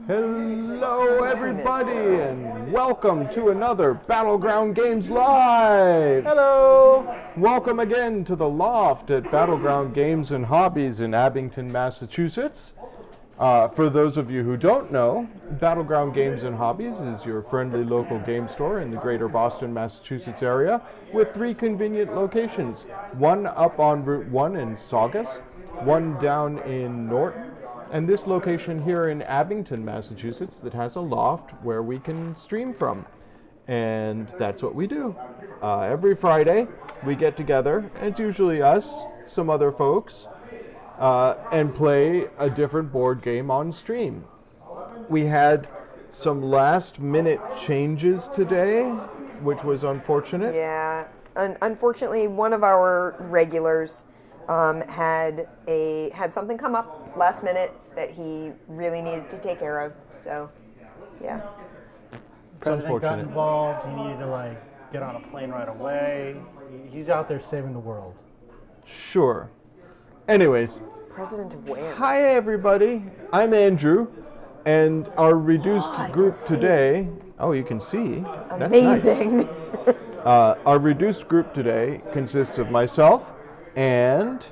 Hello everybody and welcome to another Battleground Games Live! Hello! Welcome again to the loft at Battleground Games and Hobbies in Abington, Massachusetts. For those of you who don't know, Battleground Games and Hobbies is your friendly local game store in the greater Boston, Massachusetts area with 3 convenient locations. One up on Route 1 in Saugus, one down in Norton, and this location here in Abington, Massachusetts that has a loft where we can stream from. And that's what we do. Every Friday we get together, and it's usually us, some other folks, and play a different board game on stream. We had some last minute changes today, which was unfortunate. Yeah, unfortunately one of our regulars had something come up last minute that he really needed to take care of, so yeah. President got involved, he needed to get on a plane right away. He's out there saving the world. Sure. Anyways. President of where? Hi everybody, I'm Andrew, and our reduced group today, oh you can see, amazing. That's nice. Our reduced group today consists of myself and...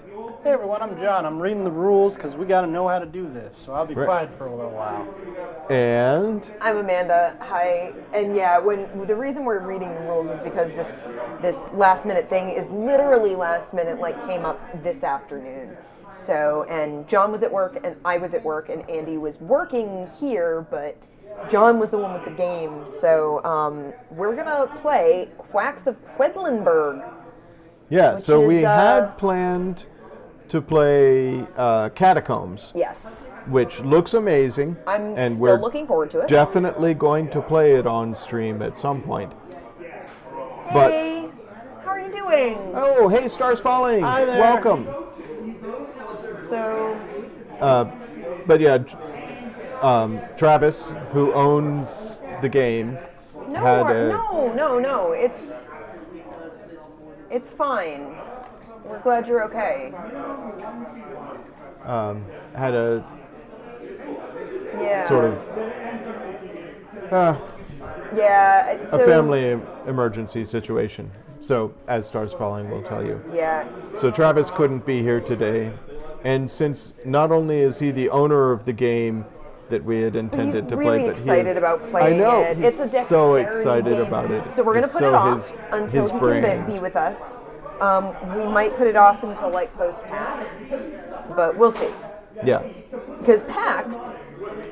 Hey everyone, I'm John. I'm reading the rules because we got to know how to do this, so I'll be quiet for a little while. And I'm Amanda. Hi. And yeah, the reason we're reading the rules is because this last minute thing is literally last minute, came up this afternoon. So, and John was at work and I was at work and Andy was working here, but John was the one with the game. So we're gonna play Quacks of Quedlinburg. Yeah. So we had planned to play Catacombs. Yes. Which looks amazing. And we're looking forward to it. Definitely going to play it on stream at some point. Hey, how are you doing? Oh, hey, Stars Falling. Hi there. Welcome. So. But yeah, Travis, who owns the game, No. It's fine. We're glad you're okay. Had a sort of a family emergency situation. So, as Stars Falling will tell you. Yeah. So Travis couldn't be here today, and since not only is he the owner of the game that we had intended to play, but he's really excited about playing it. I know, it's a dexterity so excited game. about it. So we're going to put it off until he can be with us. We might put it off until post PAX, but we'll see. Yeah. Because PAX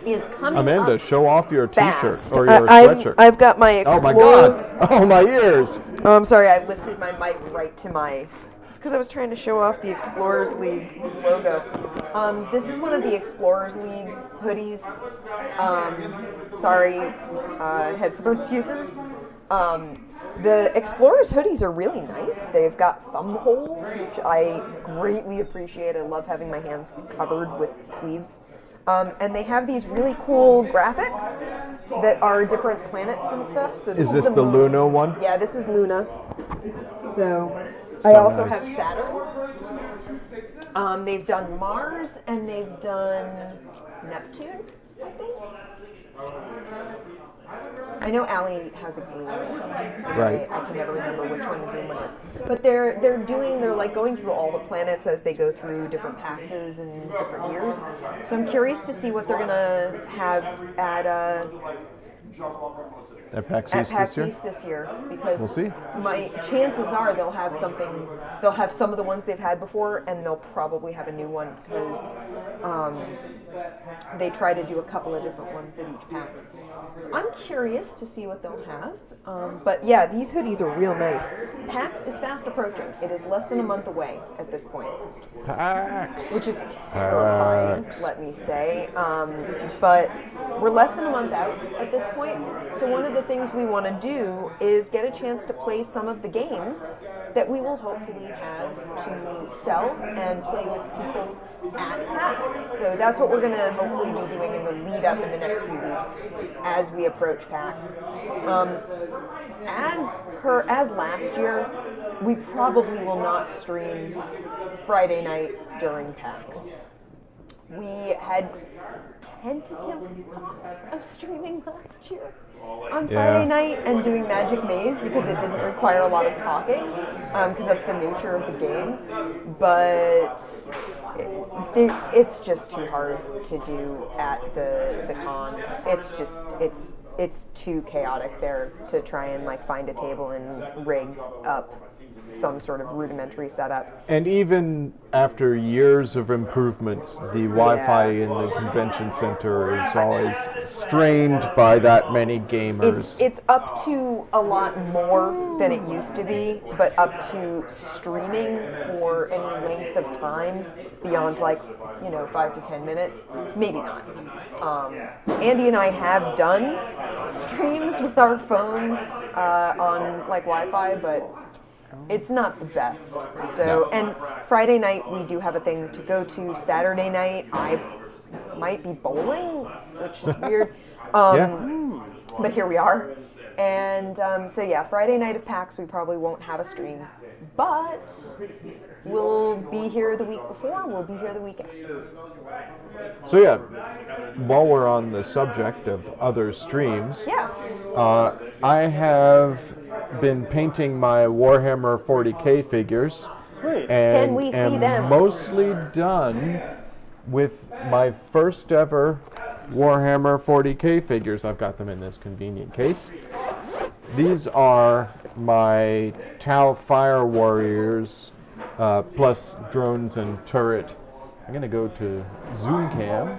is coming Amanda, up show off your fast. T-shirt or your sweatshirt. I've got my Explorer. Oh my God! Oh my ears! Oh, I'm sorry. I lifted my mic right to my. It's because I was trying to show off the Explorers League logo. This is one of the Explorers League hoodies. Sorry, headphones users. The Explorers hoodies are really nice. They've got thumb holes, which I greatly appreciate. I love having my hands covered with sleeves. And they have these really cool graphics that are different planets and stuff. So is this the Luna one? Yeah, this is Luna. So I also have Saturn. They've done Mars and they've done Neptune, I think. I know Allie has a green one. Right. I can never remember which one the green one is. But they're going through all the planets as they go through different PAXs and different years. So I'm curious to see what they're gonna have at PAX East this year, because we'll see. My chances are they'll have some of the ones they've had before, and they'll probably have a new one because they try to do a couple of different ones at each PAX. So I'm curious to see what they'll have. But yeah, these hoodies are real nice. PAX is fast approaching. It is less than a month away at this point. PAX! Which is terrifying, let me say. But we're less than a month out at this point. So one of the the things we want to do is get a chance to play some of the games that we will hopefully have to sell and play with people at PAX. So that's what we're going to hopefully be doing in the lead up in the next few weeks as we approach PAX. As last year, we probably will not stream Friday night during PAX. We had tentative thoughts of streaming last year on Friday night and doing Magic Maze because it didn't require a lot of talking because that's the nature of the game. But it's just too hard to do at the con. It's too chaotic there to try and like find a table and rig up some sort of rudimentary setup. And even after years of improvements, the Wi-Fi in the convention center is always strained by that many gamers. It's up to a lot more than it used to be, but up to streaming for any length of time beyond 5 to 10 minutes, maybe not. Andy and I have done streams with our phones on Wi-Fi, but it's not the best. So, and Friday night we do have a thing to go to. Saturday night I might be bowling, which is weird. But here we are. And Friday night of PAX we probably won't have a stream, but we'll be here the week before. We'll be here the week after. So yeah, while we're on the subject of other streams, I have been painting my Warhammer 40K figures. Sweet. And Can we see am them? mostly done with my first ever Warhammer 40K figures. I've got them in this convenient case. These are my Tau Fire Warriors plus drones and turret. I'm going to go to Zoom Cam.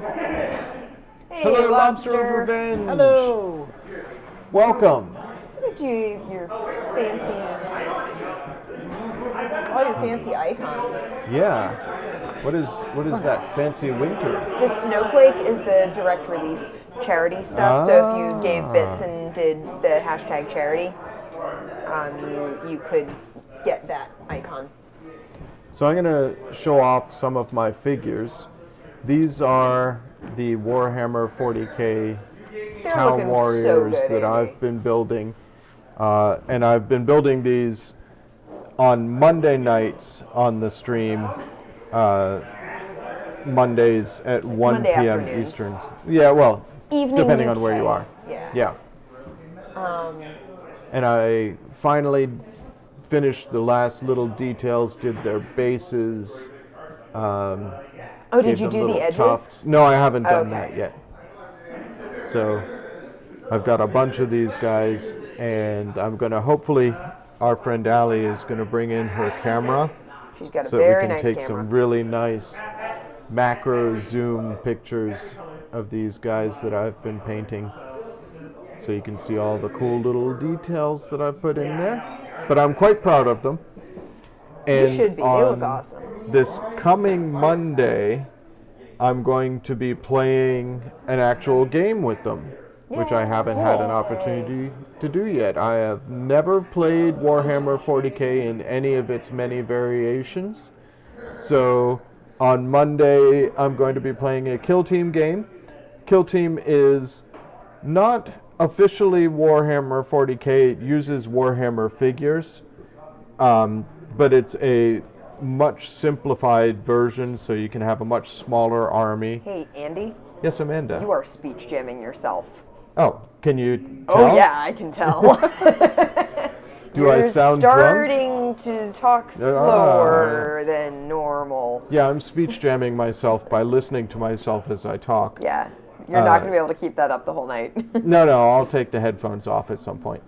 Hey, Hello, Lobster. Lobster of Revenge. Hello. Welcome. Look at your all your fancy icons. Yeah. What is that fancy winter? The snowflake is the direct relief charity stuff. So if you gave bits and did the hashtag charity, you could get that icon. So I'm going to show off some of my figures. These are the Warhammer 40K They're Town looking Warriors so good, that Andy. I've been building. And I've been building these on Monday nights on the stream, Mondays at 1 Monday p.m. afternoons. Eastern. Yeah, well, Evening depending UK. on where you are. Yeah. And I finally finished the last little details, did their bases. Did gave you them do the little edges? tops. No, I haven't done Okay. that yet. So I've got a bunch of these guys, and I'm going to hopefully, our friend Allie is going to bring in her camera She's got a so that we very can nice take camera. some really nice macro zoom pictures of these guys that I've been painting. So you can see all the cool little details that I've put in there. But I'm quite proud of them. And You should be. They look on awesome. this coming Monday, I'm going to be playing an actual game with them, which I haven't had an opportunity to do yet. I have never played Warhammer 40K in any of its many variations. So on Monday, I'm going to be playing a Kill Team game. Kill Team is not officially Warhammer 40K. It uses Warhammer figures, but it's a much simplified version, so you can have a much smaller army. Hey, Andy, Yes, Amanda. you are speech jamming yourself. Oh, can you tell? Oh yeah, I can tell. Do I sound drunk? starting to talk slower than normal. Yeah, I'm speech jamming myself by listening to myself as I talk. Yeah, you're not going to be able to keep that up the whole night. No, I'll take the headphones off at some point.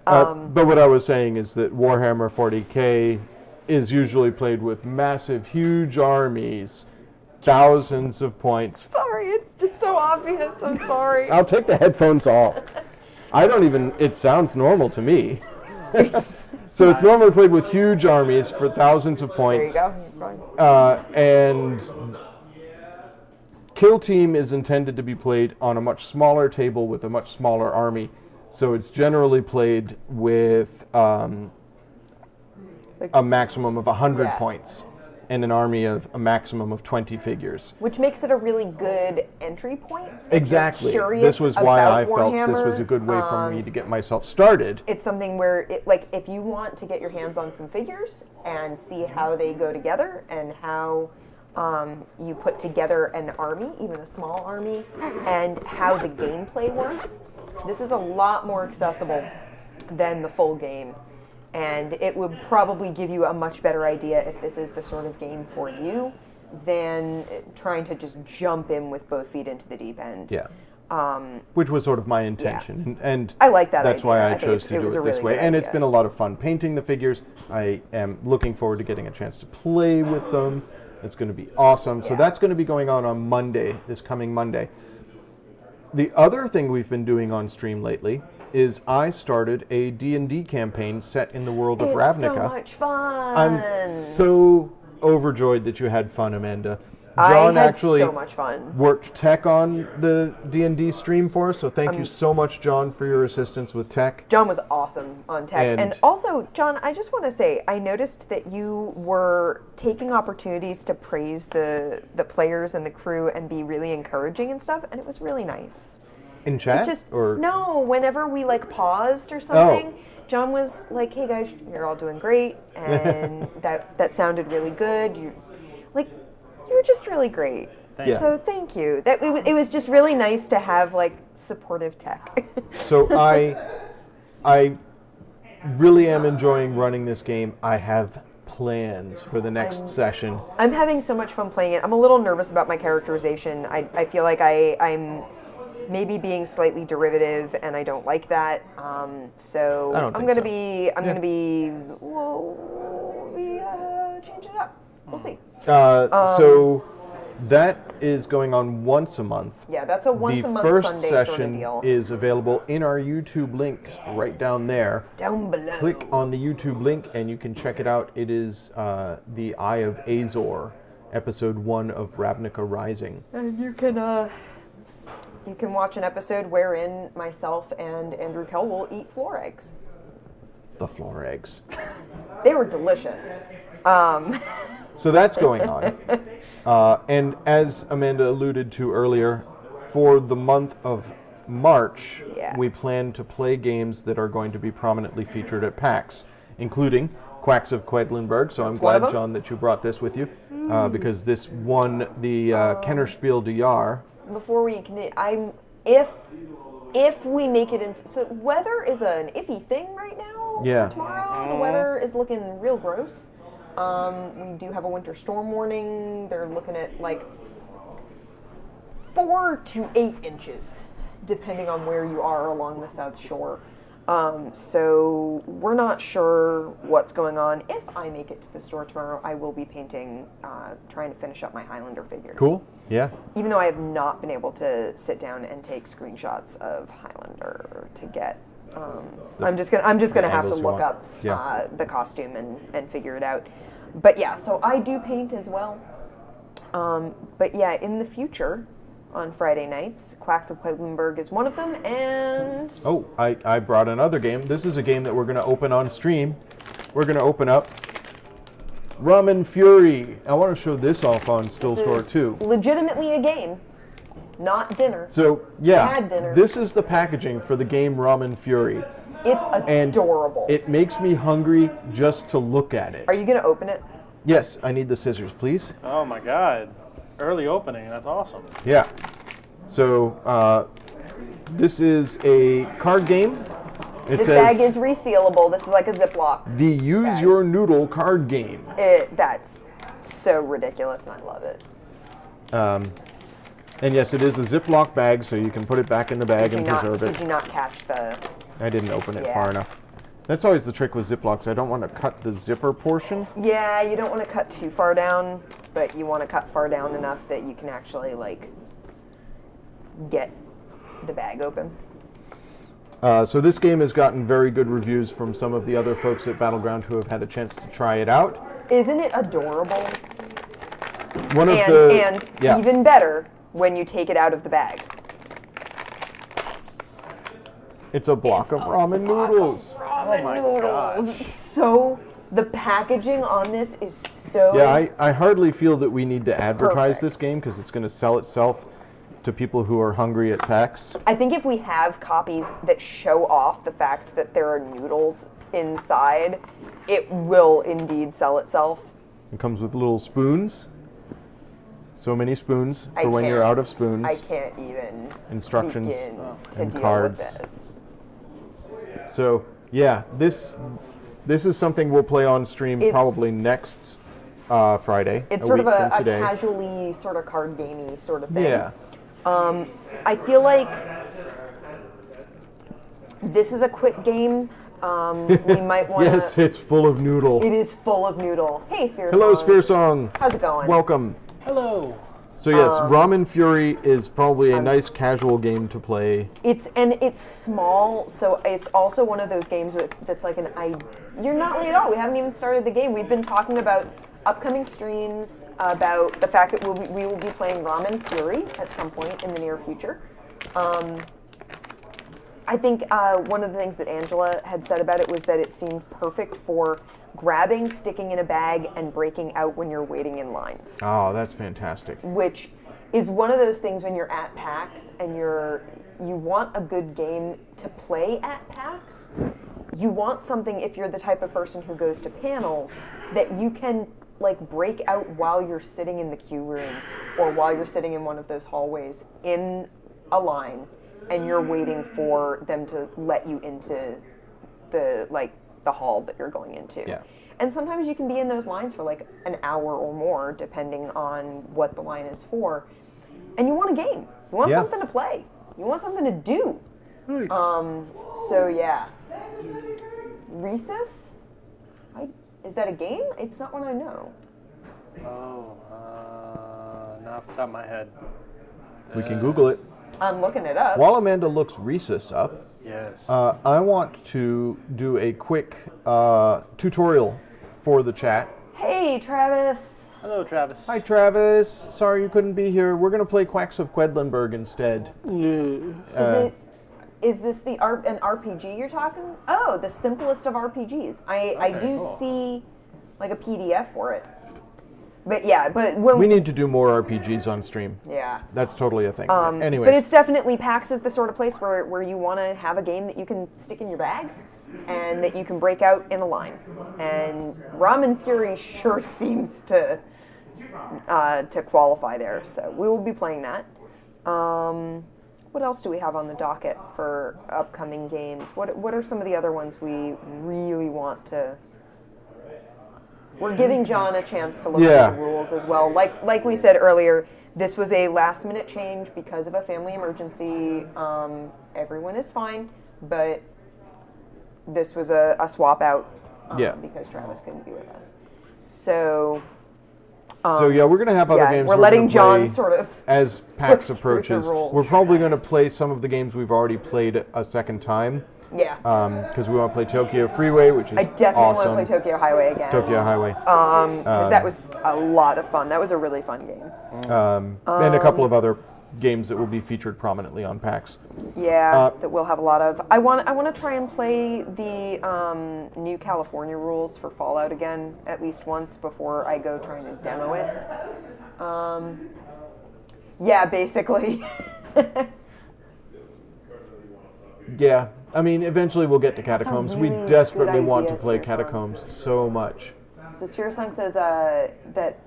But what I was saying is that Warhammer 40K is usually played with massive, huge armies, thousands of points. Sorry, it's just so obvious. I'm sorry. I'll take the headphones off. It sounds normal to me. So it's normally played with huge armies for thousands of There you points. go. You're fine. And Kill Team is intended to be played on a much smaller table with a much smaller army. So it's generally played with a maximum of 100 Yeah. points and an army of a maximum of 20 figures. Which makes it a really good entry point. If you're Exactly. curious This was why about I felt this was a Warhammer. good way for me to get myself started. It's something where, like, if you want to get your hands on some figures and see how they go together and how you put together an army, even a small army, and how the gameplay works, this is a lot more accessible than the full game. And it would probably give you a much better idea if this is the sort of game for you than trying to just jump in with both feet into the deep end. Yeah. Which was sort of my intention. And I like that that's idea. why I think chose to it do was it a this really way. good And it's idea. been a lot of fun painting the figures. I am looking forward to getting a chance to play with them. It's going to be awesome. So Yeah. that's going to be going on Monday, this coming Monday. The other thing we've been doing on stream lately is I started a D&D campaign set in the world of It's Ravnica. so much fun. I'm so overjoyed that you had fun, Amanda. I John had actually so much fun. worked tech on the D&D stream for us, so thank you so much, John, for your assistance with tech. John was awesome on tech. And also, John, I just want to say, I noticed that you were taking opportunities to praise the players and the crew and be really encouraging and stuff, and it was really nice. In chat? No, whenever we like paused or something, John was like, "Hey guys, you're all doing great," and that sounded really good. You were just really great. Yeah. So thank you. It was just really nice to have like supportive tech. So I really am enjoying running this game. I have plans for the next session. I'm having so much fun playing it. I'm a little nervous about my characterization. I feel like I'm maybe being slightly derivative, and I don't like that. So I don't I'm think gonna so. be. I'm gonna be. Well, we change it up. We'll see. So that is going on once a month. Yeah, that's a once The a month first Sunday sort of session deal. is available in our YouTube link right down there. Down below. Click on the YouTube link and you can check it out. It is The Eye of Azor, episode 1 of Ravnica Rising. And you can watch an episode wherein myself and Andrew Kell will eat floor eggs. The floor eggs. They were delicious. So that's going on. And as Amanda alluded to earlier, for the month of March, Yeah. we plan to play games that are going to be prominently featured at PAX, including Quacks of Quedlinburg. So I'm one of glad, them. John, that you brought this with you, because this won the Kenner Spiel des Jahres. Before we can, if we make it into, so weather is an iffy thing right now. Yeah. For tomorrow, the weather is looking real gross. We do have a winter storm warning. They're looking at like 4 to 8 inches, depending on where you are along the South Shore. So we're not sure what's going on. If I make it to the store tomorrow, I will be painting, trying to finish up my Highlander figures. Cool. Yeah. Even though I have not been able to sit down and take screenshots of Highlander to get, I'm just gonna have to angles you look want. up Yeah. the costume and figure it out. But yeah, so I do paint as well. But yeah, in the future, on Friday nights, Quacks of Quedlinburg is one of them, and Oh, I brought another game. This is a game that we're going to open on stream. We're going to open up Ramen Fury. I want to show this off on Still this Store is too. legitimately a game, not dinner. So yeah, Bad dinner. this is the packaging for the game Ramen Fury. It's And adorable. it makes me hungry just to look at it. Are you gonna open it? Yes, I need the scissors, please. Oh my god. Early opening, that's awesome. Yeah. So this is a card game. It This says bag is resealable. This is like a Ziploc. the Use bag. Your Noodle card game. That's so ridiculous, and I love it. And yes, it is a Ziploc bag, so you can put it back in the bag and preserve Did it. you not catch the? I didn't open it Yeah. far enough. That's always the trick with Ziplocs. I don't want to cut the zipper portion. Yeah, you don't want to cut too far down, but you want to cut far down enough that you can actually like get the bag open. So this game has gotten very good reviews from some of the other folks at Battleground who have had a chance to try it out. Isn't it adorable? One of And yeah. even better when you take it out of the bag. It's a block of ramen noodles. Ramen my noodles. gosh. So the packaging on this is so Yeah, I hardly feel that we need to advertise this Perfect. game because it's going to sell itself to people who are hungry at PAX. I think if we have copies that show off the fact that there are noodles inside, it will indeed sell itself. It comes with little spoons. So many spoons I for when you're can't- out of spoons. I can't even Instructions begin to and deal cards. with this. So yeah, this is something we'll play on stream It's- probably next Friday. It's sort of week a from today. casually sort of card gamey sort of thing. Yeah. I feel like this is a quick game. We might want to. Yes, it's full of noodle. It is full of noodle. Hey, Sphere Hello, Song. Sphere Song. How's it going? Welcome. Hello. So yes, Ramen Fury is probably a nice casual game to play. It's small, so it's also one of those games that's like you're not late at all. We haven't even started the game. We've been talking about upcoming streams, about the fact that we will be playing Ramen Fury at some point in the near future. I think one of the things that Angela had said about it was that it seemed perfect for grabbing, sticking in a bag, and breaking out when you're waiting in lines. Oh, that's fantastic. Which is one of those things when you're at PAX and you want a good game to play at PAX. You want something, if you're the type of person who goes to panels, that you can like break out while you're sitting in the queue room or while you're sitting in one of those hallways in a line and you're waiting for them to let you into the hall that you're going into. Yeah. And sometimes you can be in those lines for like an hour or more, depending on what the line is for. And you want a game. You want Yeah. something to play. You want something to do. Nice. So yeah. Rhesus? Is that a game? It's not one I know. Oh, not off the top of my head. We can Google it. I'm looking it up. While Amanda looks Rhesus up, Yes. I want to do a quick tutorial for the chat. Hey, Travis. Hello, Travis. Hi, Travis. Sorry you couldn't be here. We're going to play Quacks of Quedlinburg instead. Is this an RPG you're talking? Oh, the simplest of RPGs. I do cool. see like a PDF for it. But yeah, but when We need to do more RPGs on stream. yeah. That's totally a thing. But Anyways, it's definitely PAX is the sort of place where you want to have a game that you can stick in your bag and that you can break out in a line. And Ramen Fury sure seems to qualify there. So we will be playing that. What else do we have on the docket for upcoming games? What are some of the other ones we really want to? We're giving John a chance to look Yeah. at the rules as well. Like we said earlier, this was a last minute change because of a family emergency. Everyone is fine, but this was a swap out Yeah. because Travis couldn't be with us. So so yeah, we're going to have other games. we're letting gonna John play sort of as PAX push through the approaches. rules. We're probably going to play some of the games we've already played a second time. yeah. Because we want to play Tokyo Freeway, which is I definitely awesome. want to play Tokyo Highway again. Tokyo Highway. Because that was a lot of fun. That was a really fun game. And a couple of other games that will be featured prominently on PAX. Yeah, that we'll have a lot of. I want to try and play the new California rules for Fallout again at least once before I go trying to demo it. Yeah, basically. Yeah, I mean, eventually we'll get to Catacombs. really We desperately good want to idea, play Sphere Song. Catacombs so much. So Sphere Song says that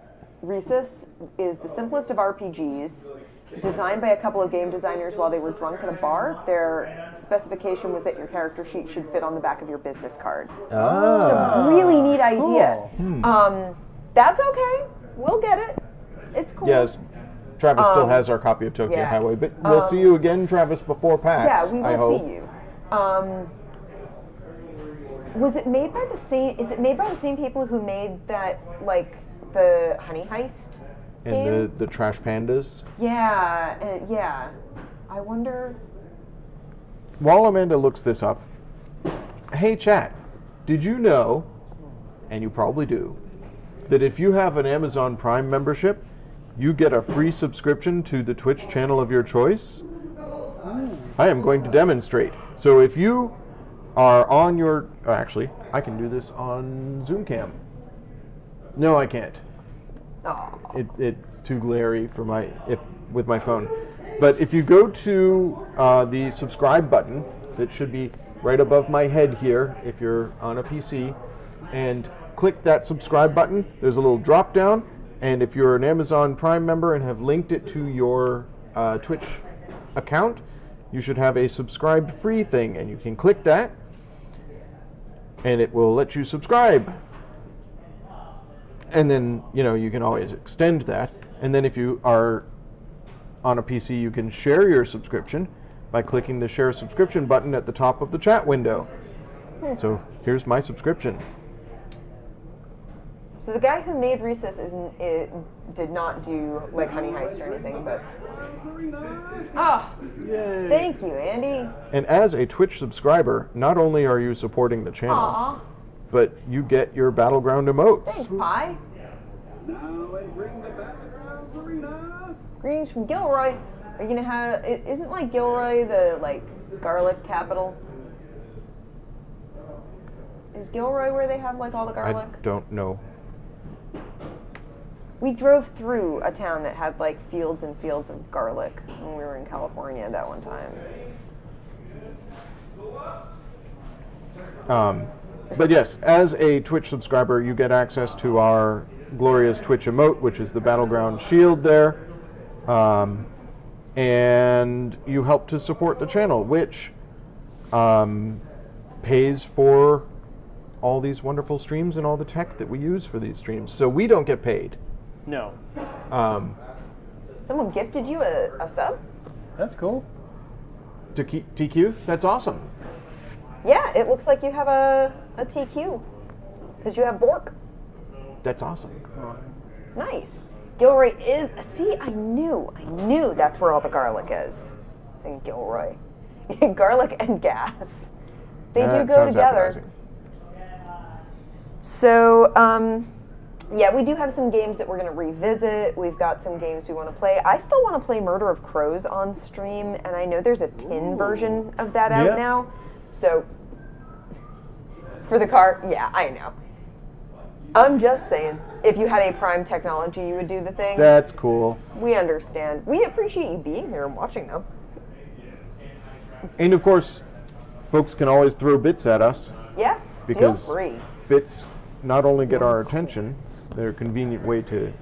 Rhesus is the simplest of RPGs, designed by a couple of game designers while they were drunk at a bar. Their specification was that your character sheet should fit on the back of your business card. So really neat idea. Cool. That's okay. We'll get it. It's cool. Yes, Travis still has our copy of Tokyo yeah. Highway, but we'll see you again, Travis, before PAX. Yeah, we I will hope. see you. Was it made by the same? Is it made by the same people who made that, like the Honey Heist game? And the Trash Pandas. Yeah, yeah. I wonder. While Amanda looks this up, hey chat, did you know, and you probably do, that if you have an Amazon Prime membership, you get a free subscription to the Twitch channel of your choice? I am going to demonstrate. So if you are on your... actually, I can do this on Zoom Cam. No, I can't. Aw. It's too glary for with my phone. But if you go to the subscribe button that should be right above my head here if you're on a PC, and click that subscribe button, there's a little drop down, and if you're an Amazon Prime member and have linked it to your Twitch account, you should have a subscribe free thing, and you can click that and it will let you subscribe. And then, you can always extend that. And then if you are on a PC, you can share your subscription by clicking the share subscription button at the top of the chat window. So here's my subscription. So the guy who made Recess did not do like Honey Heist or anything, but... Oh, Yay. Thank you, Andy. And as a Twitch subscriber, not only are you supporting the channel, Aw. but you get your Battleground emotes. Thanks, Pi. Now entering the Battleground Arena. Greetings from Gilroy. Are you gonna have? Isn't like Gilroy the garlic capital? Is Gilroy where they have like all the garlic? I don't know. We drove through a town that had like fields and fields of garlic when we were in California that one time. But yes, as a Twitch subscriber, you get access to our glorious Twitch emote, which is the Battleground shield there. And you help to support the channel, which pays for all these wonderful streams and all the tech that we use for these streams. So we don't get paid. No. Someone gifted you a sub? That's cool. TQ, that's awesome. Yeah, it looks like you have a TQ. Because you have Bork. That's awesome. Nice. Gilroy is... See, I knew that's where all the garlic is. It's in Gilroy. Garlic and gas. They do That go sounds together. appetizing. So, yeah, we do have some games that we're going to revisit. We've got some games we want to play. I still want to play Murder of Crows on stream, and I know there's a tin version of that out now. So, for the car, yeah, I know. I'm just saying, if you had a Prime technology, you would do the thing. That's cool. We understand. We appreciate you being here and watching, though. And of course, folks can always throw bits at us. Yeah, Because feel free. bits not only get our attention, they're a convenient way to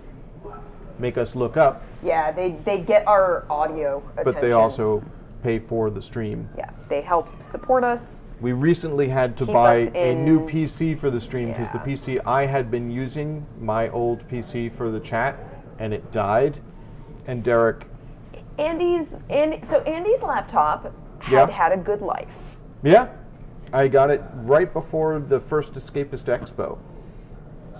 make us look up, Yeah, they get our audio attention. but they also pay for the stream. Yeah, they help support us. We recently had to Keep buy us a in- new PC for the stream because the Yeah. PC I had been using, my old PC for the chat, and it died. And Derek, Andy's laptop Yeah. had a good life. yeah, I got it right before the first Escapist Expo.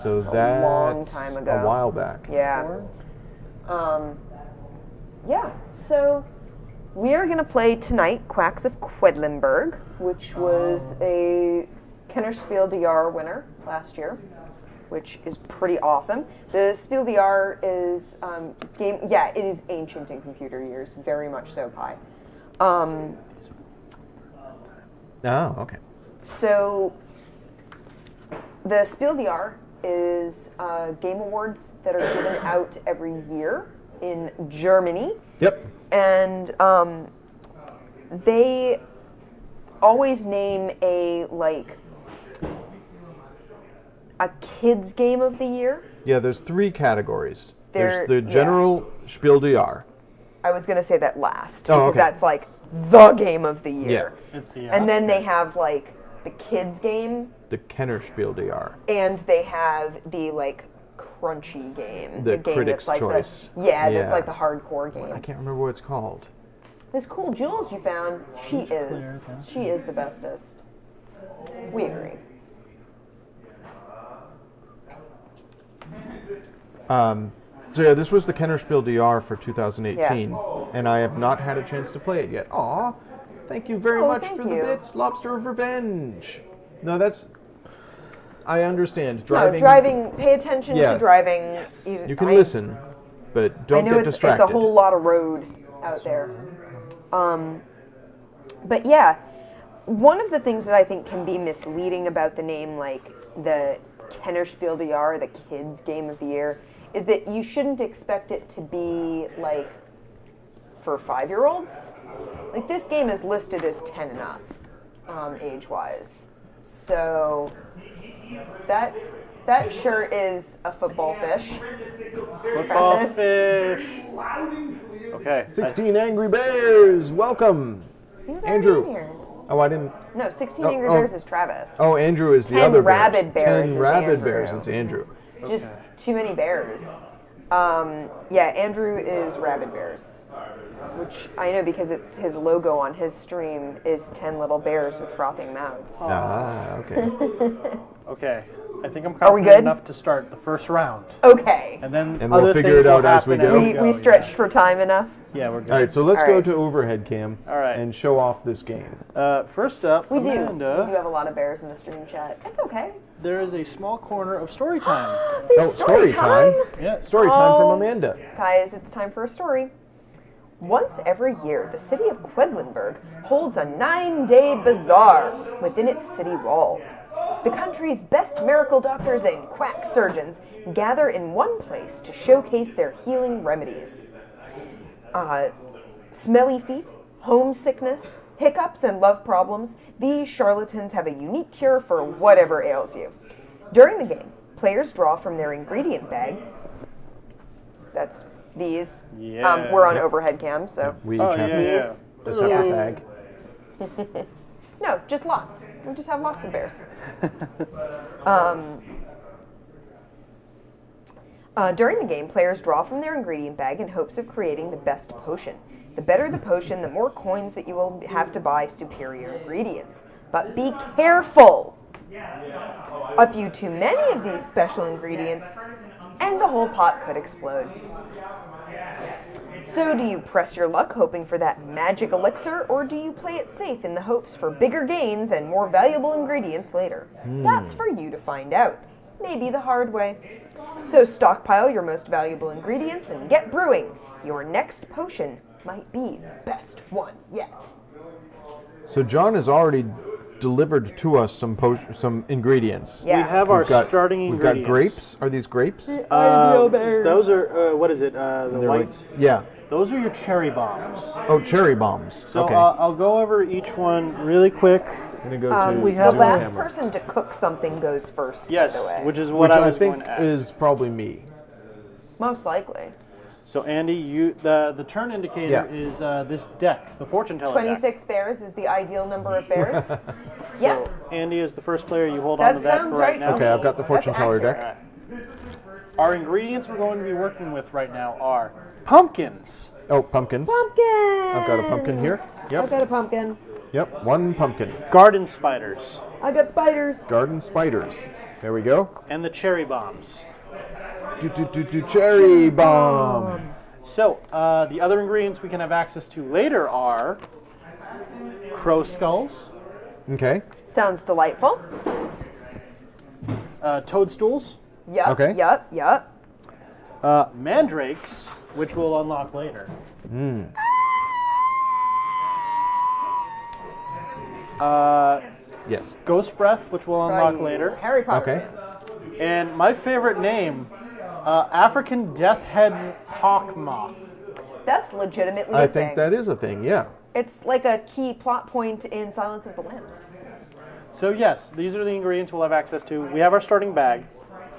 So that's long time ago. a while back. Yeah. Yeah, so we are going to play tonight Quacks of Quedlinburg, which was a Kenner Spiel des Jahres winner last year, which is pretty awesome. The Spiel des Jahres is it is ancient in computer years, very much so, Pi. Oh, okay. So the Spiel des Jahres is game awards that are given out every year in Germany. Yep. And they always name a kid's game of the year. Yeah, there's 3 categories. There- There's the general Spiel des Jahres. I was going to say that last Oh, because okay. that's like the game of the year. Yeah. It's the And then they have like the kids game, The Kenner Spiel des Jahres. and they have the crunchy game. The game Critics' that's like Choice. Yeah, Yeah. that's like the hardcore game. I can't remember what it's called. This cool Jules you found, she is the bestest. We agree. So yeah, this was the Kenner Spiel des Jahres for 2018, and I have not had a chance to play it yet. Aw, thank you very much thank for the you. bits, Lobster of Revenge. No, that's... I understand. No, Driving... driving. Pay attention Yeah. to driving. Even- You can I- listen, but I don't know get it's distracted. a whole lot of road out there. But yeah, one of the things that I think can be misleading about the name, like the Kenner Spiel Des Jahres, the kids' game of the year, is that you shouldn't expect it to be like for 5-year-olds. Like this game is listed as 10 and up, age-wise. So that sure is a football fish. Football fish. Okay. 16 Angry Bears, welcome. He was Andrew. already in here. Oh, I didn't. No, 16 Angry Bears is Travis. Oh, Andrew is the 10 other rabid bears 10 is rabid Andrew. bears is Andrew. Just too many bears. Yeah, Andrew is Rabid Bears, which I know because it's his logo on his stream is 10 little bears with frothing mouths. Ah, okay. Okay. I think I'm we confident good? enough to start the first round. Okay. And then And we'll other figure things it out will as we happen go. as We stretched for time enough. Yeah, we're good. All right, so let's All go right. to overhead cam All right. and show off this game. First up, We do. Amanda, We do have a lot of bears in the stream chat. It's okay. there is a small corner of story time. There's Oh, story time. Yeah. Story time Oh. from Amanda. Guys, it's time for a story. Once every year, the city of Quedlinburg holds a 9-day bazaar within its city walls. The country's best miracle doctors and quack surgeons gather in one place to showcase their healing remedies. Smelly feet, homesickness, hiccups, and love problems, these charlatans have a unique cure for whatever ails you. During the game, players draw from their ingredient bag. That's these. Yeah. We're on overhead cam, so We each Oh, have yeah, yeah. these. a separate Yeah. bag. No, just lots. We just have lots of bears. During the game, players draw from their ingredient bag in hopes of creating the best potion. The better the potion, the more coins that you will have to buy superior ingredients. But be careful! A few too many of these special ingredients, and the whole pot could explode. So do you press your luck hoping for that magic elixir, or do you play it safe in the hopes for bigger gains and more valuable ingredients later? That's for you to find out. Maybe the hard way. So stockpile your most valuable ingredients and get brewing. Your next potion might be the best one yet. So John has already delivered to us some ingredients. Yeah. We have our starting We've ingredients. got grapes. Are these grapes? Those are, what is it, the They're like- whites? yeah. Those are your cherry bombs. Oh, cherry bombs. So okay. I'll go over each one really quick. I'm gonna go to we The have zoom last camera. person to cook something goes first, Yes, by the way. which is what Which I was think going to ask. is probably me. Most likely. So Andy, the turn indicator Yeah. is this deck, the fortune teller deck. 26 bears is the ideal number of bears. Yep. So Andy is the first player. You hold on That to that sounds for right right now. to Okay, me. I've got the fortune That's teller accurate. deck. Our ingredients we're going to be working with right now are pumpkins, Oh, pumpkins. Pumpkin! I've got a pumpkin here. I've Yep. got a pumpkin. Yep. One pumpkin. garden spiders, I got spiders. Garden spiders. There we go. and the cherry bombs. Cherry bomb. So the other ingredients we can have access to later are crow skulls, Okay. Sounds delightful. toadstools, Yup. Okay. Yup. Yup. mandrakes, which we'll unlock later. Yes. Ghost breath, which we'll unlock later. Harry Potter Okay. fans. And my favorite name, African Death Head's Hawk Moth. That's legitimately I a think thing. that is a thing. Yeah. It's like a key plot point in Silence of the Lambs. So yes, these are the ingredients we'll have access to. We have our starting bag.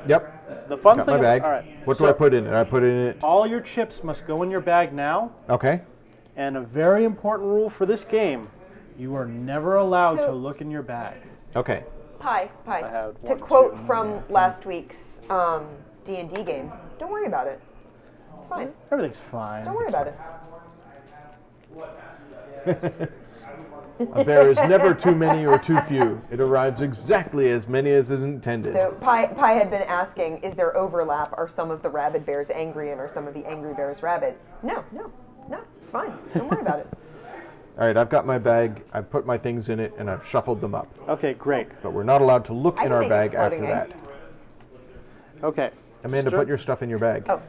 Yep. The fun Got thing. my bag. All right. What so do I put in it? I put in it. all your chips must go in your bag now. Okay. And a very important rule for this game: you are never allowed So- to look in your bag. Okay. Pie. had To one, quote two, from last week's D&D game, don't worry about it. It's fine. Everything's fine. Don't worry about it. A bear is never too many or too few. It arrives exactly as many as is intended. So Pi had been asking, is there overlap? Are some of the rabid bears angry and are some of the angry bears rabid? No, it's fine. Don't worry about it. All right, I've got my bag. I've put my things in it, and I've shuffled them up. Okay, great. But we're not allowed to look I in can our make bag after exploding eggs. that. Okay. Amanda, put your stuff in your bag. Oh,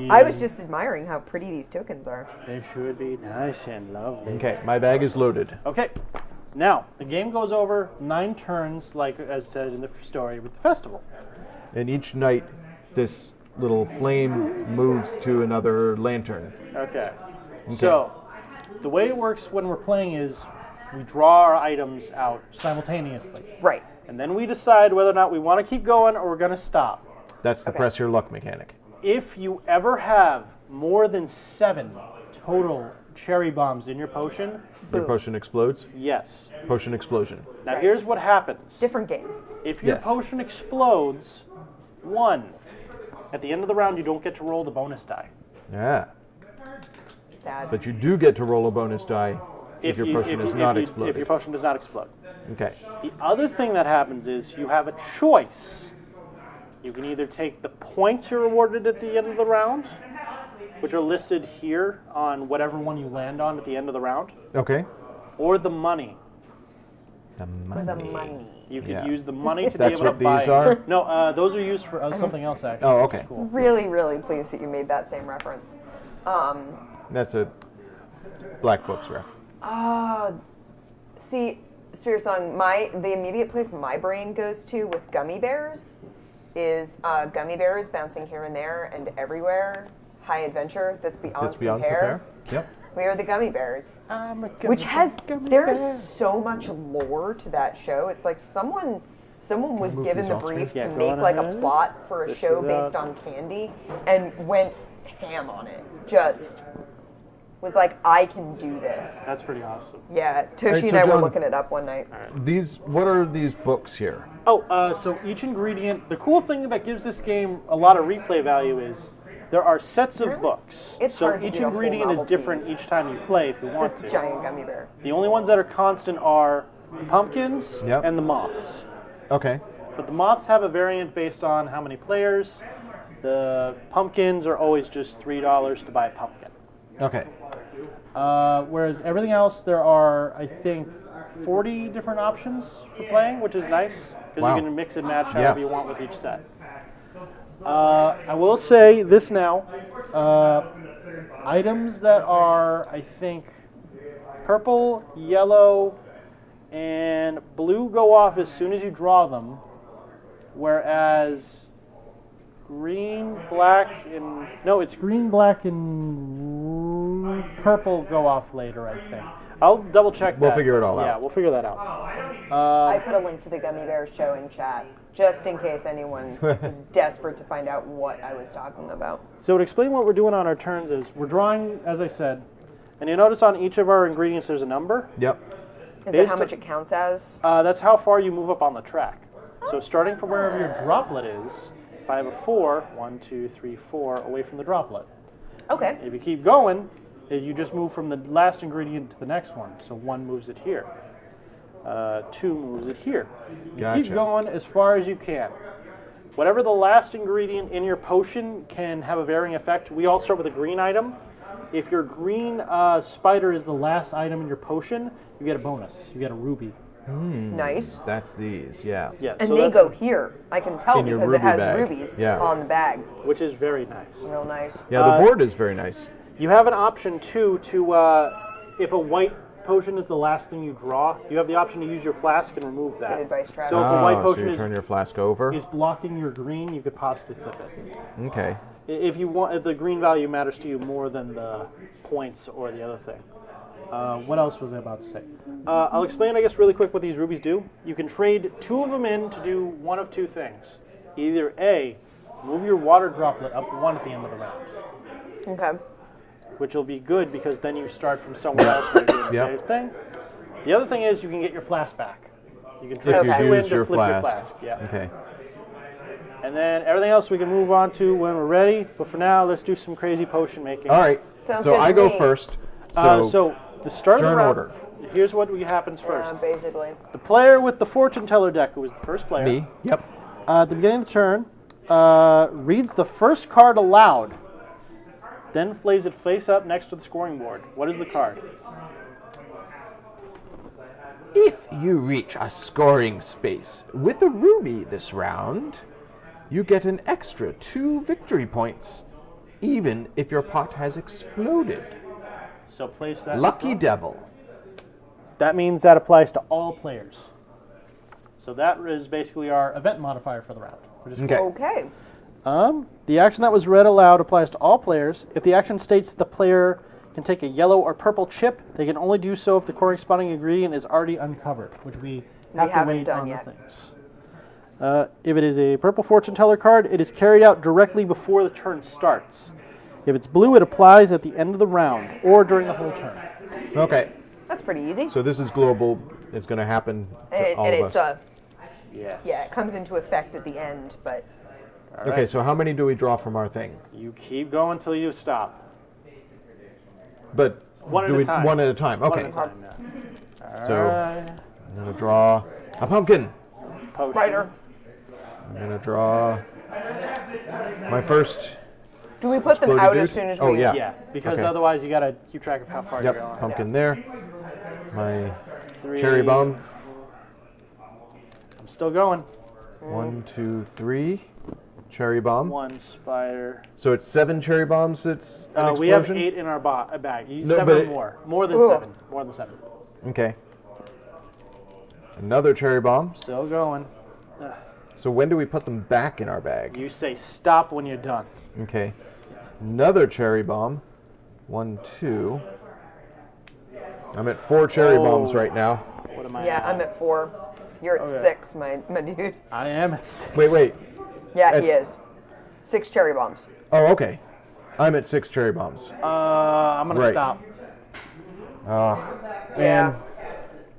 I was just admiring how pretty these tokens are. They should be nice and lovely. Okay, my bag is loaded. Okay. Now, the game goes over 9 turns, like as said in the story with the festival. And each night, this little flame moves to another lantern. Okay. So, the way it works when we're playing is we draw our items out simultaneously. Right. And then we decide whether or not we want to keep going or we're going to stop. That's the press your luck mechanic. If you ever have more than 7 total cherry bombs in your potion, Your potion explodes. yes. Potion explosion. Now Right. here's what happens. Different game. If your Yes. potion explodes, 1. At the end of the round, you don't get to roll the bonus die. Yeah. Sad. But you do get to roll a bonus die if your potion is not If exploded. your potion does not explode. Okay. The other thing that happens is you have a choice. You can either take the points you're awarded at the end of the round, which are listed here on whatever one you land on at the end of the round, Okay. or the money. The For the money. You can Yeah. use the money to be That's able what to buy. these are? No, those are used for something else actually. Oh, which is okay. Cool. Really, really pleased that you made that same reference. That's a Black Books ref. See, Spear Song, the immediate place my brain goes to with gummy bears is gummy bears bouncing here and there and everywhere. High adventure that's beyond, That's beyond compare. compare. Yep. We are the gummy bears. I'm a gummy Which has gummy there's bear. so much lore to that show. It's like someone was move given these the off screen? brief Yeah, to go make on like a ahead. plot for a This show is based out. on candy and went ham on it. Just was like, I can do this. That's pretty awesome. Yeah, Toshi Alright, and so I were John- looking it up one night. What are these books here? Oh, so each ingredient, the cool thing that gives this game a lot of replay value is there are sets of books. It's so hard to each get a whole ingredient is novelty. different each time you play if you want to. Giant gummy bear. The only ones that are constant are the pumpkins Yep. and the moths. Okay. But the moths have a variant based on how many players. The pumpkins are always just $3 to buy a pumpkin. Okay. Whereas everything else, there are, I think, 40 different options for playing, which is nice because Wow. you can mix and match Yeah. however you want with each set. I will say this now. Items that are, I think, purple, yellow, and blue go off as soon as you draw them, whereas green, black, and... No, it's green, black, and purple go off later, I think. I'll double check that. We'll figure it all out. Yeah, we'll figure that out. I put a link to the gummy bear show in chat, just in case anyone is desperate to find out what I was talking about. So to explain what we're doing on our turns is we're drawing, as I said, and you notice on each of our ingredients there's a number. Yep. Is it Based how on- much it counts as? That's how far you move up on the track. So starting from wherever your droplet is, if I have a 4, 1, 2, 3, 4, away from the droplet. Okay. If you keep going, you just move from the last ingredient to the next one. So 1 moves it here. 2 moves it here. You Gotcha. keep going as far as you can. Whatever the last ingredient in your potion can have a varying effect. We all start with a green item. If your green spider is the last item in your potion, you get a bonus. You get a ruby. Nice. That's these. Yeah. Yeah, And so they that's- go here. I can tell In your because it ruby has bag. rubies Yeah. on the bag. which is very nice. Real nice. Yeah. The board is very nice. You have an option too to, if a white potion is the last thing you draw, you have the option to use your flask and remove that. Good advice, Travis. So if a white so potion you turn your flask over. is blocking your green, you could possibly flip it. Okay. If you want, if the green value matters to you more than the points or the other thing. What else was I about to say? I'll explain, I guess, really quick what these rubies do. You can trade 2 of them in to do one of 2 things. Either A, move your water droplet up 1 at the end of the round, Okay. which will be good because then you start from somewhere else where you're doing the Yep. other thing. The other thing is you can get your flask back. You can trade If you 2 in use to your flip your flask. flask. Yeah. Okay. And then everything else we can move on to when we're ready. But for now, let's do some crazy potion making. All right. Sounds so good I to go me. first. So the start of the turn round. order. Here's what happens first. Basically. The player with the fortune teller deck, who is the first player, Me. Yep. at the beginning of the turn, reads the first card aloud, then plays it face up next to the scoring board. What is the card? If you reach a scoring space with a ruby this round, you get an extra 2 victory points, even if your pot has exploded. So place that. Lucky devil. That means that applies to all players. So that is basically our event modifier for the round. Which is Okay. Okay. The action that was read aloud applies to all players. If the action states that the player can take a yellow or purple chip, they can only do so if the corresponding ingredient is already uncovered, which we have to haven't wait done on yet. the things. If it is a purple fortune teller card, it is carried out directly before the turn starts. If it's blue, it applies at the end of the round or during the whole turn. Okay. That's pretty easy. So this is global. It's going to happen to all And of it's us. Yes. yeah, it comes into effect at the end, but All Okay, right. so how many do we draw from our thing? You keep going until you stop. But One do at a we time. one at a time? Okay. One at a time now. So- All right. I'm going to draw a pumpkin. Potion. Spider. I'm going to draw my first. Do we put them Exploded out dude? as soon as Oh, we? yeah. Yeah, because Okay. otherwise you gotta keep track of how far you're Yep, going. pumpkin there. My 3. cherry bomb. I'm still going. 1, 2, 3. Cherry bomb. 1 spider. So it's 7 cherry bombs. It's an We have explosion? 8 in our bag. No, 7 but or it- more. More than Ooh. 7. More than 7. Okay. Another cherry bomb. Still going. So when do we put them back in our bag? You say stop when you're done. Okay. Another cherry bomb. 1, 2. I'm at 4 cherry bombs Oh. right now. What am I Yeah, I'm at 4. You're at Okay. 6, my dude. I am at 6. Wait. Yeah, he is. 6 cherry bombs. Oh, okay. I'm at 6 cherry bombs. I'm gonna Right. stop. And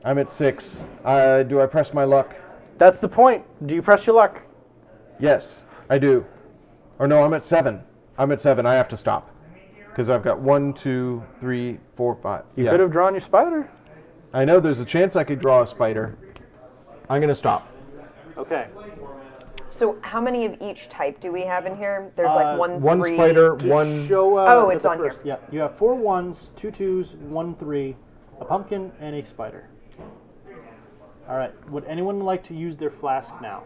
I'm at 6. Do I press my luck? That's the point. Do you press your luck? Yes, I do. Or no, I'm at 7. I'm at 7. I have to stop. Because I've got 1, 2, 3, 4, 5. You could have drawn your spider. I know there's a chance I could draw a spider. I'm going to stop. Okay. So how many of each type do we have in here? There's like 1, 1 3. spider, To 1. show, Oh, the it's on first, here. Yeah, you have 4 1s, 2 2s, 1 3, a pumpkin, and a spider. All right. Would anyone like to use their flask now?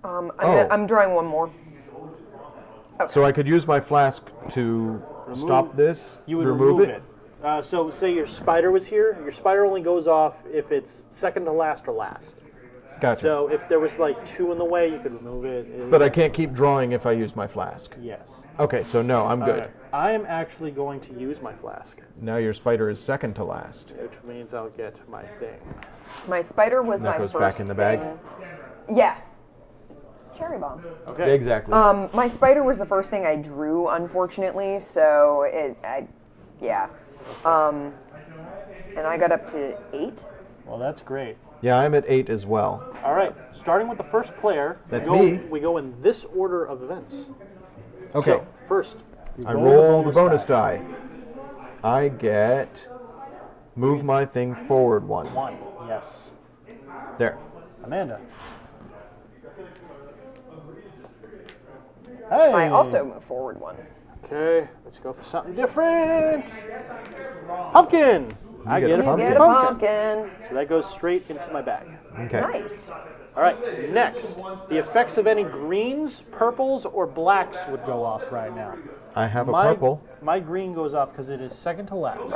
I'm drawing one more. So I could use my flask to stop this? You would remove it. So say your spider was here. Your spider only goes off if it's second to last or last. Gotcha. So if there was like 2 in the way, you could remove it. But I can't keep drawing if I use my flask. Yes. Okay, so no, I'm good. Okay. I am actually going to use my flask, Now your spider is second to last. which means I'll get my thing. My spider was That my goes first back in the bag? thing. Yeah. Cherry bomb. Okay. Exactly. My spider was the first thing I drew, unfortunately, so yeah. And I got up to 8. Well, that's great. Yeah, I'm at 8 as well. All right. Starting with the first player, That's we go, me. we go in this order of events. Okay. So, first, you I roll the bonus die. I get move my thing forward 1. 1. Yes. There. Amanda. Hey. I also move forward 1. Okay, let's go for something different. Pumpkin. I get get a it from pumpkin. Get the a pumpkin. pumpkin. So that goes straight into my bag. Okay. Nice. All right, next. The effects of any greens, purples, or blacks would go off right now. I have a My, purple. my green goes off because it is second to last.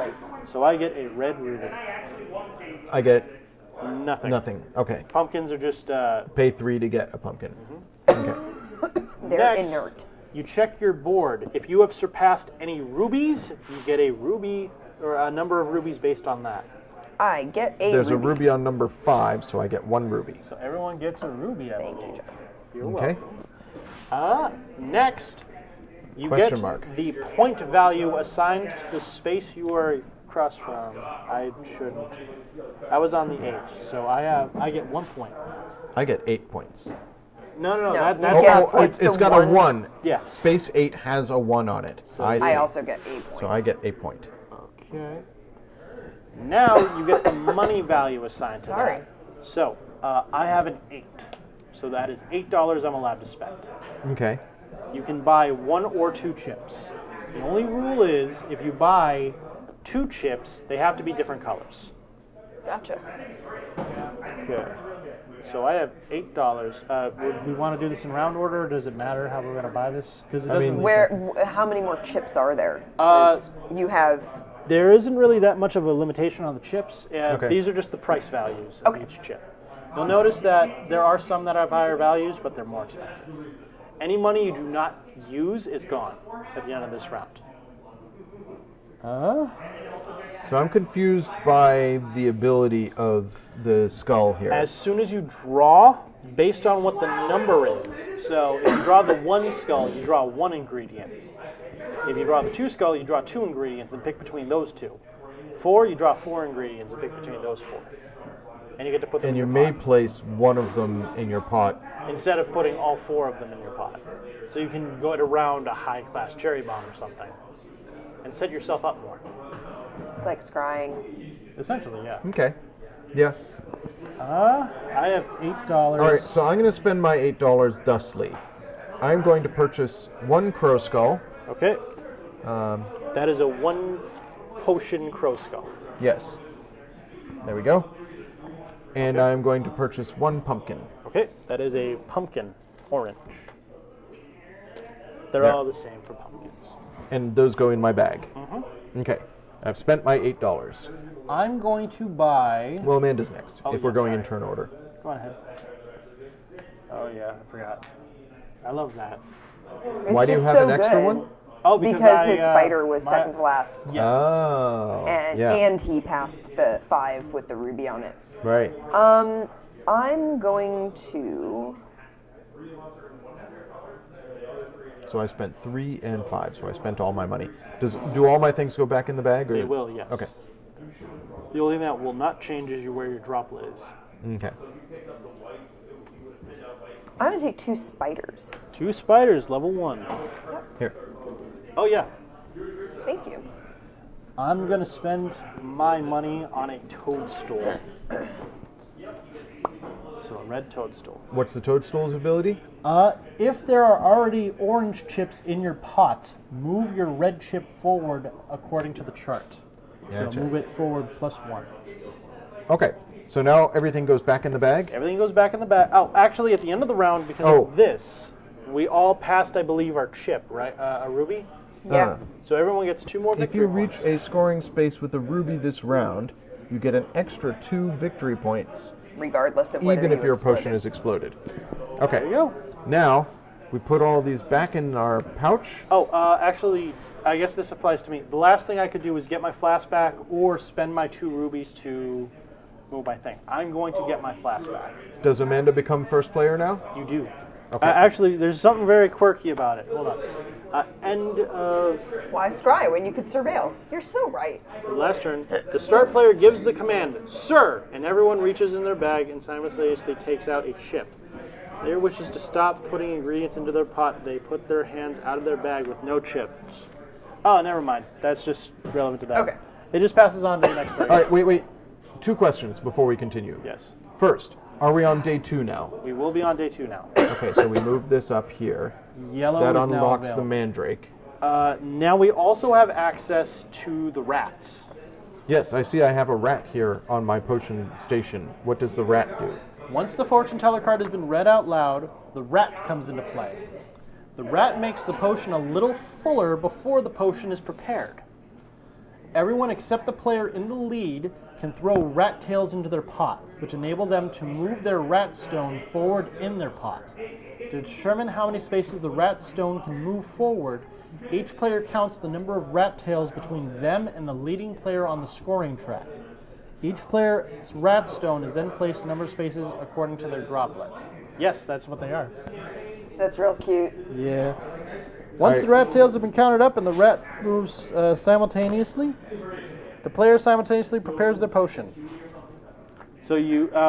So I get a red ruby. I get Nothing. nothing. Okay. Pumpkins are just Pay 3 to get a pumpkin. Mm-hmm. Okay. They're Next. inert. You check your board. If you have surpassed any rubies, you get a ruby or a number of rubies based on that. I get a There's ruby. a ruby on number 5, so I get 1 ruby. So everyone gets a ruby, I Thank you, believe. John. You're Okay. welcome. Next, you Question get mark. the point value assigned to the space you are across from. I shouldn't. I was on the 8, so I get 1 point. I get 8 points. No, No, that's you get not points. it's the got one- a 1. Yes. Space 8 has a 1 on it. I see. I also get 8 points. So I get 8 point. Okay. Now you get the money value assigned to Sorry. that. So I have an 8. So that is $8 I'm allowed to spend. Okay. You can buy 1 or 2 chips. The only rule is if you buy 2 chips, they have to be different colors. Gotcha. Okay. So I have $8. Would we want to do this in round order, or does it matter how we're going to buy this? Because How many more chips are there? Uh, 'Cause you have. There isn't really that much of a limitation on the chips. Okay. These are just the price values of Okay. each chip. You'll notice that there are some that have higher values, but they're more expensive. Any money you do not use is gone at the end of this round. So I'm confused by the ability of the skull here. As soon as you draw, based on what the number is, so if you draw the 1 skull, you draw 1 ingredient. If you draw the 2 skull, you draw 2 ingredients and pick between those 2. 4, you draw 4 ingredients and pick between those 4. And you get to put them And in you your may pot, place one of them in your pot. instead of putting all 4 of them in your pot. So you can go around a high-class cherry bomb or something and set yourself up more. It's like scrying. Essentially, yeah. Okay. Yeah. I have $8. All right, so I'm going to spend my $8 thusly. I'm going to purchase 1 crow skull. Okay. That is a 1 potion crow skull. Yes. There we go. And I'm going to purchase 1 pumpkin. Okay, that is a pumpkin orange. They're Yeah. all the same for pumpkins. And those go in my bag. Mm-hmm. Okay. I've spent my $8. I'm going to buy. Well, Amanda's next, Oh, if we're yeah, going in sorry. turn order. Go on ahead. Oh yeah, I forgot. I love that. It's Why do you just have so an extra good. one? Oh, Because I, his spider was second to last. Yes. Oh. And he passed the 5 with the ruby on it. Right. I'm going to. So I spent 3 and 5, so I spent all my money. Do all my things go back in the bag? Or? They will, yes. Okay. The only thing that will not change is where your droplet is. Okay. I'm going to take 2 spiders. 2 spiders, level 1. Here. Oh yeah. Thank you. I'm gonna spend my money on a toadstool. So a red toadstool. What's the toadstool's ability? If there are already orange chips in your pot, move your red chip forward according to the chart. Gotcha. So move it forward +1. Okay. So now everything goes back in the bag? Everything goes back in the bag. Oh, actually, at the end of the round, because of this, we all passed, I believe, our chip, right? A ruby? Yeah. So everyone gets 2 more If victory you reach points. a scoring space with a ruby this round, you get an extra 2 victory points, Regardless of whether even if you your exploded. potion is exploded. Okay. There you go. Now, we put all these back in our pouch. Oh, actually, I guess this applies to me. The last thing I could do is get my flask back or spend my 2 rubies to move my thing. I'm going to get my flask back. Does Amanda become first player now? You do. Okay. Actually, there's something very quirky about it. Hold on. End of Why scry when you could surveil? You're so right. the last turn. The start player gives the command, "Sir," and everyone reaches in their bag and simultaneously takes out a chip. Player wishes to stop putting ingredients into their pot. They put their hands out of their bag with no chips. Oh, never mind. That's just relevant to that. Okay. It just passes on to the next player. All right, wait. 2 questions before we continue. Yes. First, are we on day 2 now? We will be on day 2 now. Okay, so we move this up here. Yellow That is now unlocks the available. mandrake. Now we also have access to the rats. Yes, I see I have a rat here on my potion station. What does the rat do? Once the fortune teller card has been read out loud, the rat comes into play. The rat makes the potion a little fuller before the potion is prepared. Everyone except the player in the lead can throw rat tails into their pot, which enable them to move their rat stone forward in their pot. To determine how many spaces the rat stone can move forward, each player counts the number of rat tails between them and the leading player on the scoring track. Each player's rat stone is then placed a number of spaces according to their droplet. Yes, that's what they are. That's real cute. Yeah. Once the rat tails have been counted up and the rat moves simultaneously, the player simultaneously prepares their potion. So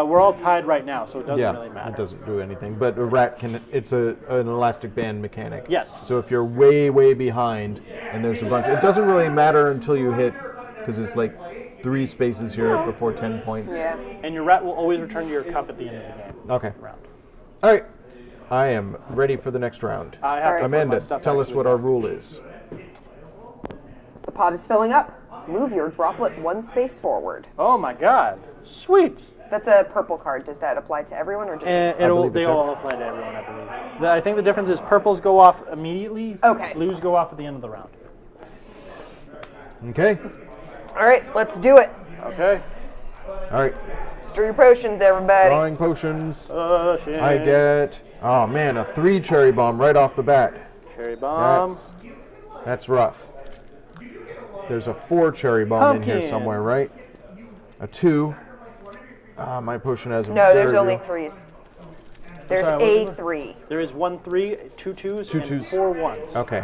we're all tied right now, so it doesn't really matter. It doesn't do anything. But a rat it's an elastic band mechanic. Yes. So if you're way, way behind and there's a bunch, it doesn't really matter until you hit, because there's like 3 spaces here before 10 points. Yeah. And your rat will always return to your cup at the end of the game. Okay. Round. All right. I am ready for the next round. I have to put my Amanda, stuff tell us actually what our back. rule is. The pot is filling up. Move your droplet 1 space forward. Oh my god. Sweet. That's a purple card. Does that apply to everyone or just? believe They it's all apply to everyone, I believe. I think the difference is purples go off immediately. Okay. Blues go off at the end of the round. Okay. All right, let's do it. Okay. All right. Stir your potions, everybody. Drawing potions. Shit. I get, oh man, a 3 cherry bomb right off the bat. Cherry bomb. That's rough. There's a 4 cherry bomb in here Pumpkin. somewhere, right? A 2. My potion has a No, there's very only real- 3s. There's Sorry, a what was it? 3. There is 1 3, 2 2s, Two and twos. 4 1s. Okay.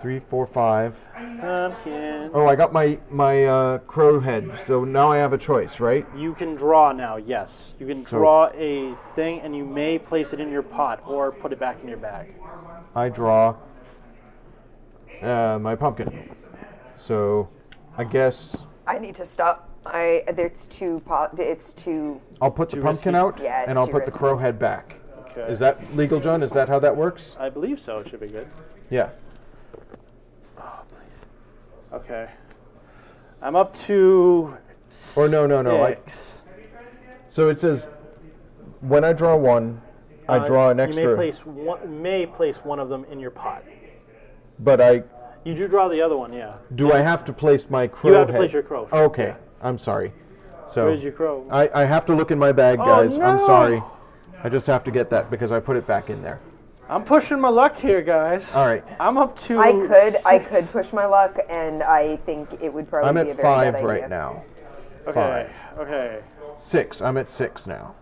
3, 4, 5. Pumpkin. Oh, I got my crow head, so now I have a choice, right? You can draw now, yes. You can draw a thing, and you may place it in your pot or put it back in your bag. I draw my pumpkin. So, I guess I need to stop. It's too. I'll put the Too pumpkin risky. out, Yeah, it's and I'll too put the risky. crow head back. Okay. Is that legal, John? Is that how that works? I believe so. It should be good. Yeah. Oh, please. Okay. I'm up to. Or no. 6. So it says, when I draw one, I draw an You extra. may place one of them in your pot. But You do draw the other one, yeah. do I have to place my crow You have to head? place your crow. Okay, I'm sorry. So Where's your crow? I have to look in my bag, Oh, guys. I'm no. sorry. I just have to get that because I put it back in there. I'm pushing my luck here, guys. All right. I'm up to. I 6. could push my luck, and I think it would probably I'm be a at very 5 good idea. right now. Okay. Okay. 6. I'm at 6 now.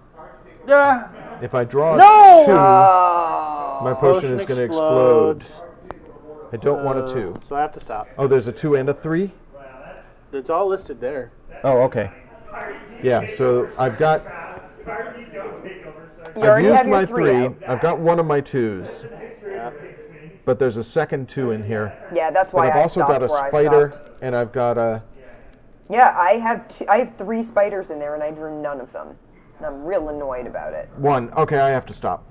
Yeah. If I draw No! 2, Oh, my potion is going to explode. I don't want a 2. So I have to stop. Oh, there's a 2 and a 3? It's all listed there. Oh, okay. Yeah, so I've got. you I've already used have your my 3 3. out. I've got one of my 2s, Yeah. but there's a second 2 in here. Yeah, that's But why I've I also stopped got a where I spider, stopped. and I've got a. Yeah, I have 3 spiders in there, and I drew none of them. And I'm real annoyed about it. 1. Okay, I have to stop.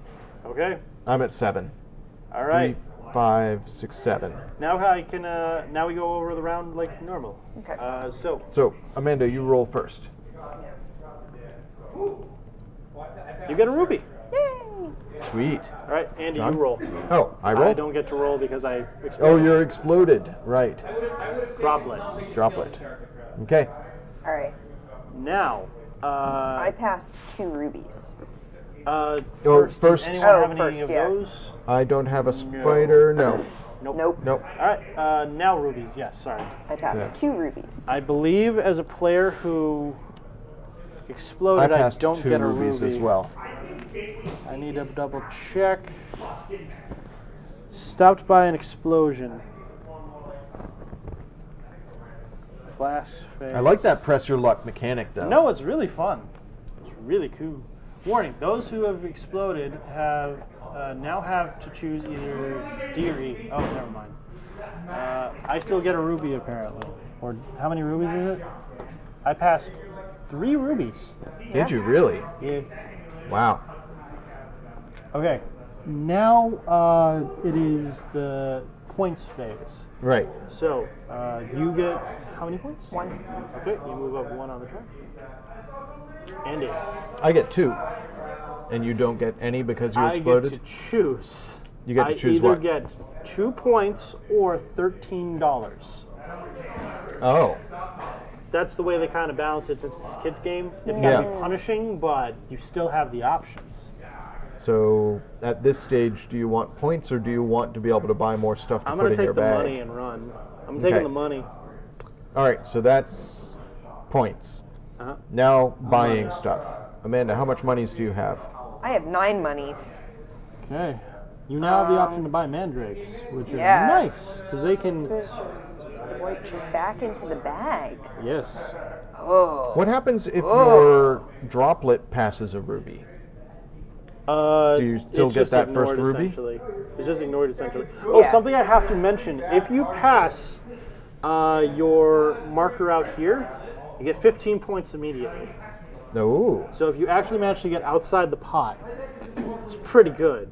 Okay. I'm at 7. All right. 3, 5, 6, 7. Now I can. Now we go over the round like normal. Okay. So So, Amanda, you roll first. you get a ruby. Yay! Sweet. All right, Andy, John? you roll. Oh, I roll? I don't get to roll because I Oh, exploded. you're exploded. Right. Droplets. Droplet. Okay. All right. Now. I passed 2 rubies. First, first- Does anyone Oh, have any first, of yeah. those? I don't have a spider. No. Nope. Nope. All right. Now rubies. Yes. Sorry. I passed Yeah. 2 rubies. I believe as a player who I exploded, I, passed don't 2 get a rubies ruby. as well. I need to double check. Stopped by an explosion. Flash phase. I like that press your luck mechanic, though. No, it's really fun. It's really cool. Warning: those who have exploded have now have to choose either D or E. Oh, never mind. I still get a ruby apparently. Or how many rubies is it? I passed 3 rubies. Did you really? Yeah. Wow. Okay. Now it is the points phase. Right. So you get how many points? 1. Okay, you move up 1 on the track. Andy, I get 2. And you don't get any because you I exploded? get to choose. You get to choose I what? either get 2 points or $13. Oh. That's the way they kind of balance it since it's a kid's game. It's Yeah. got to be punishing, but you still have the options. So, at this stage, do you want points or do you want to be able to buy more stuff to I'm put going in to your take the bag? money and run. I'm taking Okay. the money. All right, so that's points. Uh-huh. Now, buying stuff. Amanda, how much monies do you have? I have 9 monies. Okay. You now have the option to buy mandrakes, which are yeah. nice because they can. Right back into the bag. Yes. Oh. What happens if your droplet passes a ruby? Do you still get that first ruby? Essentially. It's just ignored essentially. Oh, Yeah. something I have to mention. If you pass your marker out here, you get 15 points immediately. No. So if you actually manage to get outside the pot, it's pretty good.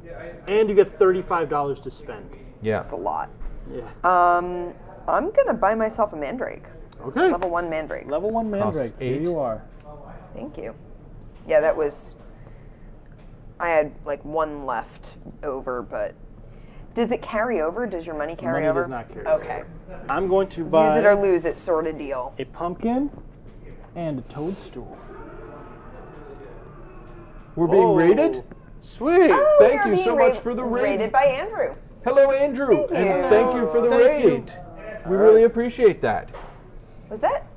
And you get $35 to spend. Yeah. That's a lot. Yeah. I'm going to buy myself a mandrake. Okay. Level 1 mandrake. Level 1 mandrake. Costs Here 8. you are. Thank you. Yeah, that was. I had like one left over, but does it carry over? Does your money carry Money over? does not carry Okay. I'm going to buy Use it or lose it, sort of deal. a pumpkin and a toadstool. We're being Oh, rated? Sweet. Oh, Thank you're you being so much for the raid. Rated by Andrew. Hello, Andrew. Thank you. And thank you for the Thank you. raid. We really appreciate that. Was that?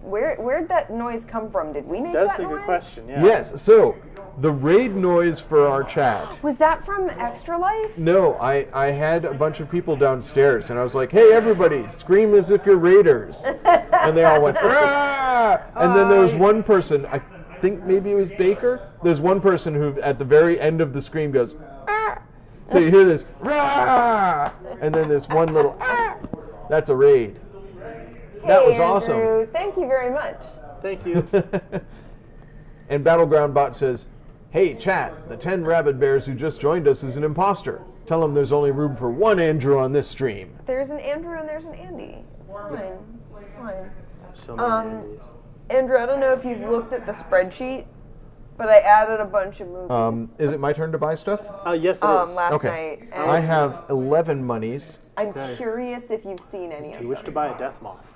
Where'd that noise come from? Did we make That's that a good noise? question. Yeah. Yes, so the raid noise for our chat. Was that from Extra Life? No, I had a bunch of people downstairs, and I was like, hey, everybody, scream as if you're raiders. And they all went, "Rah!" And then there was one person, I think maybe it was Baker. There's one person who, at the very end of the scream, goes, "Ah!" So you hear this, "Rah!" And then this one little, "Ah!" That's a raid. That Hey, was awesome. Andrew, thank you very much. Thank you. And Battleground Bot says, hey, chat, the 10 rabid bears who just joined us is an imposter. Tell them there's only room for one Andrew on this stream. There's an Andrew and there's an Andy. It's fine. It's fine. So many Andes. Andrew, I don't know if you've looked at the spreadsheet, but I added a bunch of movies. Is it my turn to buy stuff? Yes, it is. Last Okay. night. And I have 11 monies. I'm Okay. curious if you've seen any of You wish them. to buy a death moth.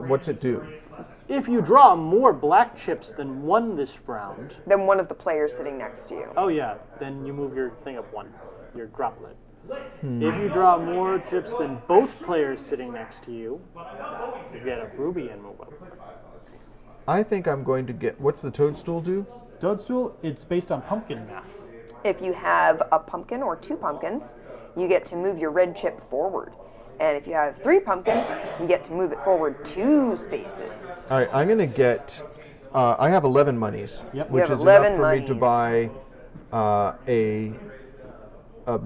What's it do? If you draw more black chips than one this round, Then one of the players sitting next to you. oh yeah, then you move your thing up one, your droplet. If you draw more chips than both players sitting next to you, you get a ruby and move up. I think I'm going to get. What's the toadstool do? Toadstool, it's based on pumpkin math. If you have a pumpkin or two pumpkins, you get to move your red chip forward. And if you have 3 pumpkins, you get to move it forward 2 spaces. All right, I'm going to get. I have 11 monies, Yep. which You have is enough 11 for me to monies. buy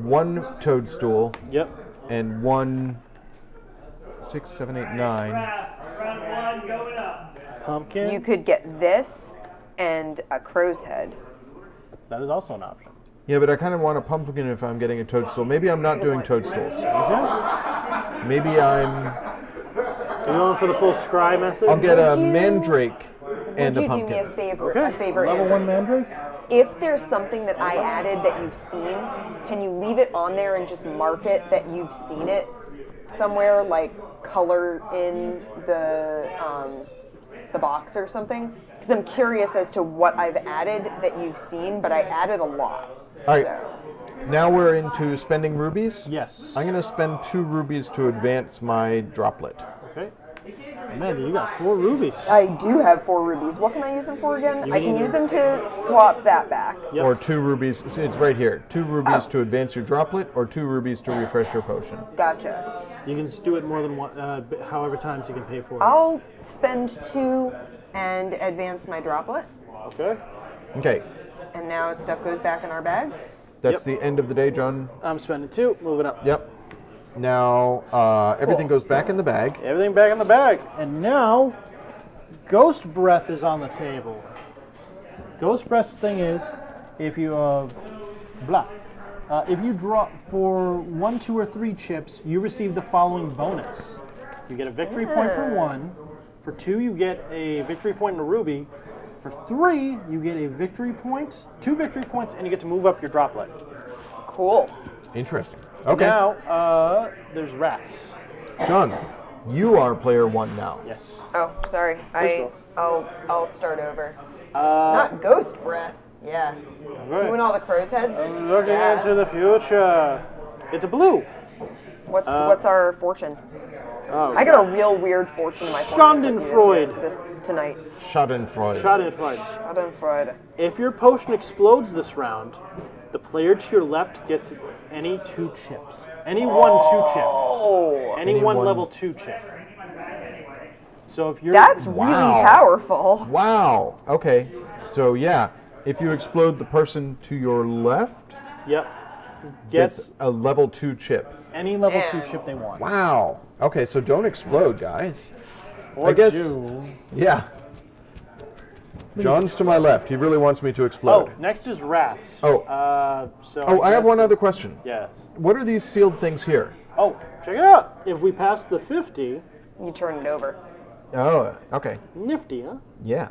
one toadstool Yep. and 1, 6, 7, 8, 9. Pumpkin, You could get this and a crow's head. that is also an option. Yeah, but I kind of want a pumpkin if I'm getting a toadstool. Maybe I'm not doing toadstools. Okay. Maybe I'm. Are you going for the full scry method? I'll get a Would you- mandrake and Would a you do me pumpkin. a favor? Okay. A favor, Level Andrew? 1 mandrake? If there's something that I added that you've seen, can you leave it on there and just mark it that you've seen it somewhere, like color in the box or something? Because I'm curious as to what I've added that you've seen, but I added a lot. All right. So. Now we're into spending rubies. Yes. I'm going to spend 2 rubies to advance my droplet. Okay. Amanda, you got 4 rubies. I do have 4 rubies. What can I use them for again? You I can need use to- them to swap that back. Yep. Or 2 rubies. See, it's right here. 2 rubies to advance your droplet, or 2 rubies to refresh your potion. Gotcha. You can just do it more than one, however times you can pay for it. I'll spend 2 and advance my droplet. Okay. Okay, And now stuff goes back in our bags. that's the end of the day, John. I'm spending 2, moving up. Yep. Now everything goes back in the bag. Everything back in the bag. And now, Ghost Breath is on the table. Ghost Breath's thing is, if you, if you draw for 1, 2, or 3 chips, you receive the following bonus. You get a victory point for 1. For 2, you get a victory point and a ruby. For 3, you get a victory point, 2 victory points, and you get to move up your droplet. Cool. Interesting. Okay. Now, there's rats. John, you are player 1 now. Yes. Oh, sorry. I'll start over. Uh, Not ghost breath. Yeah. right. Doing all the crow's heads. I'm looking Yeah. into the future. It's a blue. What's our fortune? Oh, I got a real weird fortune in my fortune Schadenfreude. this tonight. Schadenfreude. Schadenfreude. Schadenfreude. If your potion explodes this round, the player to your left gets any 2 chips. Any one 2 chip. Oh, Any Any one one- level 2 chip. So if you're that's Wow. really powerful. Wow. Okay. So yeah, if you explode the person to your left, yep, gets gets a level 2 chip. any level 2 Man. chip they want. Wow. Okay, so don't explode, guys. Or I guess- do. Yeah. John's to my left. He really wants me to explode. Oh, next is rats. Oh. So Oh, I have guess- one other question. Yes. What are these sealed things here? Oh, check it out. If we pass the 50, You turn it over. Oh, okay. nifty, huh? Yeah.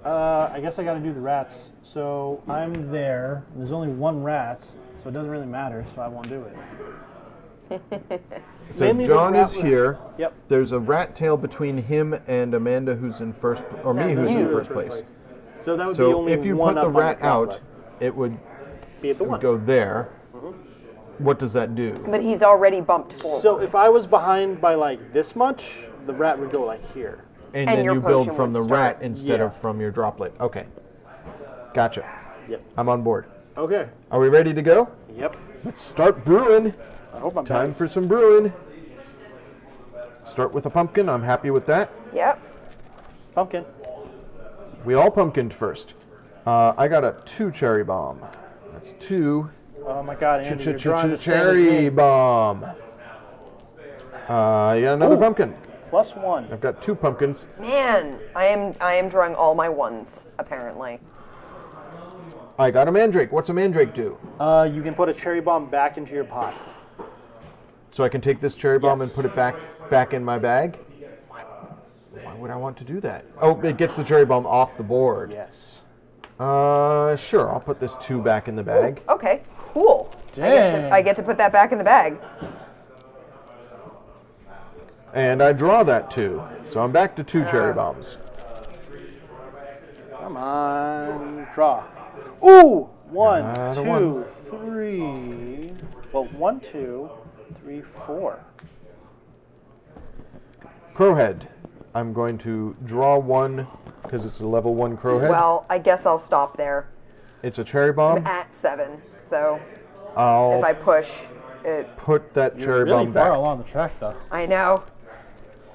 I guess I got to do the rats. So I'm there. There's only one rat, so it doesn't really matter. So I won't do it. So Mainly the John is rat- here. Yep. There's a rat tail between him and Amanda, who's in first, or me, who's in You first place. So that would be So only if you one put the up on rat out, droplet. it would Be at the one. go there. What does that do? But he's already bumped forward. So if I was behind by like this much, the rat would go like here. And And then your you build potion from the would rat start. instead Yeah. of from your droplet. Okay. Gotcha. Yep. I'm on board. Okay. Are we ready to go? Yep. Let's start brewing. I hope I'm Time nice. for some brewing. Start with a pumpkin. I'm happy with that. Yep. Pumpkin. We all pumpkined first. I got a 2 cherry bomb. That's 2 Oh my God, Andy, you're drawing the same as cherry me. bomb. You got another Ooh. pumpkin. +1. I've got 2 pumpkins. Man, I am drawing all my ones apparently. I got a mandrake. What's a mandrake do? You can put a cherry bomb back into your pot. So I can take this cherry bomb and Yes. put it back in my bag? Why would I want to do that? Oh, it gets the cherry bomb off the board. Yes. Sure. I'll put this 2 back in the bag. Okay, cool. Dang. I get to put that back in the bag. And I draw that 2. So I'm back to 2 cherry bombs. Come on. Draw. Ooh! 1, Got a 2, one. 3. Well, 1, 2, 3, 4. Crowhead. I'm going to draw 1 because it's a level 1 crowhead. Well, I guess I'll stop there. It's a cherry bomb. At 7, so I'll if I push it, put that cherry Really bomb far back. along the track, though. I know.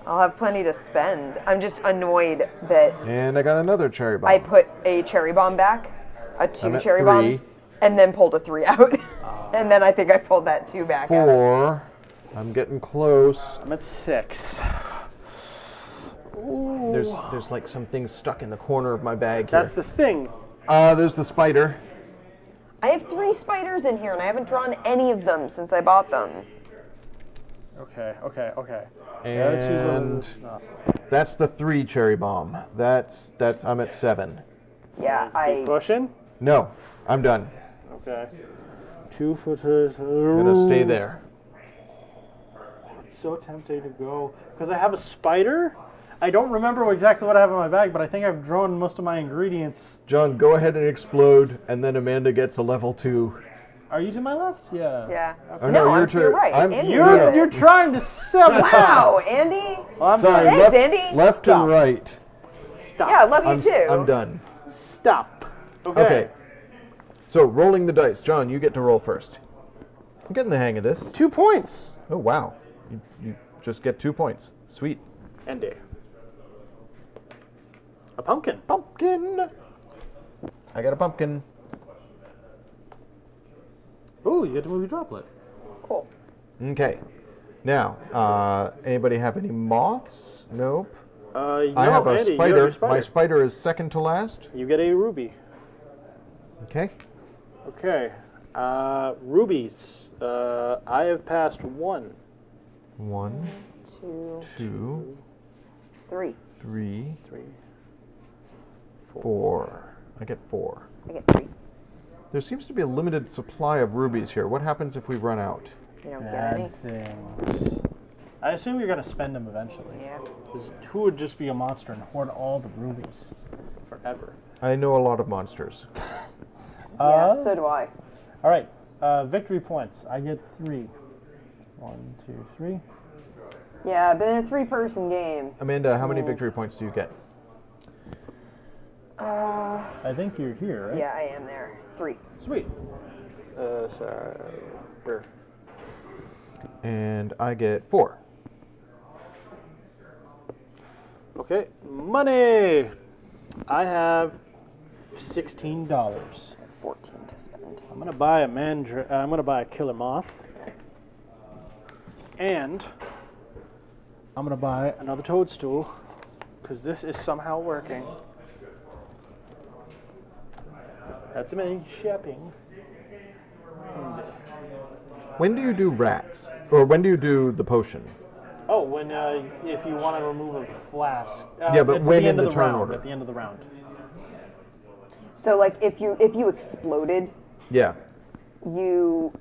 I'll have plenty to spend. I'm just annoyed that And I got another cherry bomb. I put a cherry bomb back, a 2 I'm at cherry 3. bomb, and then pulled a 3 out. And then I think I pulled that 2 back out. 4. I'm getting close. I'm at 6. Ooh. There's like some things stuck in the corner of my bag here. That's the thing. There's the spider. I have 3 spiders in here, and I haven't drawn any of them since I bought them. Okay. And that's the 3 cherry bomb. That's I'm at 7. Yeah, Keep pushing. No, I'm done. Okay. 2 footers. I'm gonna stay there. It's so tempting to go because I have a spider. I don't remember exactly what I have in my bag, but I think I've drawn most of my ingredients. John, go ahead and explode, and then Amanda gets a level 2. Are you to my left? Yeah. Yeah. Oh, No, you're I'm to your right. I'm, Andy You're did it. you're trying to sabotage. Wow, Andy. Well, I'm Sorry, done. Thanks, left, Andy. left Stop. and right. Stop. Yeah, I love you too. I'm done. Stop. Okay. So rolling the dice. John, you get to roll first. I'm getting the hang of this. 2 points. Oh, wow. You just get 2 points. Sweet. Andy. A pumpkin. Pumpkin. I got a pumpkin. Ooh, you get to move your droplet. Cool. Okay. Now, anybody have any moths? Nope. No, I have a Andy, you spider. have your spider. My spider is second to last. You get a ruby. Okay. Okay. Rubies. I have passed 1. 1, 2, 2, 3. 3, 3. 4. I get 4. I get 3. There seems to be a limited supply of rubies here. What happens if we run out? You don't get any. Bad things. I assume you're going to spend them eventually. Yeah. 'Cause who would just be a monster and hoard all the rubies forever? I know a lot of monsters. Yeah, so do I. All right. Victory points. I get 3. 1, 2, 3. Yeah, but in a 3-person game. Amanda, how many victory points do you get? I think you're here, right? Yeah, I am there. 3. Sweet. Sorry. Here. And I get 4. Okay. Money. I have $16. 14 to spend. I'm gonna buy a I'm gonna buy a killer moth, and I'm gonna buy another toadstool because this is somehow working. That's me shopping. When do you do rats? Or when do you do the potion? Oh, when if you want to remove a flask. Yeah, but it's when the end in of the the turn round, order? At the end of the round. So like if you exploded, Yeah. you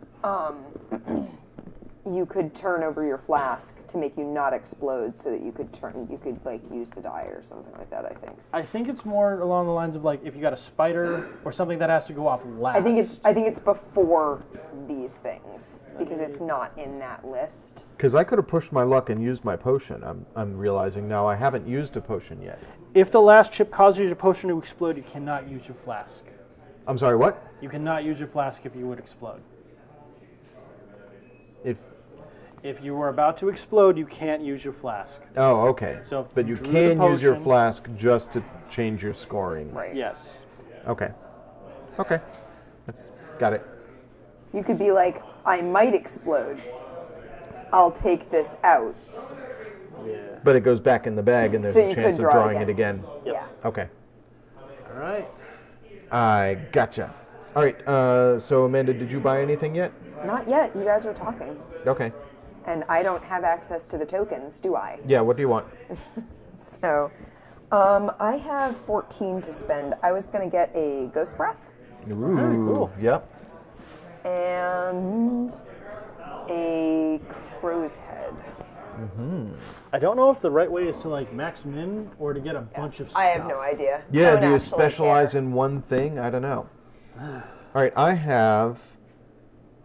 you could turn over your flask to make you not explode, so that you could like use the die or something like that. I think it's more along the lines of like if you got a spider or something that has to go off last. I think it's before these things because it's not in that list. Because I could have pushed my luck and used my potion. I'm realizing now I haven't used a potion yet. If the last chip causes your potion to explode, you cannot use your flask. I'm sorry, what? You cannot use your flask if you would explode. If you were about to explode, you can't use your flask. Oh, okay. So but you drew the can use your potion- flask just to change your scoring. Right. Yes. Okay. Okay. Got it. You could be like, I might explode. I'll take this out. Yeah. But it goes back in the bag, and there's So a you chance could of draw drawing again. it again. Yeah. Okay. All right. I gotcha. All right. So Amanda, did you buy anything yet? Not yet. You guys were talking. Okay. And I don't have access to the tokens, do I? Yeah. What do you want? So, I have 14 to spend. I was going to get a Ghost Breath Ooh. cool. Yep. and a Crow's Head. I don't know if the right way is to like max min or to get a bunch of stuff. I have no idea. Yeah. Don't Do you actually specialize care. in one thing? I don't know. All right. I have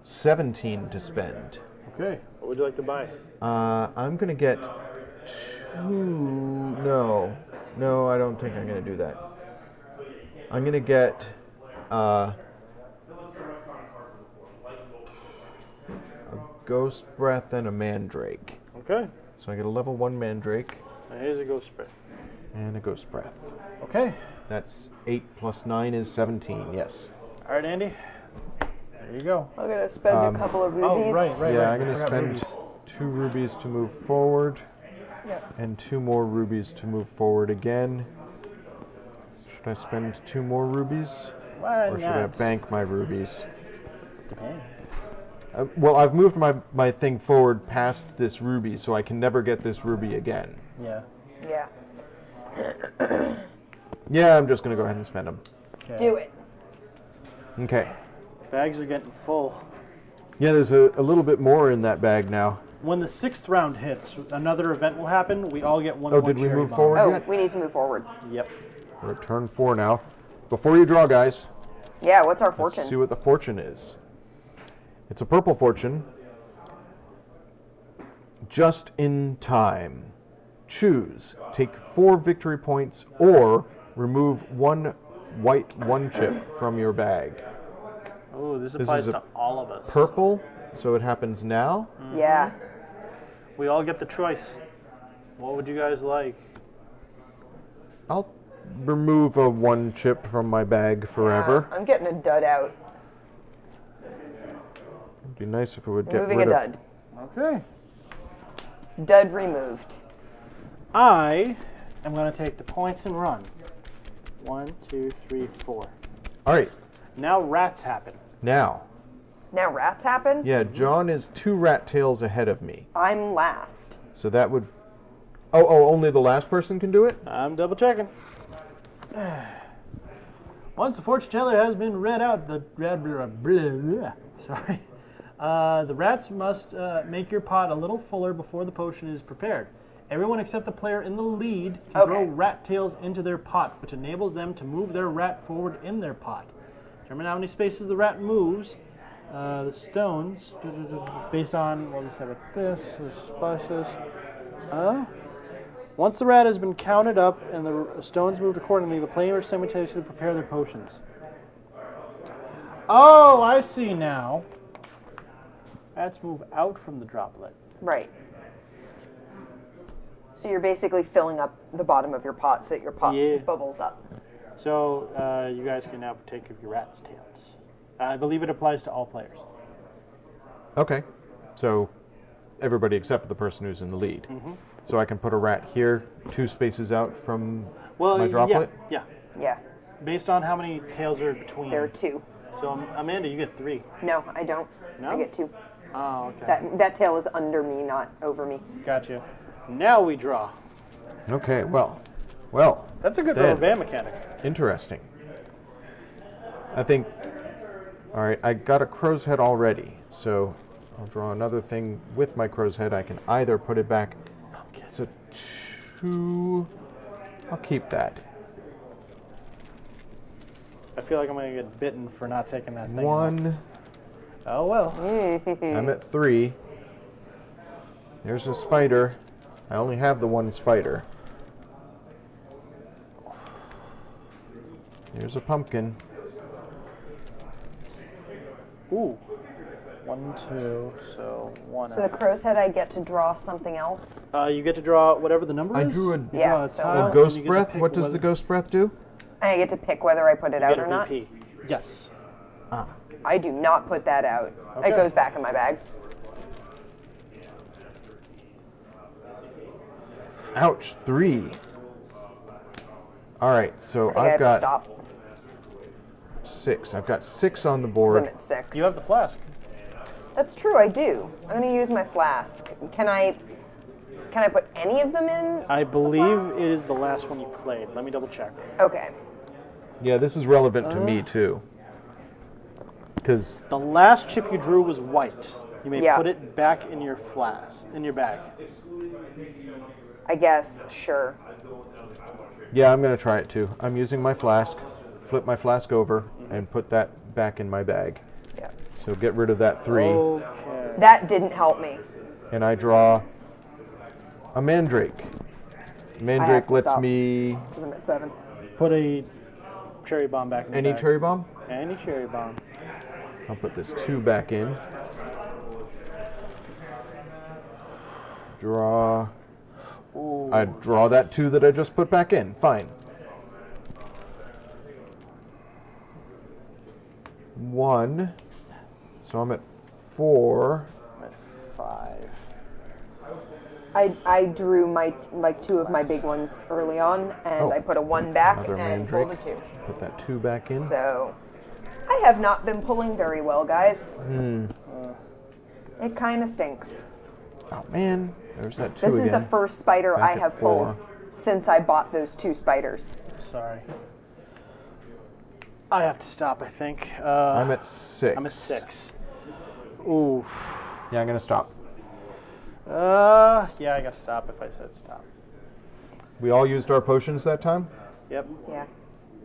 17 to spend. Okay. What would you like to buy? I'm gonna get two. No, I don't think I'm gonna do that. I'm gonna get a Ghost Breath and a Mandrake. Okay. So I get a level 1 Mandrake Now here's a ghost spray. and a Ghost Breath. Okay. That's 8 plus 9 is 17. Yes. All right, Andy. There you go. I'm going to spend a couple of rubies. Oh, right. Yeah, I I'm gonna forgot spend rubies. 2 rubies to move forward, Yep. and 2 more rubies to move forward again. Should I spend 2 more rubies? Why Or should I not? bank my rubies? Depends. Well, I've moved my thing forward past this ruby, so I can never get this ruby again. Yeah. Yeah. Yeah, I'm just going to go ahead and spend them. Okay. Do it. Okay. Bags are getting full. Yeah, there's a little bit more in that bag now. When the 6th round hits, another event will happen. We all get one. Oh, did we cherry move bomb. forward Oh, yet? we need to move forward. Yep. We're at turn 4 now. Before you draw, guys, Yeah, what's our let's fortune? see what the fortune is. It's a purple fortune. Just in time. Choose. Take 4 victory points or remove 1 white 1 chip from your bag. Oh, this This applies is a to all of us. Purple, so it happens now. Yeah. We all get the choice. What would you guys like? I'll remove a 1 chip from my bag forever. I'm getting a dud out. It'd be nice if it would get Moving rid a of. dud. Okay. Dud removed. I am going to take the points and run. 1, 2, 3, 4. All right, Now rats happen. now. Now rats happen? Yeah, John is 2 rat tails ahead of me. I'm last. So that would. Oh, only the last person can do it? I'm double checking. Once the fortune teller has been read out, the the rats must make your pot a little fuller before the potion is prepared. Everyone except the player in the lead can throw Okay. rat tails into their pot, which enables them to move their rat forward in their pot. Determine how many spaces the rat moves. The stones, based on what we said with this, once the rat has been counted up and the stones moved accordingly, the players simultaneously prepare their potions. Oh, I see now. Rats move out from the droplet. Right. So you're basically filling up the bottom of your pot so that your pot Yeah. bubbles up. So you guys can now partake of your rat's tails. I believe it applies to all players. Okay. So everybody except for the person who's in the lead. So I can put a rat here, 2 spaces out from my droplet? Yeah. Yeah. Based on how many tails are between. There are 2. So Amanda, you get 3. No, I don't. No? I get 2. Oh, okay. That tail is under me, not over me. Gotcha. Now we draw. Okay, well. That's a good Then. rubber band mechanic. Interesting. I think. All right, I got a crow's head already, so I'll draw another thing with my crow's head. I can either put it back. It's a 2. I'll keep that. I feel like I'm going to get bitten for not taking that thing. 1. Oh, well. I'm at 3. There's a spider. I only have the one spider. There's a pumpkin. Ooh. 1, 2, so 1 So the out. crow's head, I get to draw something else. You get to draw whatever the number I is. drew a- You Yeah, draw a so- tile, A and ghost you get to breath? pick What does the whether- ghost breath do? I get to pick whether I put it you out get or a not. VP. Yes. Ah. I do not put that out. Okay. It goes back in my bag. Ouch, 3. All right, so I think I I've have to got stop. 6. I've got 6 on the 'Cause board. I'm at 6. You have the flask. That's true, I do. I'm going to use my flask. Can I put any of them in? I believe flask? it is the last one you played. Let me double check. Okay. Yeah, this is relevant to me too. Because The last chip you drew was white. You may Yeah. put it back in your flask, in your bag. I guess, sure. yeah, I'm gonna try it too. I'm using my flask. Flip my flask over and put that back in my bag. Yeah. So get rid of that 3, Okay. That didn't help me. and I draw a mandrake. Mandrake to lets stop. me Because I'm at 7. Put a cherry bomb back in your any bag. cherry bomb. Any cherry bomb. I'll put this 2 back in. Draw. Ooh. I draw that 2 that I just put back in. Fine. 1. So I'm at 4. I'm at 5. I drew my 2 of my big ones early on, and Oh. I put a 1 back Another and pulled a mandrake. 2. Put that 2 back in. So, I have not been pulling very well, guys. Hmm. It kind of stinks. Oh man, there's that 2 This again. is the first spider Back I at have 4. pulled since I bought those 2 spiders. Sorry. I have to stop, I think. I'm at 6. I'm at 6. Ooh. Yeah, I'm gonna stop. Yeah, I gotta stop if I said stop. We all used our potions that time. Yep. Yeah.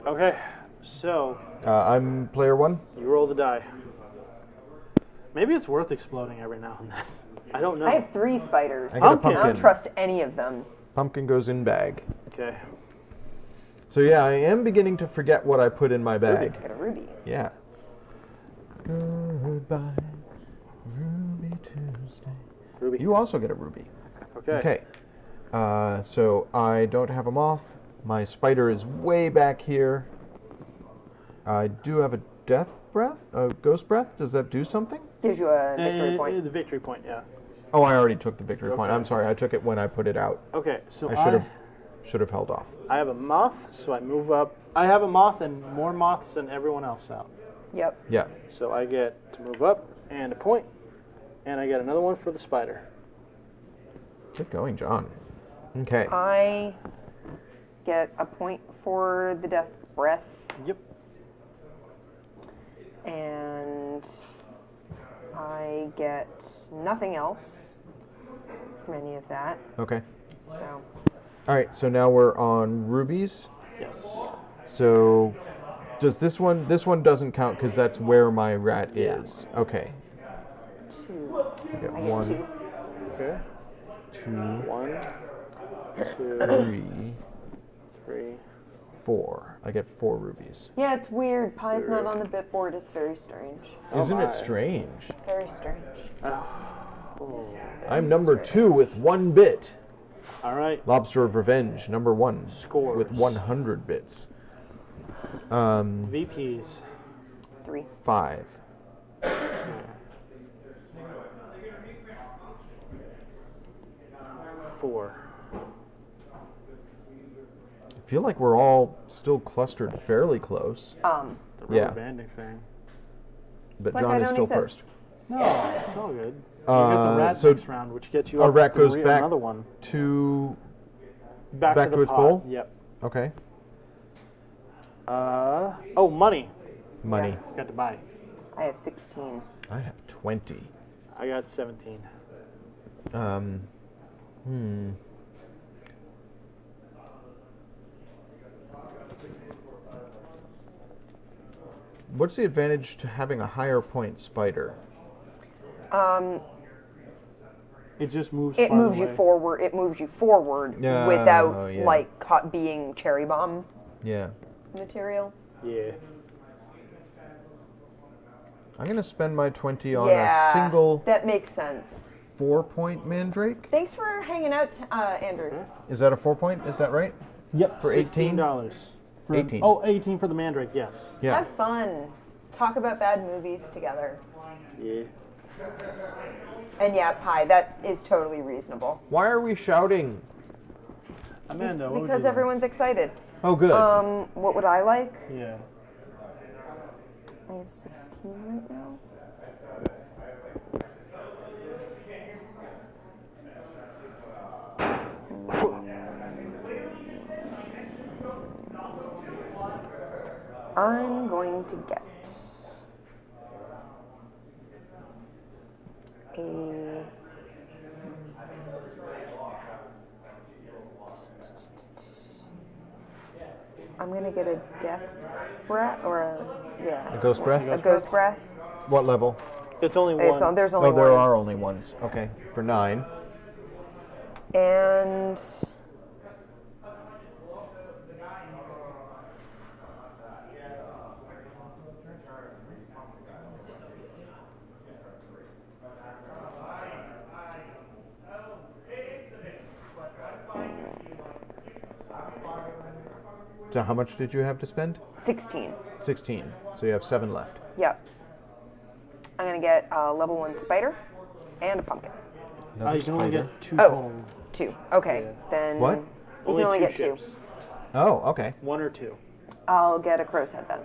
Okay, so I'm player 1. you roll the die. Maybe it's worth exploding every now and then. I don't know. I have 3 spiders. I got a Pumpkin. I don't pumpkin. trust any of them. Pumpkin goes in bag. Okay. So yeah, I am beginning to forget what I put in my bag. I got a ruby. Yeah. Goodbye, Ruby Tuesday. Ruby. You also get a ruby. Okay. Okay. So I don't have a moth. My spider is way back here. I do have a death breath, a ghost breath. Does that do something? Gives you a victory point. The victory point, yeah. Oh, I already took the victory point. Okay. I'm sorry. I took it when I put it out. Okay, so I should have held off. I have a moth, so I move up. I have a moth and more moths than everyone else out. Yep. Yeah. So I get to move up and a point, and I get another one for the spider. Good going, John. Okay. I get a point for the death breath, Yep. and I get nothing else from any of that. Okay. So, All right. So now we're on rubies. Yes. So does this one? This one doesn't count because that's where my rat is. Okay. 2. I get I get 1, 2. Okay. 2, 1, 2, 3, 3. 4. I get 4 rubies. Yeah, it's weird. Pie's not on the bit board. It's very strange. Isn't my. it strange? Very strange. I'm number 2 with 1 bit. All right. Lobster of Revenge, number 1. Scores. With 100 bits. VPs. 3. 5. Four. I feel like we're all still clustered fairly close. The rubber Yeah. banding thing. But like John I is don't still exist. first. No, it's all good. You get the rat so next round, which gets you our up rat to goes re- back another one. to... Back back to to the its pot. bowl? Yep. Okay. Oh, money. money. Got to buy. I have 16. I have 20. I got 17. What's the advantage to having a higher point spider? It just moves. It farther moves you away. forward. It moves you forward Yeah, without yeah. like being cherry bomb Yeah. material. Yeah. I'm going to spend my 20 on Yeah, a single that makes sense. 4-point mandrake. Thanks for hanging out, Andrew. Is that a 4-point? Is that right? Yep. For 18? $16. For, 18. Oh, 18 for the mandrake. Yes. Yeah. Have fun. Talk about bad movies together. Yeah. And yeah, pie, that is totally reasonable. Why are we shouting? Amanda. What would Because you everyone's excited. Oh, good. What would I like? like? Yeah. I have 16 right now. I'm going to get a I'm gonna get a death's breath or A ghost breath? a ghost breath. What level? It's only one. It's on. There's only Oh, there one. are only ones. Okay. For 9. And So how much did you have to spend? 16. 16. So you have 7 left. Yep. I'm gonna get a level 1 spider and a pumpkin. Another You can only spider. get 2 Oh. total. 2. Okay, Yeah. then What? you can only get 2. chips. Oh, okay. 1 or 2. I'll get a crow's head then.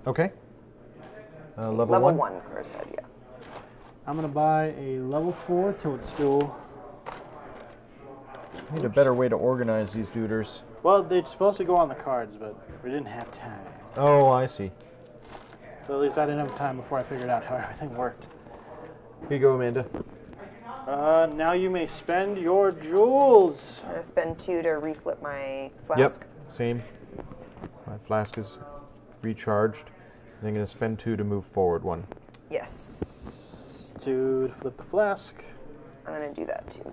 Okay. Level Level 1? 1 crow's head, yeah. I'm gonna buy a level 4 toadstool. Need a better way to organize these duders. Well, they're supposed to go on the cards, but we didn't have time. Oh, I see. But at least I didn't have time before I figured out how everything worked. Here you go, Amanda. Now you may spend your jewels. I'm gonna spend 2 to reflip my flask. Yep. Same. My flask is recharged. And I'm going to spend 2 to move forward 1. Yes. 2 to flip the flask. I'm gonna do that too.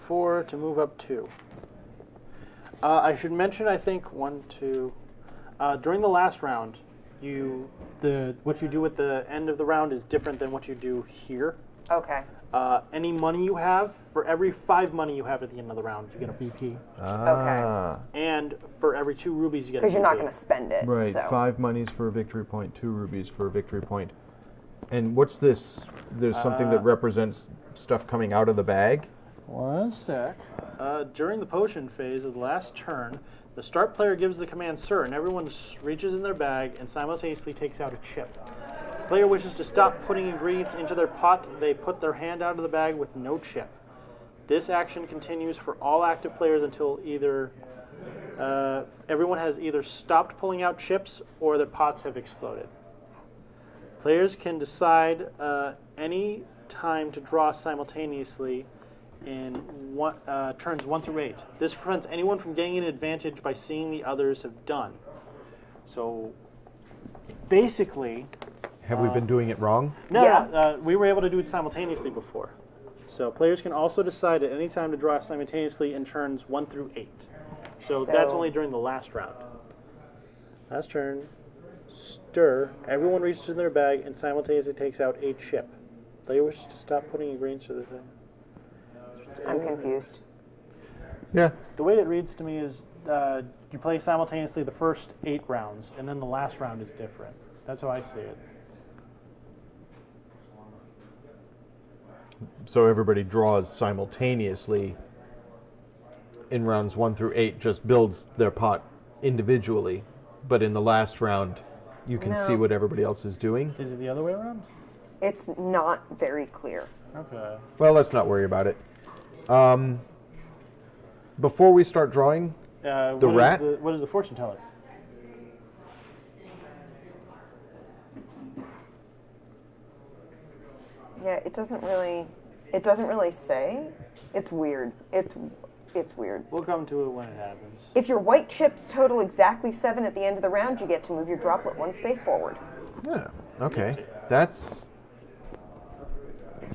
4 to move up 2. I should mention, I think, 1, 2. During the last round, what you do at the end of the round is different than what you do here. Okay. Any money you have, for every 5 money you have at the end of the round, you get a VP. Ah. And for every 2 rubies, you get a Because you're not VP. gonna spend it. Right. So. 5 monies for a victory point, 2 rubies for a victory point. And what's this? There's something that represents stuff coming out of the bag? 1 sec. During the potion phase of the last turn, the start player gives the command "Sir," and everyone reaches in their bag and simultaneously takes out a chip. The player wishes to stop putting ingredients into their pot. They put their hand out of the bag with no chip. This action continues for all active players until either everyone has either stopped pulling out chips or their pots have exploded. Players can decide any time to draw simultaneously in turns 1 through 8. This prevents anyone from gaining an advantage by seeing the others have done. So, basically, Have we been doing it wrong? no, Yeah. we were able to do it simultaneously before. So players can also decide at any time to draw simultaneously in turns 1 through 8. So that's So- only during the last round. Last turn, stir. Everyone reaches in their bag and simultaneously takes out a chip. Player wishes to stop putting ingredients to the thing. I'm confused. Yeah. The way it reads to me is you play simultaneously the first 8 rounds, and then the last round is different. That's how I see it. So everybody draws simultaneously in rounds 1 through 8, just builds their pot individually. But in the last round, you can see No. what everybody else is doing. Is it the other way around? It's not very clear. Okay. Well, let's not worry about it. Before we start drawing, What rat? What is the fortune teller? Yeah, it doesn't really say. It's weird. It's weird. We'll come to it when it happens. If your white chips total exactly 7 at the end of the round, you get to move your droplet 1 space forward. Yeah. Okay. That's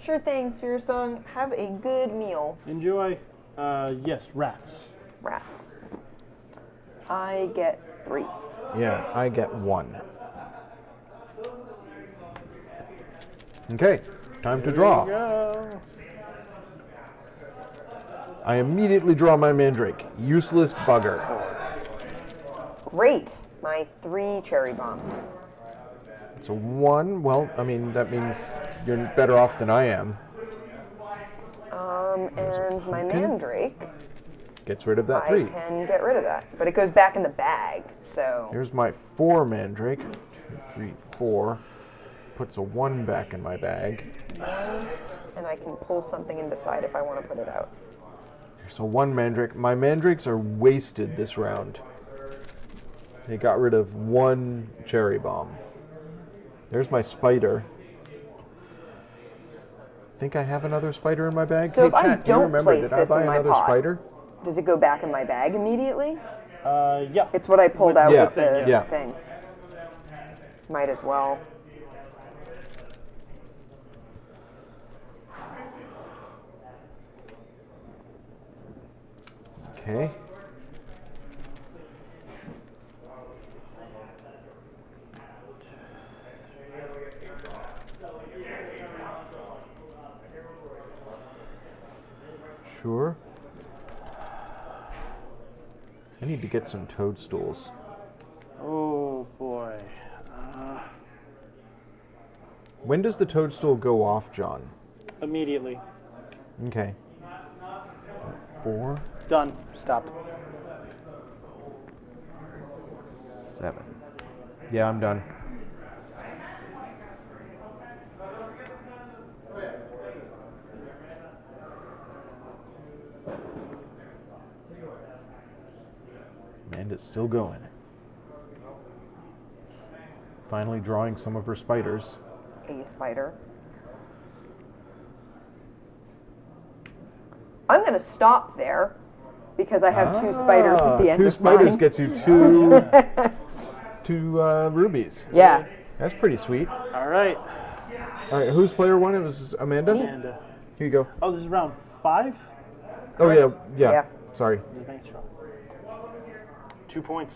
Sure thing, Sphere Song. Have a good meal. Enjoy. Yes, rats. Rats. I get 3. yeah. I get 1. Okay. Time to draw. Go. I immediately draw my Mandrake. Useless bugger. Great. My 3 cherry bomb. It's a 1. Well, I mean, that means you're better off than I am. And my Mandrake, Gets rid of that I 3. can get rid of that. But it goes back in the bag, so... Here's my 4 Mandrake. 2, 3, 4. Puts a 1 back in my bag. And I can pull something and decide if I want to put it out. Here's a 1 Mandrake. My Mandrakes are wasted this round. They got rid of 1 cherry bomb. There's my spider. I think I have another spider in my bag. So hey, if I chat, do you don't remember, place did this I buy in my another pot, spider? does it go back in my bag immediately? Yeah. It's what I pulled out Yeah, with the yeah. thing. Might as well. Okay. Sure. I need to get some toadstools. Oh boy. When does the toadstool go off, John? Immediately. Okay. 4, Done. Stopped. 7. Yeah, I'm done. Amanda's still going. Finally drawing some of her spiders. A spider. I'm going to stop there because I have 2 spiders at the end 2 of spiders mine. gets you 2 rubies. Yeah. That's pretty sweet. All right. All right, whose player won? It was Amanda? And Here you go. oh, this is round 5? Oh, yeah, yeah. Yeah. Sorry. Thanks, Rob. 2 points.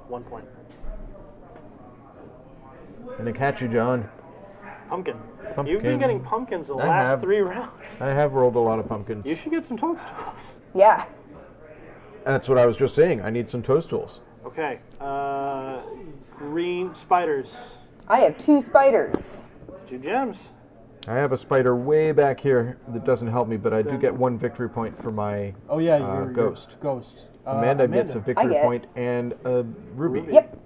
One point. Gonna catch you, John. Pumpkin. Pumpkin. You've been getting pumpkins the I last have. 3 rounds. I have rolled a lot of pumpkins. You should get some toadstools. Yeah. That's what I was just saying. I need some toadstools. Okay. Green spiders. I have 2 spiders. It's 2 gems. I have a spider way back here that doesn't help me, but I do get 1 victory point for my Oh yeah, you're ghost. Ghost. Amanda gets a victory get- point and a ruby. Yep.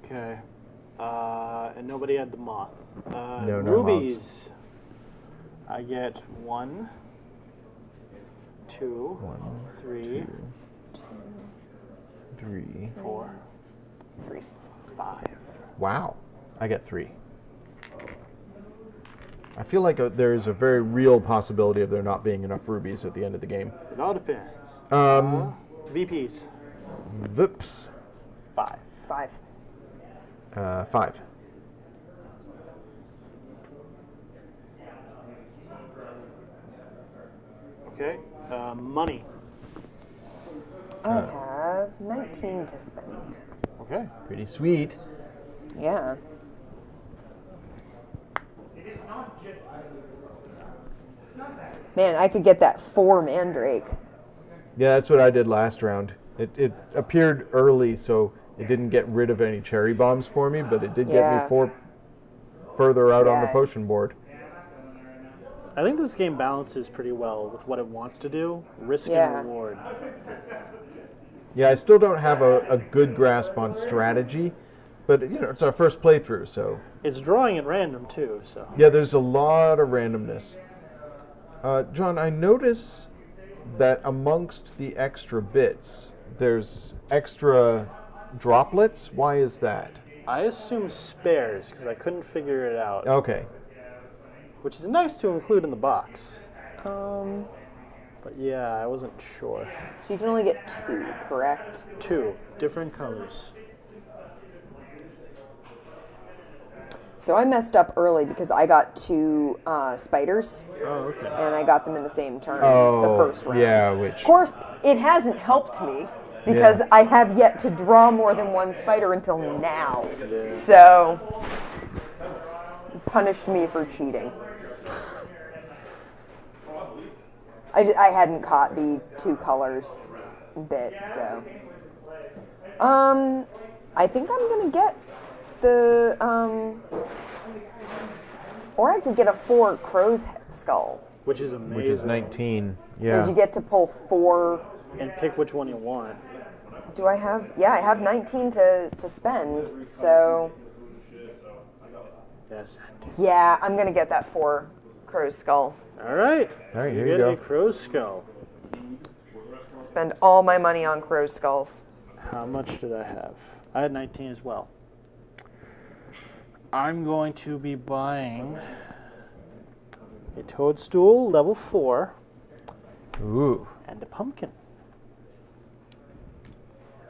Okay. And nobody had the moth. No rubies. I get 1, 2, 3, 3. 4, 3. 5. Wow. I get 3. I feel like there's a very real possibility of there not being enough rubies at the end of the game. It all depends. VPs. Vips. 5. 5. 5. Okay. Money. I have 19 to spend. Okay. Pretty sweet. Yeah. Man, I could get that 4 Mandrake. Yeah, that's what I did last round. It appeared early, so it didn't get rid of any cherry bombs for me, but it did get Yeah. me 4 further out on the Yeah. potion board. I think this game balances pretty well with what it wants to do, risk Yeah. and reward. Yeah, I still don't have a good grasp on strategy, but it's our first playthrough, so It's drawing at random too, so. yeah, there's a lot of randomness. John, I notice that amongst the extra bits, there's extra droplets. Why is that? I assume spares because I couldn't figure it out. Okay. Which is nice to include in the box. But yeah, I wasn't sure. So you can only get 2, correct? 2 different colors. So I messed up early because I got 2 spiders, Oh, okay. and I got them in the same turn, Oh, the first round. yeah, which... Of course, it hasn't helped me because Yeah. I have yet to draw more than 1 spider until now. Yeah. So, punished me for cheating. I hadn't caught the 2 colors bit, so. I think I'm gonna get the, or I could get a 4 crow's skull. Which is amazing. Which is 19. Because Yeah. you get to pull 4. And pick which one you want. Do I have? Yeah, I have 19 to spend. So Yes. yeah, I'm gonna get that 4 crow's skull. All right. All right, here you you get go. a crow's skull. Spend all my money on crow's skulls. How much did I have? I had 19 as well. I'm going to be buying a toadstool level 4 Ooh. and a pumpkin.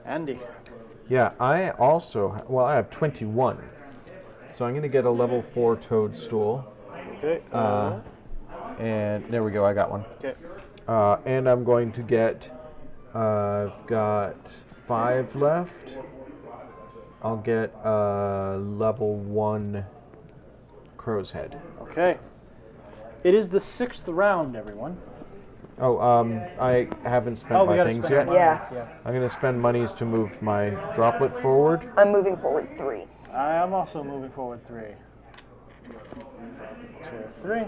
Andy. Yeah, I also... Well, I have 21. So I'm going to get a level 4 toadstool. Okay. And there we go, I got one. Okay. And I'm going to get... I've got 5 left. I'll get a level 1 crow's head. Okay. It is the 6th round, everyone. Oh, I haven't spent Oh, we my gotta things spend our yet. money. Yeah. I'm going to spend monies to move my droplet forward. I'm moving forward 3. I am also moving forward 3. 2, 3.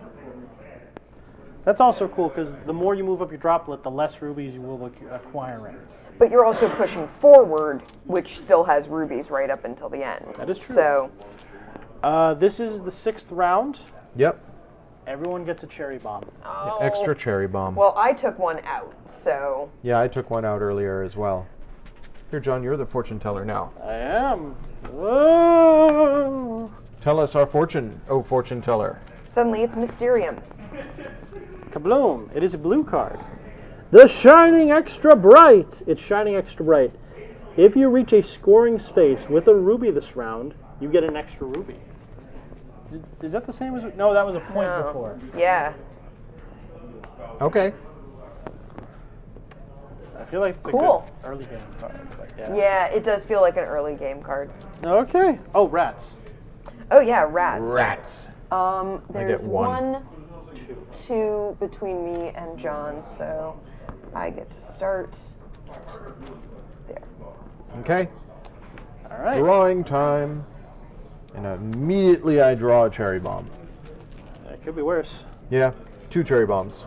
That's also cool because the more you move up your droplet, the less rubies you will be acquiring. But you're also pushing forward, which still has rubies right up until the end. That is true. So This is the 6th round. Yep. Everyone gets a cherry bomb. Extra cherry bomb. well, I took one out. So Yeah, I took one out earlier as well. Here, John, you're the fortune teller now. I am. Whoa! Tell us our fortune, oh fortune teller. suddenly it's Mysterium. Kabloom! It is a blue card. The Shining Extra Bright. It's shining extra bright. If you reach a scoring space with a ruby this round, you get an extra ruby. Is that the same as? No, that was a point No. before. Yeah. Okay. I feel like it's Cool. a good early game card. But yeah. Yeah, it does feel like an early game card. Okay. Oh, rats. Oh yeah, rats. Rats. There's get one. 2 between me and John, so I get to start there. Okay. All right. Drawing time. And immediately I draw a cherry bomb. It could be worse. Yeah, 2 cherry bombs.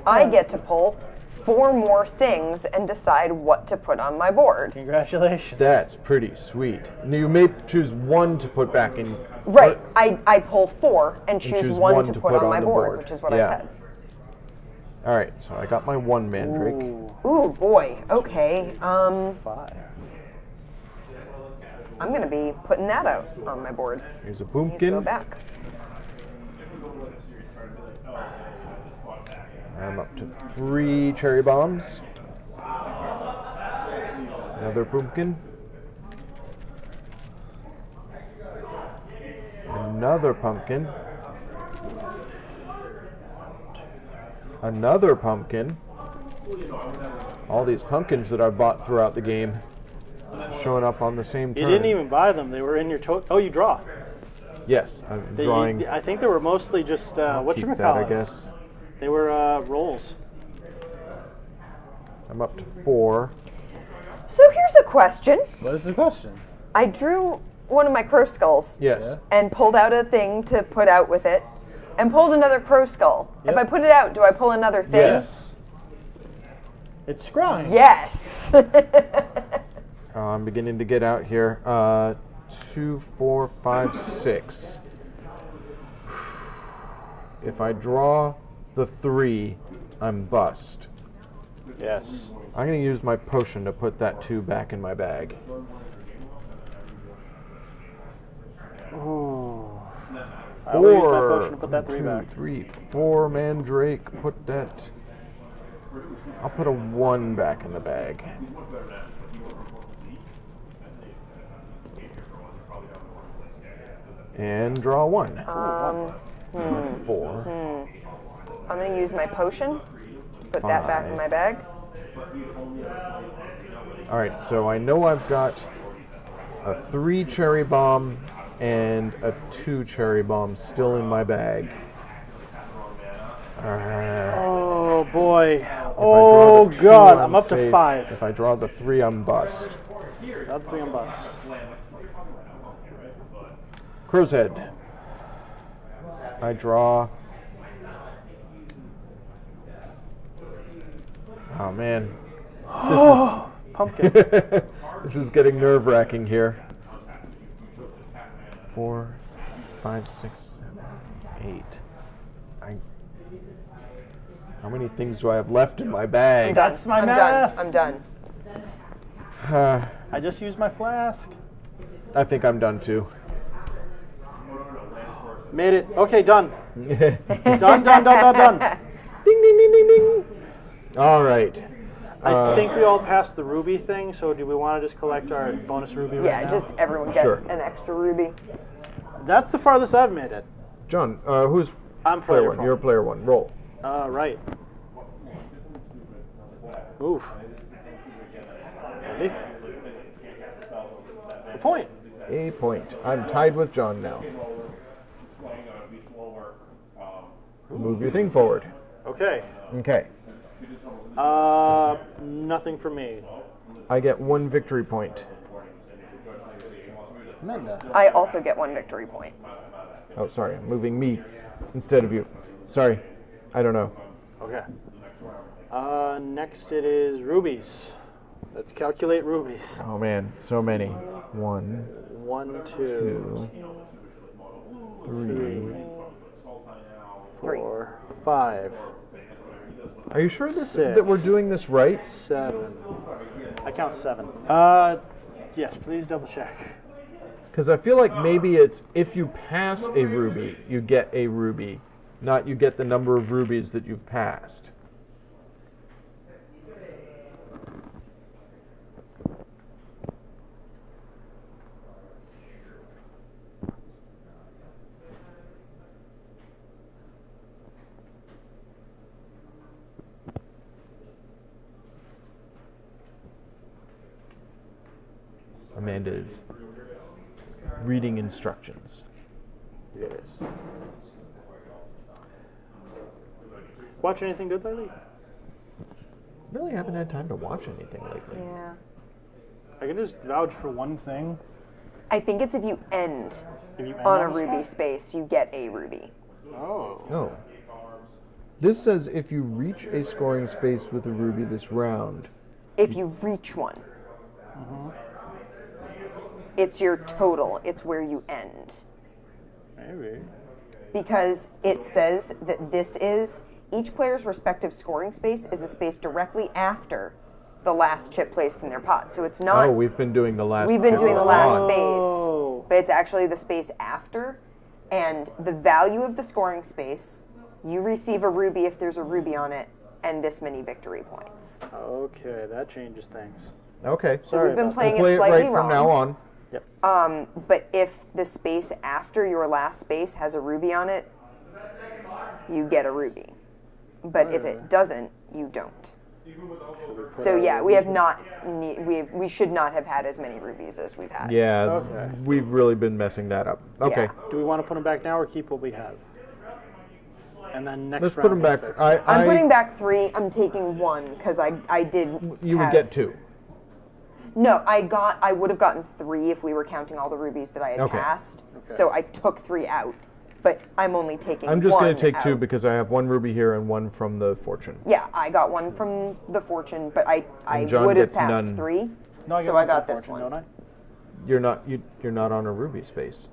I get to pull 4 more things and decide what to put on my board. Congratulations. That's pretty sweet. Now, you may choose 1 to put back in. Right, I pull 4 and choose choose 1 one to to put put on on my the board, board. which is what Yeah. I said. All right, so I got my 1 mandrake. Ooh, boy. Okay. 5. I'm gonna be putting that out on my board. Here's a Needs to go pumpkin. back. I'm up to 3 cherry bombs. Another pumpkin. Another pumpkin. Another pumpkin. All these pumpkins that I've bought throughout the game showing up on the same turn. You didn't even buy them. They were in your Oh, you draw. Yes, I'm They- drawing. I think they were mostly just Keep that, I guess. They were rolls. I'm up to 4. So here's a question. What is the question? I drew one of my crow skulls Yes. Yeah. and pulled out a thing to put out with it, and pulled another crow skull. If Yep. I put it out, do I pull another thing? Yes. It's scrying. Yes. I'm beginning to get out here. 2, 4, 5, 6. If I draw the 3, I'm bust. Yes. I'm going to use my potion to put that 2 back in my bag. Ooh. I will use my potion to put that 3 2, back. 3, 4 mandrake. Put that. I'll put a 1 back in the bag. And draw 1. 4. I'm going to use my potion. Put that back in my bag. All right, so I know I've got a 3 cherry bomb and a 2 cherry bomb still in my bag. Oh boy. If I draw Oh the 2, god, I'm up to safe. 5. If I draw the 3, I'm bust. That's 3 on bust. Crow's head. I draw. Oh man, Pumpkin. this is getting nerve-wracking here. 4, 5, 6, 7, 8. How many things do I have left in my bag? That's my I'm math. done. I'm done. I just used my flask. I think I'm done too. Made it. Okay, done. Done. Ding, ding, ding, ding, ding. All right. I think we all passed the ruby thing, so do we want to just collect our bonus ruby right Yeah, now? just everyone get Sure. an extra ruby. That's the farthest I've made it. John, who's I'm player player 1? one. You're player 1. Roll. Right. Oof. Ready? A point. A point. I'm tied with John now. Move your thing forward. Okay. Okay. Nothing for me. I get 1 victory point. Amanda. I also get 1 victory point. Oh, sorry. I'm moving me instead of you. Sorry. I don't know. Okay. Next it is rubies. Let's calculate rubies. Oh man, so many. 1, 1, 2, 2, 3. 4, 5, Are you sure 6. that we're doing this right? 7. I count 7. Yes, please double check. Because I feel like maybe it's if you pass a ruby, you get a ruby, not you get the number of rubies that you've passed. Amanda is reading instructions. Yes. Watch anything good lately? Really haven't had time to watch anything lately. Yeah. I can just vouch for one thing. I think it's if you end If you end on a on a ruby spot? space, you get a ruby. Oh. Oh. This says if you reach a scoring space with a ruby this round. If you reach one. It's your total. It's where you end. Maybe. Because it says that this is each player's respective scoring space is a space directly after the last chip placed in their pot. So it's not. Oh, we've been doing the last. We've been doing the last Oh. space, but it's actually the space after. And the value of the scoring space, you receive a ruby if there's a ruby on it, and this many victory points. Okay, that changes things. Okay. So Sorry we've been about playing We'll play it it slightly right wrong. from now on. But if the space after your last space has a ruby on it, you get a ruby. But if it doesn't, you don't. So yeah, we have not. We should not have had as many rubies as we've had. Yeah, Okay. we've really been messing that up. Okay, Yeah. Do we want to put them back now or keep what we have? And then next let's round put them we'll back. fix it. I'm putting back 3. I'm taking 1 because I did. You would have- get 2. No, I would have gotten 3 if we were counting all the rubies that I had Okay. passed. So I took 3 out, but I'm only taking. I'm just going going to take out. 2 because I have 1 ruby here and 1 from the fortune. Yeah, I got 1 from the fortune, but I And John would have gets passed none. 3. No, so get I got my this fortune, one. Don't I? You're not on a ruby space.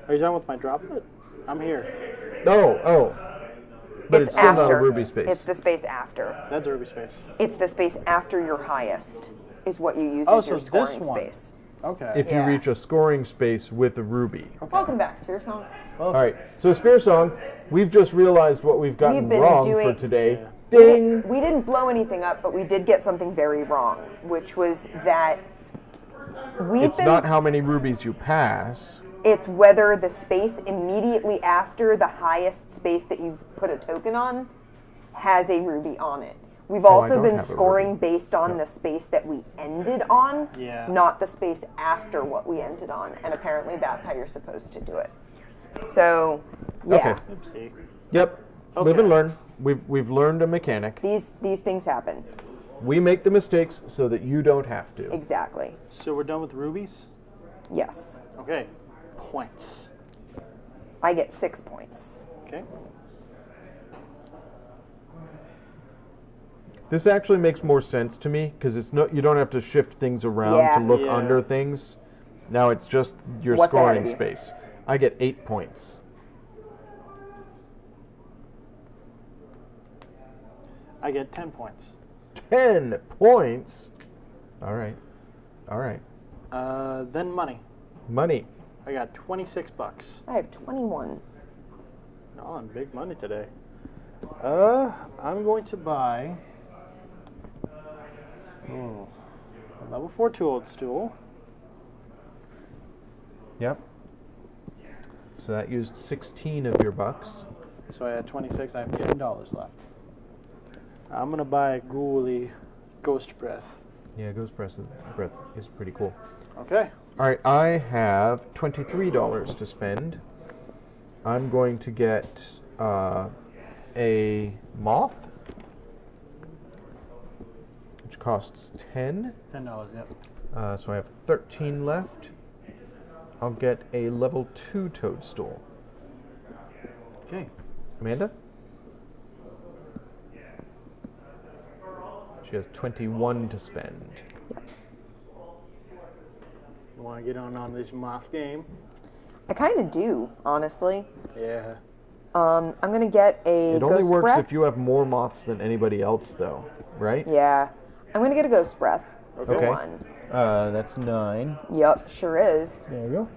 Are you done with my droplet? I'm here. Oh. But it's still not a ruby space. It's the space after. That's a ruby space. It's the space after your highest is what you use Oh, as your so this scoring one. space. Okay. If you Yeah. reach a scoring space with a ruby. Welcome back, Sphere Song. All right, so Spear Song, we've just realized what we've gotten We've been wrong doing- for today. Yeah. Ding! We didn't blow anything up, but we did get something very wrong, which was that It's not how many rubies you pass. It's whether the space immediately after the highest space that you've put a token on has a ruby on it. We've also don't been have a scoring ruby. based on the space that we ended on, Yeah. not the space after what we ended on. And apparently that's how you're supposed to do it. So, yeah, Okay. Oopsie. Yep. Live Okay. and learn. We've learned a mechanic. these things happen. We make the mistakes so that you don't have to. Exactly. So we're done with rubies? Yes. Okay. Points. I get 6 points. Okay. This actually makes more sense to me because it's no, you don't have to shift things around Yeah. to look Yeah. under things. Now it's just your What's ahead scoring of you? space. I get 8 points. I get 10 points. 10 points? All right. All right. Then money. Money. I got 26 bucks. I have 21. Oh, I'm big money today. I'm going to buy a level 4 toadstool. Yep. So that used 16 of your bucks. So I had 26. I have $10 left. I'm gonna buy a ghoulie ghost breath. Yeah, Ghost Breath is pretty cool. Okay. All right, I have $23 to spend. I'm going to get a moth, which costs 10. $10. Yep. So I have 13 left. I'll get a level 2 toadstool. Okay. Amanda? She has 21 to spend. You want to get on this moth game? I kind of do, honestly. Yeah. I'm gonna get a It ghost only works breath. if you have more moths than anybody else, though, right? Yeah, I'm gonna get a ghost breath. For Okay. one. That's 9. Yep, sure is. There you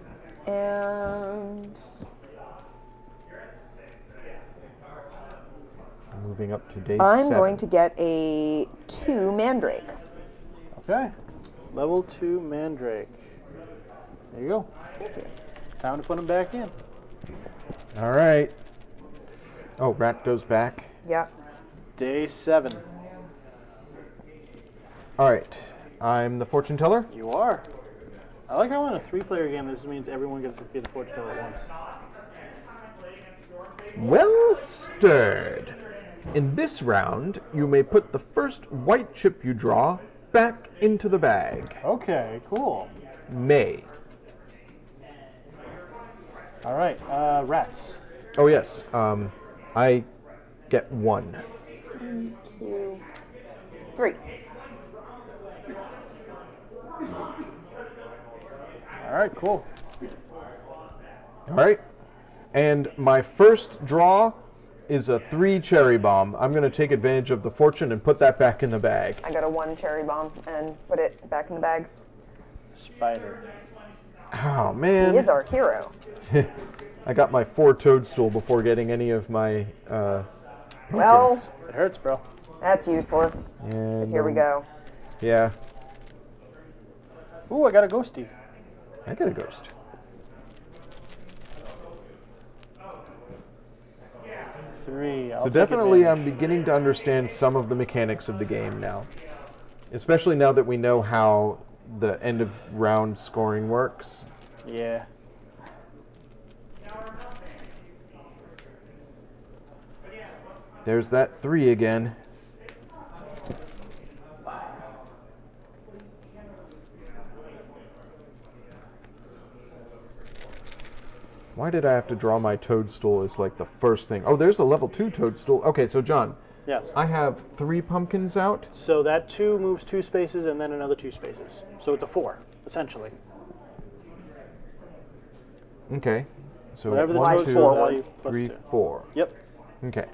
go. And Moving up to day I'm 7. going to get a 2 mandrake. Okay. Level 2 mandrake. There you go. Time to put them back in. All right. Oh, rat goes back. Yep. Day 7. All right. I'm the fortune teller. You are. I like how in a 3-player game this means everyone gets to be the fortune teller at once. Well stirred. In this round, you may put the first white chip you draw back into the bag. Okay, cool. May. All right, rats. Oh, yes. I get 1. 2, 3. All right, cool. All right. And my first draw is a 3 cherry bomb. I'm going to take advantage of the fortune and put that back in the bag. I got a 1 cherry bomb and put it back in the bag. Spider. Oh, man. He is our hero. I got my 4 toadstool before getting any of my Well, pumpkins. It hurts, bro. that's useless. And, Here we go. Yeah, Ooh, I got a ghosty. I got a ghost. Three. So definitely I'm beginning to understand some of the mechanics of the game now. Especially now that we know how the end of round scoring works. Yeah. There's that 3 again. Why did I have to draw my toadstool as like the first thing? Oh, there's a level 2 toadstool. Okay, so John, Yes. I have 3 pumpkins out. So that 2 moves 2 spaces and then another 2 spaces. So it's a 4, essentially. Okay. So Whatever the 1, Slides 2, forward. value plus 3, 2. 4. Yep. Okay.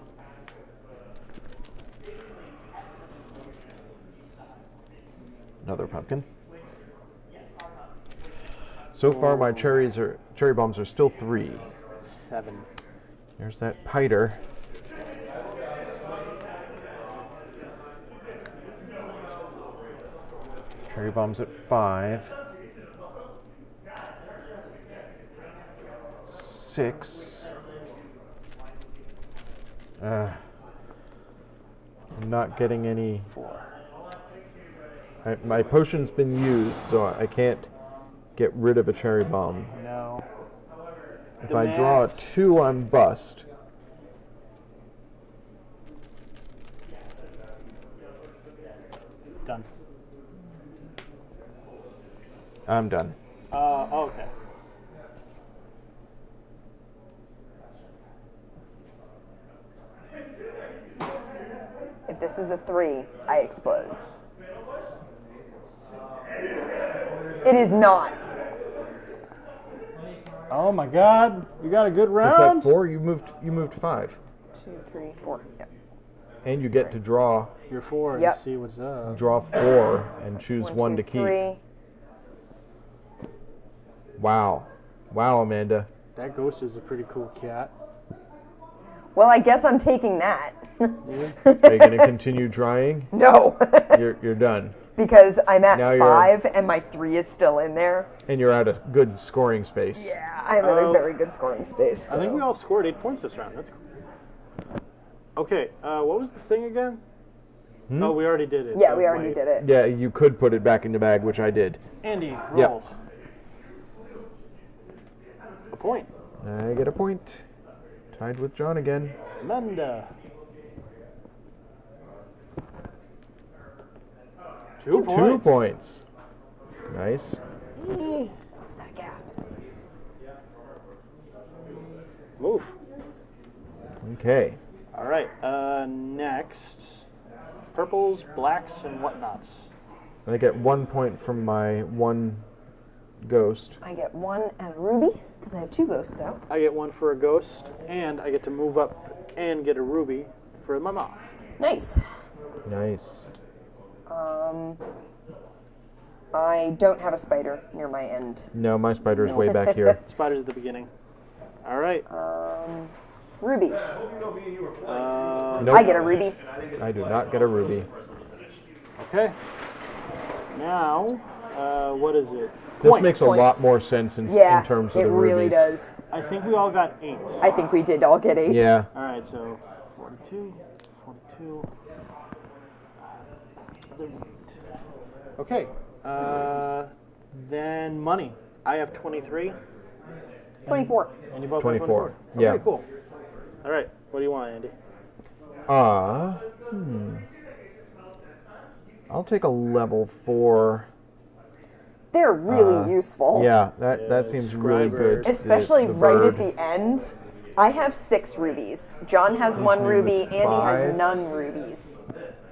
Another pumpkin. So far, my cherry bombs are still 3. 7. There's that piter. Cherry bombs at 5. 6. I'm not getting any. 4. My potion's been used, so I can't get rid of a cherry bomb. No. If I draw a 2, I'm bust. Done. I'm done. Okay. If this is a 3, I explode. It is not. Oh my God! You got a good What's that, round. 4? You moved 5. 2, 3, 4. Yep. And you get to draw Your 4 and Yep. see what's up. 4 and choose 1, 1 2, to keep. 3. Wow. Wow, Amanda. That ghost is a pretty cool cat. Well, I guess I'm taking that. Are you going to continue trying? No. You're done. Because I'm at Now 5 and my 3 is still in there. And you're at a good scoring space. Yeah, I have a very good scoring space. I think so. we all scored 8 points this round. That's cool. Okay, what was the thing again? Oh, we already did it. Yeah, we already did it. Yeah, you could put it back in the bag, which I did. Andy, Yep. roll. A point. I get a point. Tied with John again. Amanda. 2 points. 2 points. Nice. Close that gap. Move. Okay. All right. Next, purples, blacks, and whatnots. I get 1 point from my 1 ghost. I get 1 and a ruby, because I have 2 ghosts though. I get 1 for a ghost, and I get to move up and get a ruby for my moth. Nice. Nice. I don't have a spider near my end. No, my spider's way back here. Spider's at the beginning. All right. Rubies. Nope. I get a ruby. I do not get a ruby. Okay. Now, what is it? This Points. makes a lot more sense in Yeah, terms of it the really rubies. does. I think we all got 8. I think we did all get 8. Yeah. All right, so 42, 42. Okay. Then money. I have 23. 24. And you both 24. Have 24. Yeah. Okay, cool. All right. What do you want, Andy? I'll take a level 4. They're really useful. Yeah, that seems really good. Especially The right at bird. the end. I have 6 rubies. John has 1 me ruby. with Andy 5. has none rubies.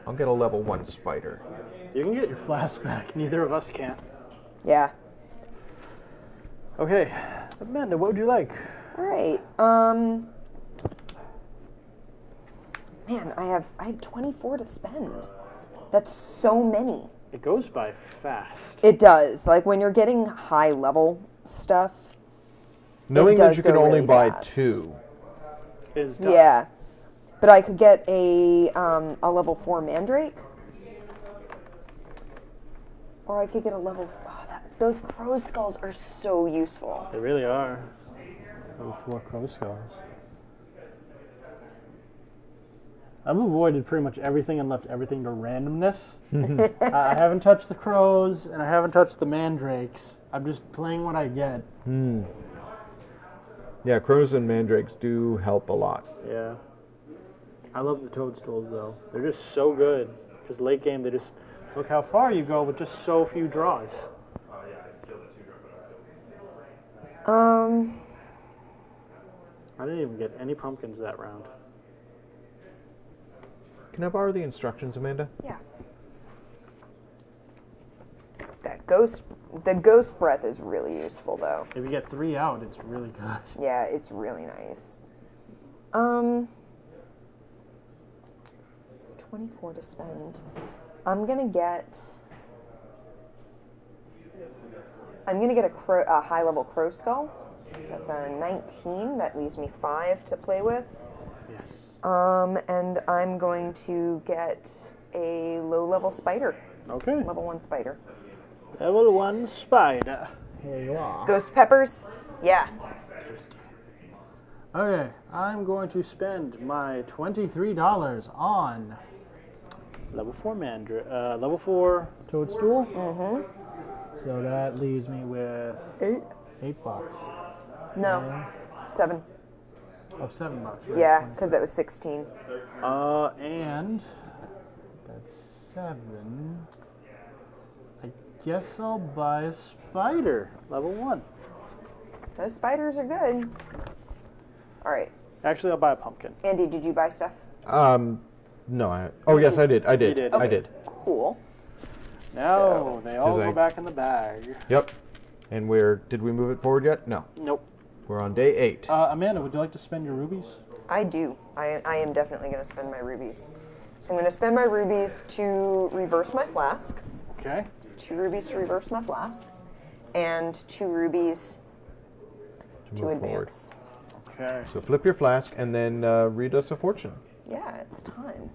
I'll get a level 1 spider. You can get your flask back. Neither of us can. Yeah. Okay. Amanda, what would you like? All right. Man, I have 24 to spend. That's so many. It goes by fast. It does. Like when you're getting high level stuff. Knowing does that you can go only really buy fast. 2. It is done. Yeah. But I could get a level 4 mandrake. Or I could get a level. Those crow skulls are so useful. They really are. Oh, 4 crow skulls. I've avoided pretty much everything and left everything to randomness. I haven't touched the crows and I haven't touched the mandrakes. I'm just playing what I get. Yeah, crows and mandrakes do help a lot. Yeah. I love the toadstools though. They're just so good. Because late game, they just look how far you go with just so few draws. I didn't even get any pumpkins that round. Can I borrow the instructions, Amanda? Yeah. The ghost breath is really useful though. If you get 3 out, it's really good. Yeah, it's really nice. 24 to spend. I'm gonna get I'm going to get a high-level crow skull. That's a 19. That leaves me 5 to play with. Yes. And I'm going to get a low-level spider. Okay. Level 1 spider. Level 1 spider. Here you are. Ghost peppers? Yeah. Tasty. Okay, I'm going to spend my $23 on level 4 level 4 toadstool. Mm-hmm. So that leaves me with 8? $8. No. 7. Of $7. Right? Yeah, because that was 16. And that's 7. I guess I'll buy a spider, level 1. Those spiders are good. All right. Actually, I'll buy a pumpkin. Andy, did you buy stuff? No. Oh, yes, I did. I did. You did. I Okay. did. Cool. Now So- they all Is go I- back in the bag. Yep. And did we move it forward yet? No. Nope. We're on day 8. Amanda, would you like to spend your rubies? I do. I am definitely going to spend my rubies. So I'm going to spend my rubies to reverse my flask. Okay. 2 rubies to reverse my flask. And 2 rubies to move forward. advance. Okay. So flip your flask and then read us a fortune. Yeah, it's time.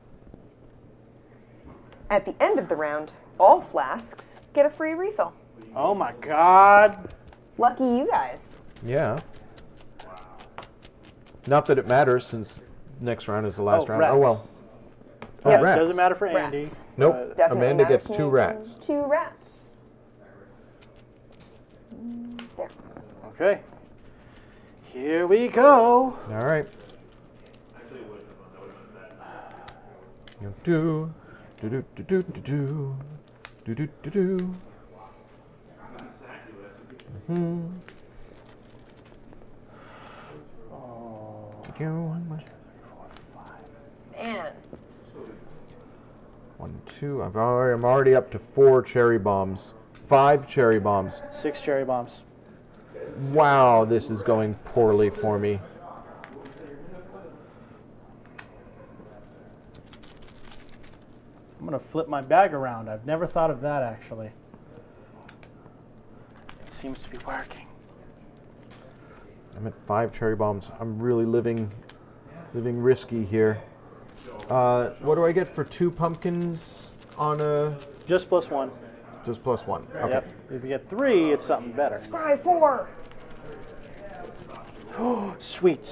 At the end of the round, all flasks get a free refill. Oh my God. Lucky you guys. Yeah. Not that it matters since next round is the last round. rats. Oh well. Oh, Yeah, rats. Doesn't matter for Andy. Rats. Nope. but- Definitely Amanda matters gets to 2 me. rats. 2 rats. There. Okay. Here we go. All right. Do do do do do do do do do do. Mhm. Man. 1, 2. I'm already up to 4 cherry bombs. 5 cherry bombs. 6 cherry bombs. Wow, this is going poorly for me. I'm gonna flip my bag around. I've never thought of that actually. It seems to be working. I'm at 5 cherry bombs. I'm really living risky here. What do I get for 2 pumpkins on a Just +1. just +1? Okay. Yep. If you get 3, it's something better. Scry 4. Sweet.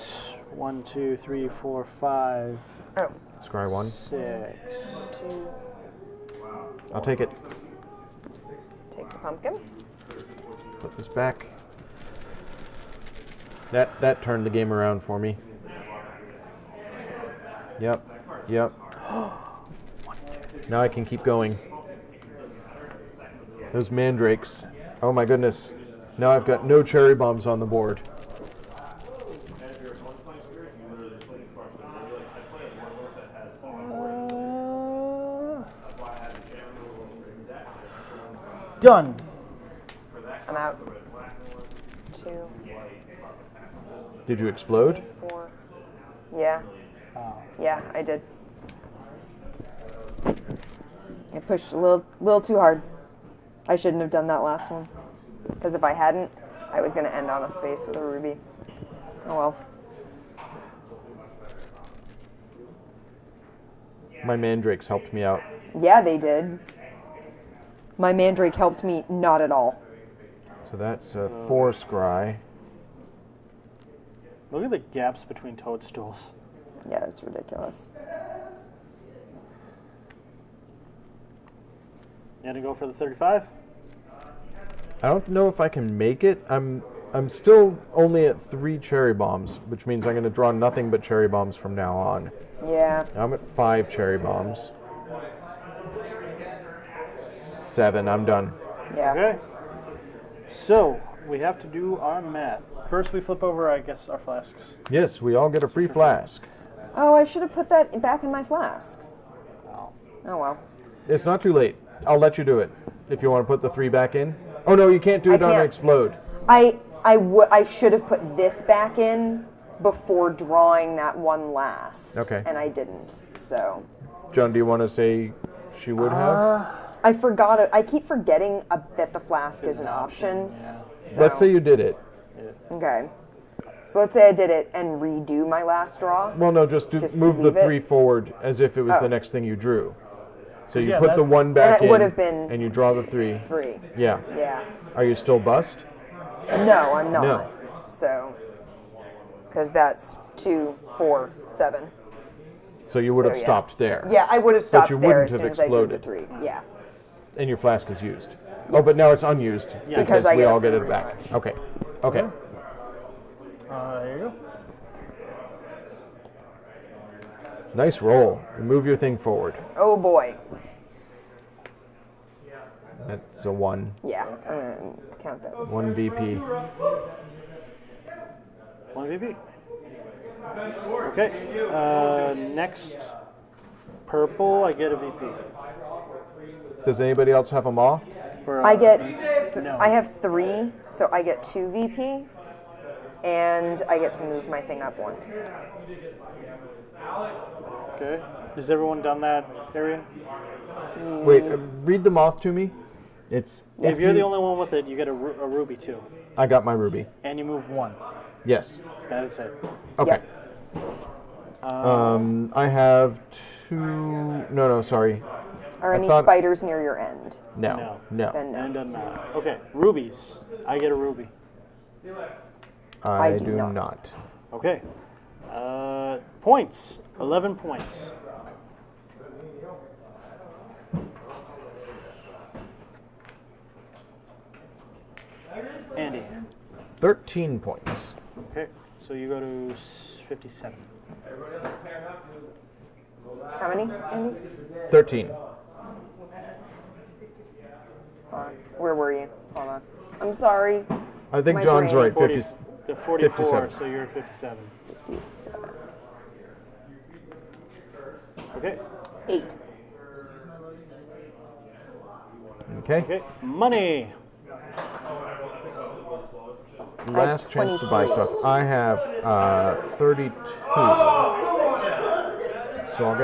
1, 2, 3, 4, 5, Oh. Scry 1. 6. 2. I'll take it. Take the pumpkin. Put this back. That turned the game around for me. Yep. Yep. Now I can keep going. Those mandrakes. Oh my goodness. Now I've got no cherry bombs on the board. Done. I'm out. 2, Did you explode? 4. Yeah. Oh. Yeah, I did. I pushed a little too hard. I shouldn't have done that last one. Because if I hadn't, I was going to end on a space with a ruby. Oh well. My mandrakes helped me out. Yeah, they did. My mandrake helped me not at all. So that's 4 scry. Look at the gaps between toadstools. Yeah, that's ridiculous. You gonna go for the 35? I don't know if I can make it. I'm still only at 3 cherry bombs, which means I'm going to draw nothing but cherry bombs from now on. Yeah. Now I'm at 5 cherry bombs. 7, I'm done. Yeah. Okay. So, we have to do our math. First, we flip over, I guess, our flasks. Yes, we all get a free flask. Oh, I should have put that back in my flask. Oh. Oh well. It's not too late. I'll let you do it if you want to put the 3 back in. Oh no, you can't do I it on can't. explode. I should have put this back in before drawing that one last. Okay. And I didn't. So. John, do you want to say she would have? I forgot. I keep forgetting that the flask is an option. Yeah. So. Let's say you did it. Okay. So let's say I did it and redo my last draw. Well, no, just move the leave it? 3 forward as if it was Oh. the next thing you drew. So you Yeah, put the 1 back And it in, would have been and you draw the 3. 3. Yeah. Yeah. Are you still bust? No, I'm not. No. So, because that's 2, 4, 7. So you would So, have yeah. stopped there. Yeah, I would have stopped you there wouldn't as have soon as I drew the exploded. 3. Yeah. And your flask is used. Oh, but now it's unused Yeah. Because I we get all a get free it back. refresh. Okay. Okay. There you go. Nice roll. Move your thing forward. Oh boy. That's a 1. Yeah. I'm gonna count that. 1 VP. 1 VP. Okay. Next, purple. I get a VP. Does anybody else have a moth? For, I get. no. I have 3, so I get 2 VP, and I get to move my thing up 1. Okay. Has everyone done that area? Wait, read the moth to me. It's. If you're the only one with it, you get a ruby too, I got my ruby. and you move 1. Yes. That's it. Okay. Yeah. I have 2. No, sorry. Are I any thought- spiders near your end? No. Then And it no. doesn't matter. Okay. Rubies. I get a ruby. I do do not. not. Okay. Points. 11 points. Andy. 13 points. Okay. So you go to 57. How many, Andy? 13. Hold on. Where were you? Hold on. I'm sorry. I think My John's brain. right. 40, 50. the 44, 57. so you're at 57. 57. Okay. 8. Okay. Okay. Money. Last chance to buy 23. stuff. I have 32. So I'll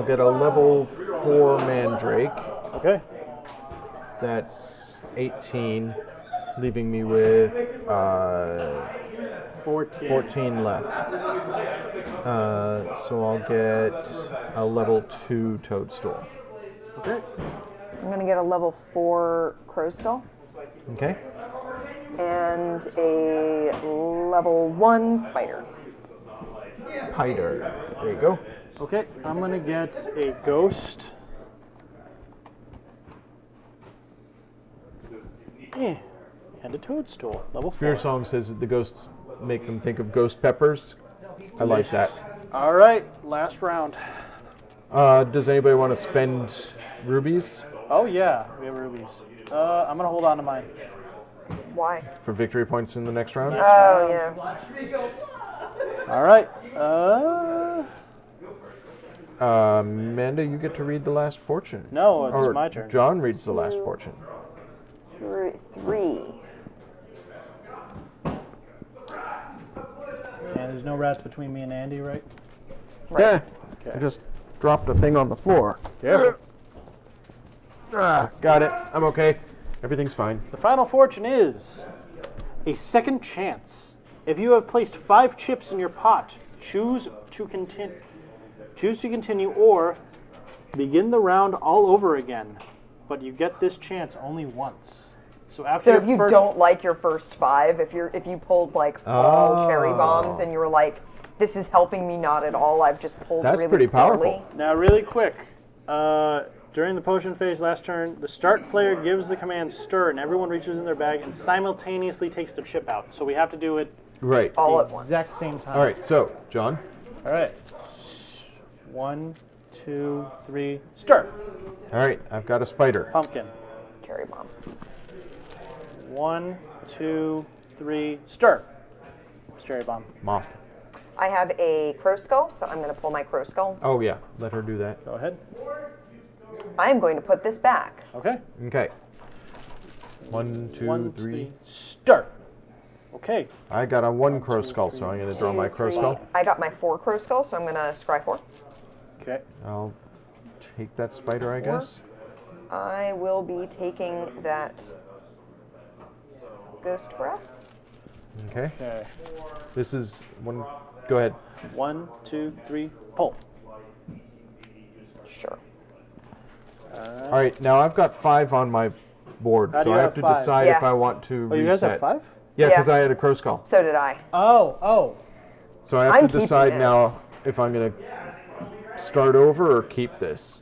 get a level 4 mandrake. Okay. That's 18, leaving me with 14 left. So I'll get a level 2 toadstool. Okay. I'm going to get a level 4 crow skull Okay. and a level 1 spider. Piter. There you go. Okay. I'm gonna get a ghost. And a toadstool. Level 4. Spear Song says that the ghosts make them think of ghost peppers. I like that. All right. Last round. Does anybody want to spend rubies Oh yeah, we have rubies. I'm gonna hold on to mine. Why? for victory points in the next round? Oh, yeah. All right. Amanda, you get to read the last fortune. No, it's Or my turn. John reads the last fortune. 3. And there's no rats between me and Andy, right? Yeah. Okay. I just dropped a thing on the floor. Yeah. Got it. I'm okay. Everything's fine. The final fortune is a second chance. If you have placed 5 chips in your pot, choose to continue or begin the round all over again. But you get this chance only once. So after So your if you first, don't like your first 5, if you pulled like all cherry bombs and you were like, this is helping me not at all, I've just pulled That's really pretty powerful. poorly. Now, really quick, during the potion phase last turn, the start player gives the command stir, and everyone reaches in their bag and simultaneously takes their chip out. So we have to do it Right. All the at once. exact same time. All right. So, John. All right. 1, 2, 3, stir. All right. I've got a spider. Pumpkin. Cherry bomb. 1, 2, 3, stir. Cherry bomb. Moth. I have a crow skull, so I'm going to pull my crow skull. Oh yeah. Let her do that. Go ahead. I'm going to put this back. Okay. Okay. 1, 2, 1, 3. 3, stir. Okay. I got a 1 crow skull, so I'm going to draw my 2, crow 3. skull. I got my 4 crow skull, so I'm going to scry 4. Okay. I'll take that spider, I Four. guess. I will be taking that ghost breath. Okay. Okay. This is one. Go ahead. 1, 2, 3, pull. Sure. All right. Now I've got 5 on my board, How do so you I have have to 5? decide if Yeah. I want to Oh, reset. you guys have 5? Yeah, because Yeah. I had a crow skull. So did I. Oh. So I have I'm to keeping decide now this. if I'm going to start over or keep this.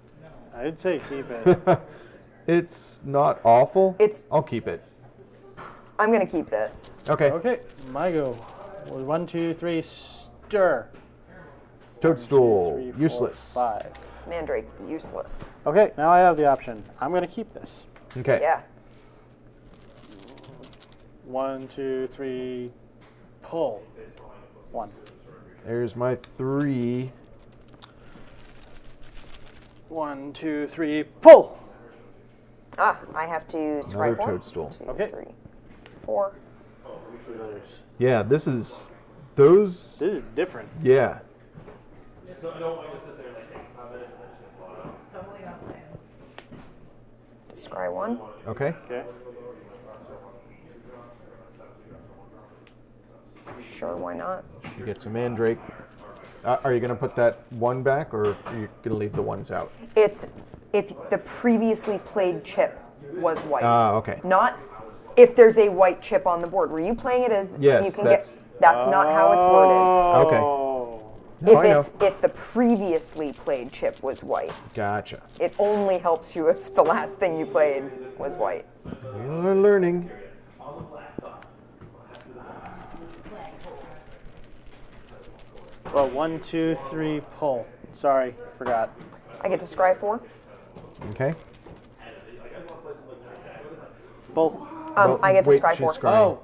I'd say keep it. It's not awful. I'll keep it. I'm gonna keep this. Okay. Okay, my go. 1, 2, 3, stir. Toadstool, 2, 3, 4, useless. 5. Mandrake, useless. Okay, now I have the option. I'm going to keep this. Okay. Yeah. 1, 2, 3, pull. 1. There's my 3. 1, 2, 3, pull. Ah, I have to scry Another 4. toadstool. 2, Okay. 3, 4. Yeah, this is those. This is different. Yeah. Scry 1. Okay. Okay. Sure, why not? You get some mandrake. Are you going to put that 1 back, or are you going to leave the 1s out? It's if the previously played chip was white. Ah, okay. Not if there's a white chip on the board. Were you playing it as Yes, you can that's- get? That's not how it's worded. Okay. Oh. No, I know. If the previously played chip was white, Gotcha. it only helps you if the last thing you played was white. You're learning. Well, 1, 2, 3, pull. Sorry, forgot. I get to scry 4. Okay. Pull. Well, I get to wait, scry she's 4. scrying. Oh.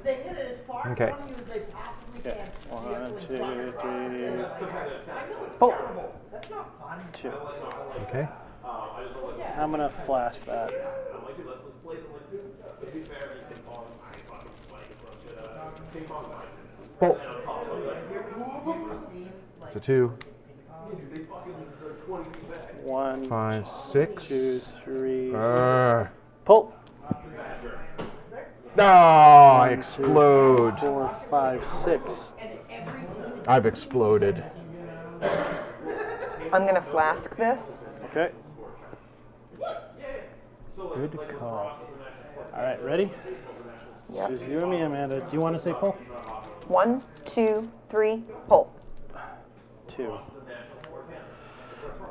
They hit it as far Okay. from you as they possibly Okay. can. 1, 2, 3, That's pull. terrible. That's not fun. 2. Okay. I'm going to flash that. Pull. It's a 2, 1, 5, 6. 2, 3, Arrgh. pull. Oh, I explode. 4, 5, 6. I've exploded. I'm gonna flask this. Okay. Good call. All right, ready? Yep. Just you and me, Amanda. Do you want to say pull? 1, 2, 3, pull. 2.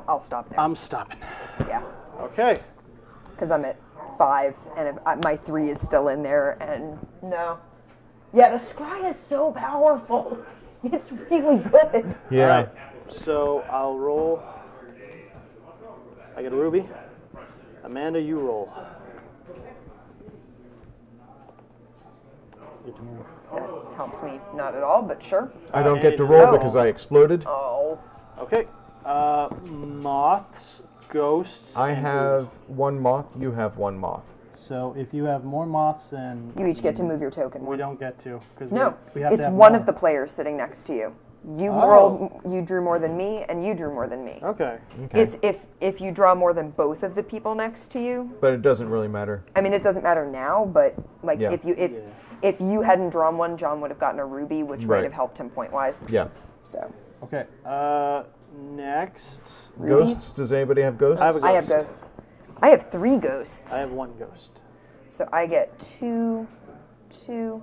I'll stop there. I'm stopping. Yeah, Okay. because I'm at 5, and if my 3 is still in there, and no. Yeah, the scry is so powerful. It's really good. Yeah. All right. So I'll roll. I get a ruby. Amanda, you roll. Get to move. That helps me not at all, but sure. I don't get to roll Oh. because I exploded. Oh, Okay. Moths, ghosts. I and have brews. 1 moth. You have 1 moth. So if you have more moths than you each get to move your token. we don't get to, because No, we have it's to have one more. of the players sitting next to you. You Oh. rolled, you drew more than me, and you drew more than me. Okay. Okay. It's if you draw more than both of the people next to you. But it doesn't really matter. I mean, it doesn't matter now, but like Yeah. if you hadn't drawn one, John would have gotten a ruby, which might Right. have helped him point wise. Yeah. So Okay. Next. Ghosts? Does anybody have ghosts? I have a I have ghosts. I have 3 ghosts. I have 1 ghost. So I get 2, 2.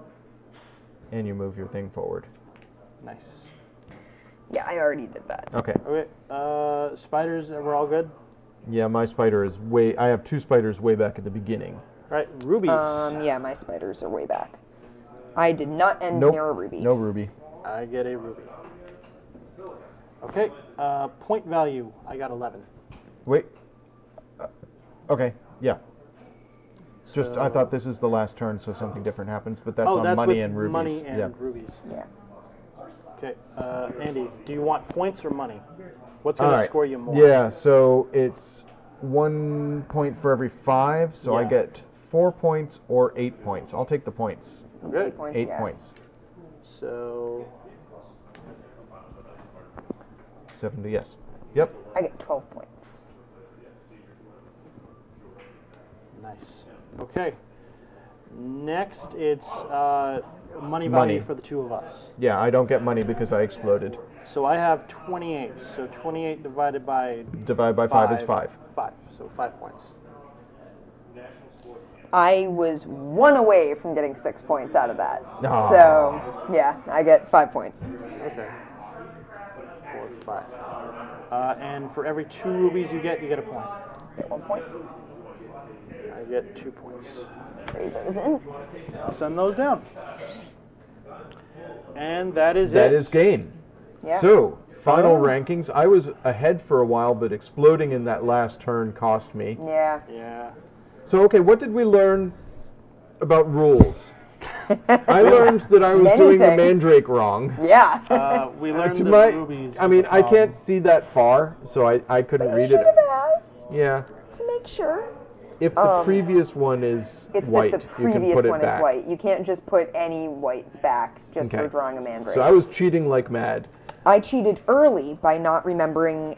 And you move your thing forward. Nice. Yeah, I already did that. Okay. Okay. Spiders. We're all good. Yeah, my spider is way. I have 2 spiders way back at the beginning. All right. Rubies. Yeah, my spiders are way back. I did not end Nope. near a ruby. No ruby. I get a ruby. Okay. Point value. I got 11. Wait. Okay. Yeah. Just I thought this is the last turn, so something different happens. But that's on that's money with and rubies. money and yeah. rubies. Yeah. Okay. Andy, do you want points or money? What's All going to right. score you more? Yeah. So it's 1 point for every 5. So I Yeah. get 4 points or 8 points. I'll take the points. Okay. 8 points. 8 yeah. points. So 70, yes. Yep. I get 12 points. Nice. Okay. Next, it's money value Money. for the two of us. Yeah, I don't get money because I exploded. So I have 28. So 28 divided by Divided by 5 is 5. 5. So 5 points. I was 1 away from getting 6 points out of that. Aw. So, yeah, I get 5 points. Okay. 4, 5. And for every 2 rubies you get a point. Get 1 point. I get 2 points. Trade those in. I'll send those down. And that is That it. is game. Yeah. So, final Oh. rankings. I was ahead for a while, but exploding in that last turn cost me. Yeah. Yeah. So, okay, what did we learn about rules? I learned that I was Many doing the things. mandrake wrong. Yeah. We learned To the my, rubies. I mean, was I the can't problem. see that far, so I couldn't You read should it. have asked. Yeah. To make sure. If the previous one is It's white, that the you can previous put it one back. is white. You can't just put any whites back just Okay. for drawing a mandrake. So I was cheating like mad. I cheated early by not remembering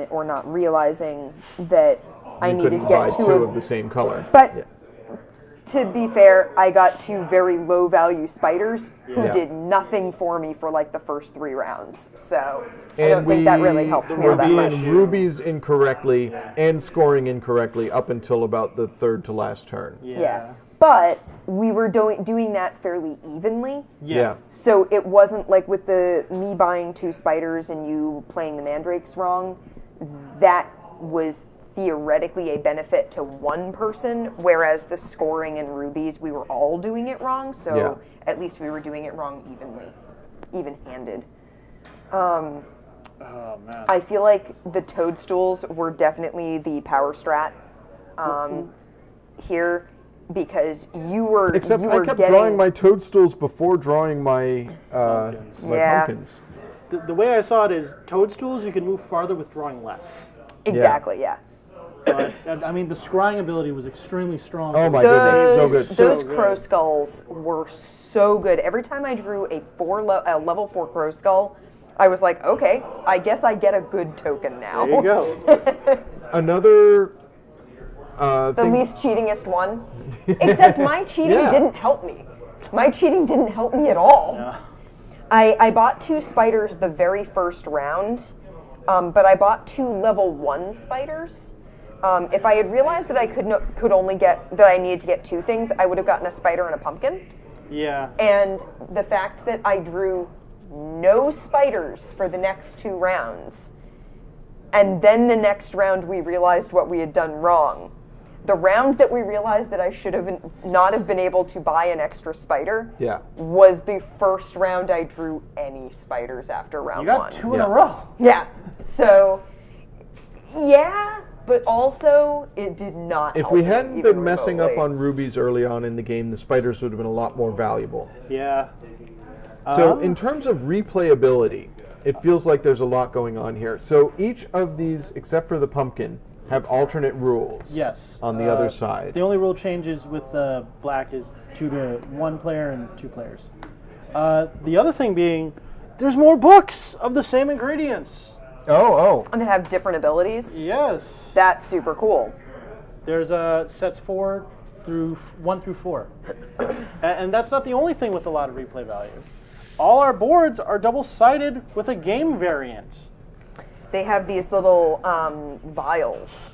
or not realizing that I You needed couldn't to buy get two two of the same color. But Yeah. to be fair, I got 2 very low value spiders who Yeah. did nothing for me for like the first 3 rounds. So I And don't think that really helped me were all that doing much. rubies incorrectly and scoring incorrectly up until about the third to last turn. Yeah. But we were doing that fairly evenly. Yeah. So it wasn't like with me buying 2 spiders and you playing the mandrakes wrong. That was theoretically a benefit to one person, whereas the scoring in rubies, we were all doing it wrong. So Yeah. at least we were doing it wrong evenly, even-handed. Oh man. I feel like the toadstools were definitely the power strat here, because you were Except you I were kept getting, drawing my toadstools before drawing my Pumpkins. my Yeah. pumpkins. The way I saw it is toadstools you can move farther with drawing less. exactly, yeah. But I mean the scrying ability was extremely strong. Oh my goodness, so good. Those So good. crow skulls were so good. Every time I drew a level 4 crow skull, I was like, okay, I guess I get a good token now. There you go. Another The thing. least cheatingest one. Except my cheating Yeah. didn't help me. My cheating didn't help me at all. Yeah. I bought 2 spiders the very first round, but I bought 2 level 1 spiders. If I had realized that I could only get that I needed to get 2 things, I would have gotten a spider and a pumpkin. Yeah. And the fact that I drew no spiders for the next 2 rounds, and then the next round we realized what we had done wrong. The round that we realized that I should have not have been able to buy an extra spider Yeah. was the first round I drew any spiders after round You got 1. 2 in Yeah. a row. Yeah. So, yeah, but also it did not If help we me hadn't even been messing up remotely. on rubies early on in the game, the spiders would have been a lot more valuable. Yeah. So in terms of replayability, it feels like there's a lot going on here. So each of these, except for the pumpkin, have alternate rules. Yes. On the other side. The only rule changes with black is 2 to 1 player and 2 players. The other thing being, there's more books of the same ingredients. Oh. And they have different abilities. Yes. That's super cool. There's sets 1 through 4. And that's not the only thing with a lot of replay value. All our boards are double-sided with a game variant. They have these little vials.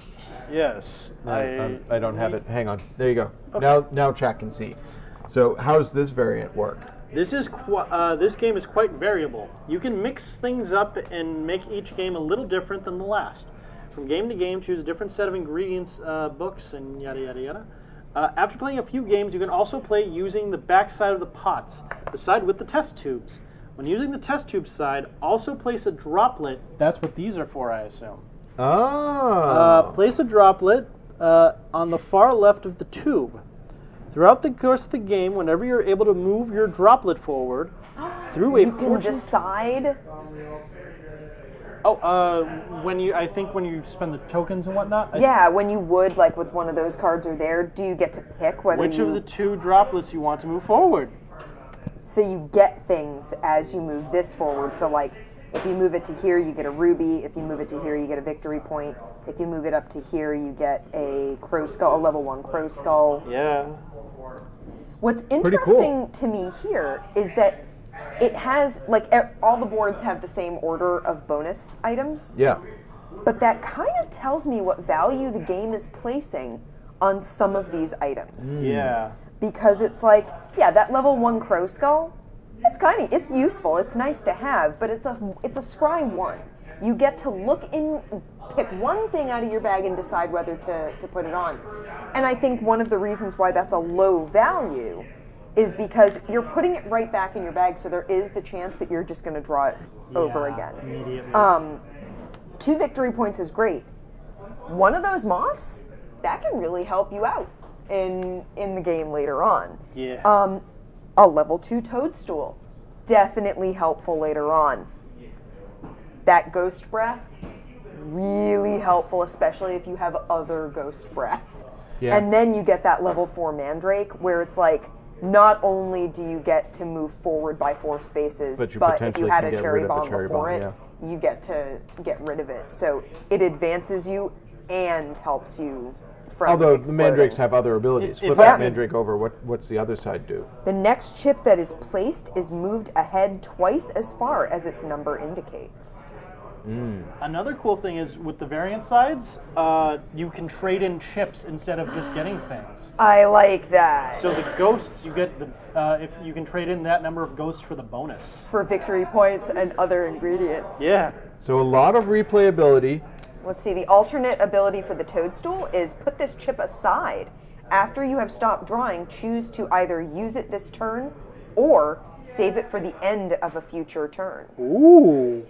Yes. I don't have it. Hang on. There you go. Now chat can see. So how does this variant work? This game is quite variable. You can mix things up and make each game a little different than the last. From game to game, choose a different set of ingredients, books, and yada yada yada. After playing a few games, you can also play using the back side of the pots, the side with the test tubes. When using the test tube side, also place a droplet. That's what these are for, I assume. Place a droplet on the far left of the tube. Throughout the course of the game, whenever you're able to move your droplet forward through a You can decide. when you spend the tokens and whatnot. Yeah, when you would, like with one of those cards are there, do you get to pick whether Which of the 2 droplets you want to move forward? So you get things as you move this forward. So like If you move it to here, you get a ruby. If you move it to here, you get a victory point. If you move it up to here, you get a crow skull, a level 1 crow skull. Yeah. What's cool. interesting to me here is that it has, like, all the boards have the same order of bonus items. Yeah. But that kind of tells me what value the game is placing on some of these items. Yeah. Because it's like, yeah, that level 1 crow skull, it's useful, it's nice to have, but it's a scry 1. You get to look in, pick one thing out of your bag and decide whether to put it on. And I think one of the reasons why that's a low value is because you're putting it right back in your bag, so there is the chance that you're just going to draw it over again. Immediately. 2 victory points is great. One of those moths, that can really help you out in the game later on. Yeah. A level 2 toadstool, definitely helpful later on. That ghost breath, really helpful, especially if you have other ghost breath. Yeah. And then you get that level 4 mandrake, where it's like, not only do you get to move forward by 4 spaces, But you if you potentially had can a get cherry rid of a bomb cherry before bomb, it, you get to get rid of it. So it advances you and helps you from Although the exploding. mandrakes have other abilities. Flip Yeah. that mandrake over, what's the other side do? The next chip that is placed is moved ahead twice as far as its number indicates. Another cool thing is with the variant sides, you can trade in chips instead of just getting things. I like that. So the ghosts, you get the if you can trade in that number of ghosts for the bonus. For victory points and other ingredients. Yeah. So a lot of replayability. Let's see, the alternate ability for the toadstool is put this chip aside. After you have stopped drawing, choose to either use it this turn or save it for the end of a future turn. Ooh.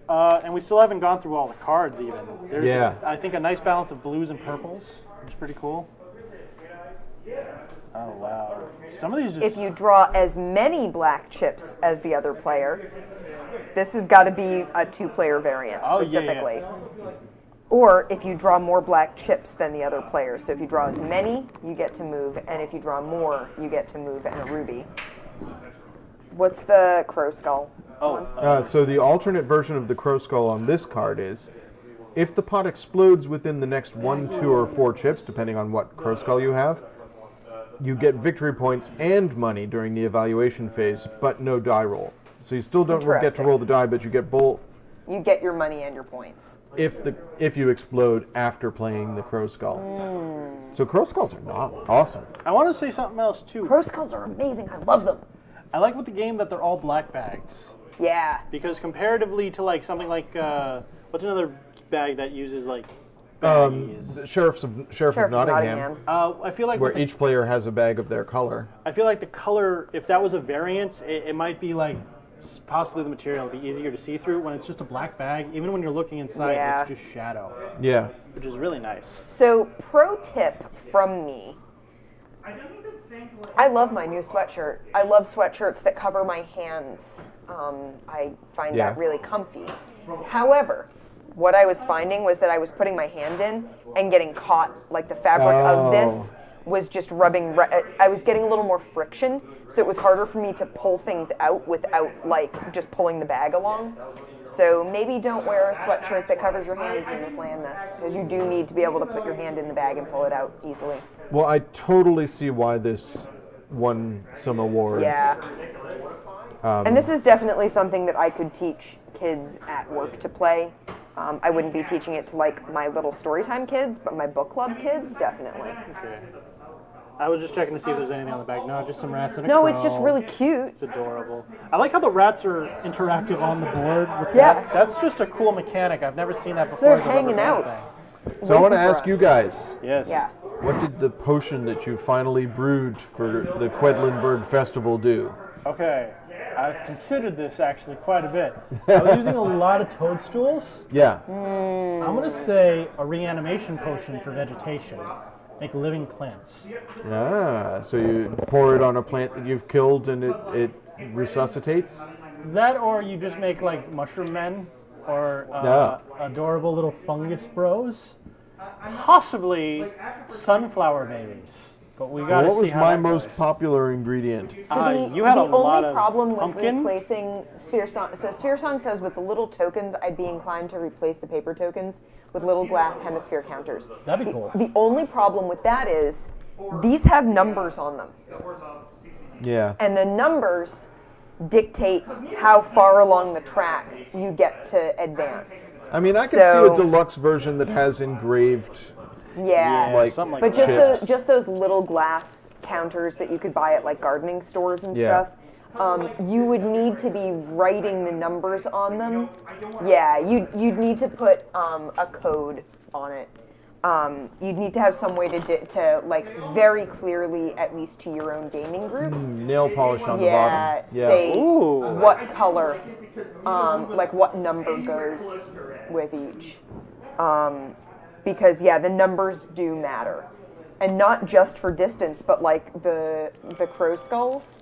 And we still haven't gone through all the cards even. There's, Yeah. I think, a nice balance of blues and purples, which is pretty cool. Oh, wow. Some of these just... If you draw as many black chips as the other player, this has got to be a 2-player variant Oh, yeah, specifically. yeah. Or if you draw more black chips than the other player. So if you draw as many, you get to move, and if you draw more, you get to move and a ruby. What's the crow skull? Oh, So the alternate version of the crow skull on this card is, if the pot explodes within the next 1, 2, or 4 chips, depending on what crow skull you have, you get victory points and money during the evaluation phase, but no die roll. So you still don't get to Interesting. roll the die, but you get both You get your money and your points. if you explode after playing the crow skull. So crow skulls are not awesome. I want to say something else, too. Crow skulls are amazing. I love them. I like with the game that they're all black bags. Yeah. Because comparatively to, like, something like... what's another bag that uses, like... baggies? The Sheriff of Nottingham, I feel like... where with the- each player has a bag of their color. I feel like the color, if that was a variant, it might be like possibly the material would be easier to see through. When it's just a black bag, even when you're looking inside, Yeah. it's just shadow, Yeah. which is really nice. So, pro tip from me. I love my new sweatshirt. I love sweatshirts that cover my hands. I find Yeah. that really comfy. However, what I was finding was that I was putting my hand in and getting caught, like the fabric of this was just rubbing, I was getting a little more friction, so it was harder for me to pull things out without like just pulling the bag along. So maybe don't wear a sweatshirt that covers your hands when you're playing this, because you do need to be able to put your hand in the bag and pull it out easily. Well, I totally see why this won some awards. Yeah. And this is definitely something that I could teach kids at work to play. I wouldn't be teaching it to like my little storytime kids, but my book club kids, definitely. Okay. I was just checking to see if there's anything on the bag. No, just some rats and a No, crow. it's just really cute. It's adorable. I like how the rats are interactive on the board. With Yeah. that. That's just a cool mechanic. I've never seen that before. They're as a rubber hanging band out. thing. So I want to Waiting for ask you us. guys, Yes. Yeah. what did the potion that you finally brewed for the Quedlinburg Festival do? Okay. I've considered this actually quite a bit. I was using a lot of toadstools. Yeah. I'm going to say a reanimation potion for vegetation. Make living plants. Ah, so you pour it on a plant that you've killed and it resuscitates? That, or you just make like mushroom men or Yeah. adorable little fungus bros. Possibly sunflower babies. But we got to What see was how my that most goes. popular ingredient? So you had a the lot only of problem with pumpkin? replacing Sphere Song. So Sphere Song says with the little tokens, I'd be inclined to replace the paper tokens with little glass hemisphere counters. That'd be cool. The only problem with that is these have numbers on them, Yeah. and the numbers dictate how far along the track you get to advance. I mean, I could see So- a deluxe version that has engraved. Yeah, Like- something like but that. just those little glass counters that you could buy at like gardening stores and Yeah. stuff. You would need to be writing the numbers on them. Yeah, you'd need to put a code on it. You'd need to have some way to like very clearly, at least to your own gaming group, Nail polish on the yeah, bottom. Yeah. say Ooh. what color, like what number goes with each. Because yeah, the numbers do matter, and not just for distance, but like the crow skulls.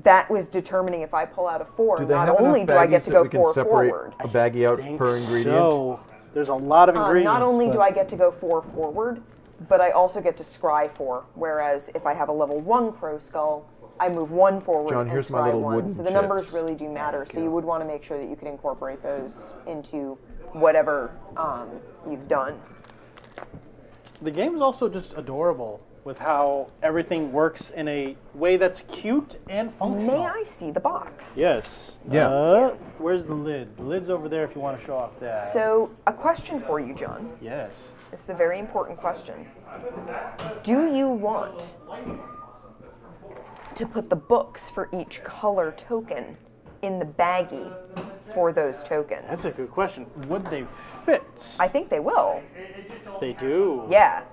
That was determining if I pull out a 4. Do they Not have only enough do I get baggies to that go we can 4 separate forward. a baggie out Think per ingredient? So. There's a lot of ingredients. Not only do but- I get to go 4 forward, but I also get to scry 4. Whereas if I have a level 1 crow skull, I move 1 forward John, and here's my scry little 1. wooden So the numbers chips. really do matter. So you would want to make sure that you can incorporate those into whatever you've done. The game's also just adorable with how everything works in a way that's cute and functional. May I see the box? Yes. Yeah. Where's the lid? The lid's over there if you want to show off that. So a question for you, John. Yes. This is a very important question. Do you want to put the books for each color token in the baggie for those tokens? That's a good question. Would they fit? I think they will. They do. Yeah.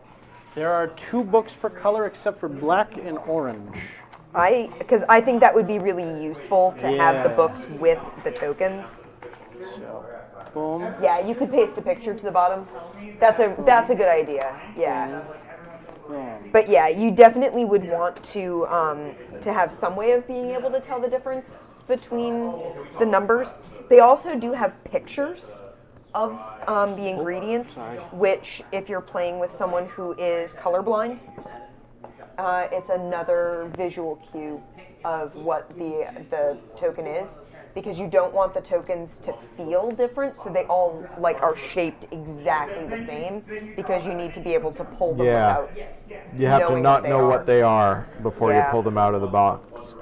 There are 2 books per color except for black and orange. Because I think that would be really useful to have the Yeah. books with the tokens. So, boom. Yeah, you could paste a picture to the bottom. That's a good idea. Yeah. Boom. But yeah, you definitely would want to have some way of being able to tell the difference between the numbers. They also do have pictures of the ingredients, sorry. which if you're playing with someone who is colorblind, it's another visual cue of what the token is, because you don't want the tokens to feel different, so they all like are shaped exactly the same, because you need to be able to pull them Yeah. without You have to knowing not what they know are. what they are before you Yeah. pull them out of the box.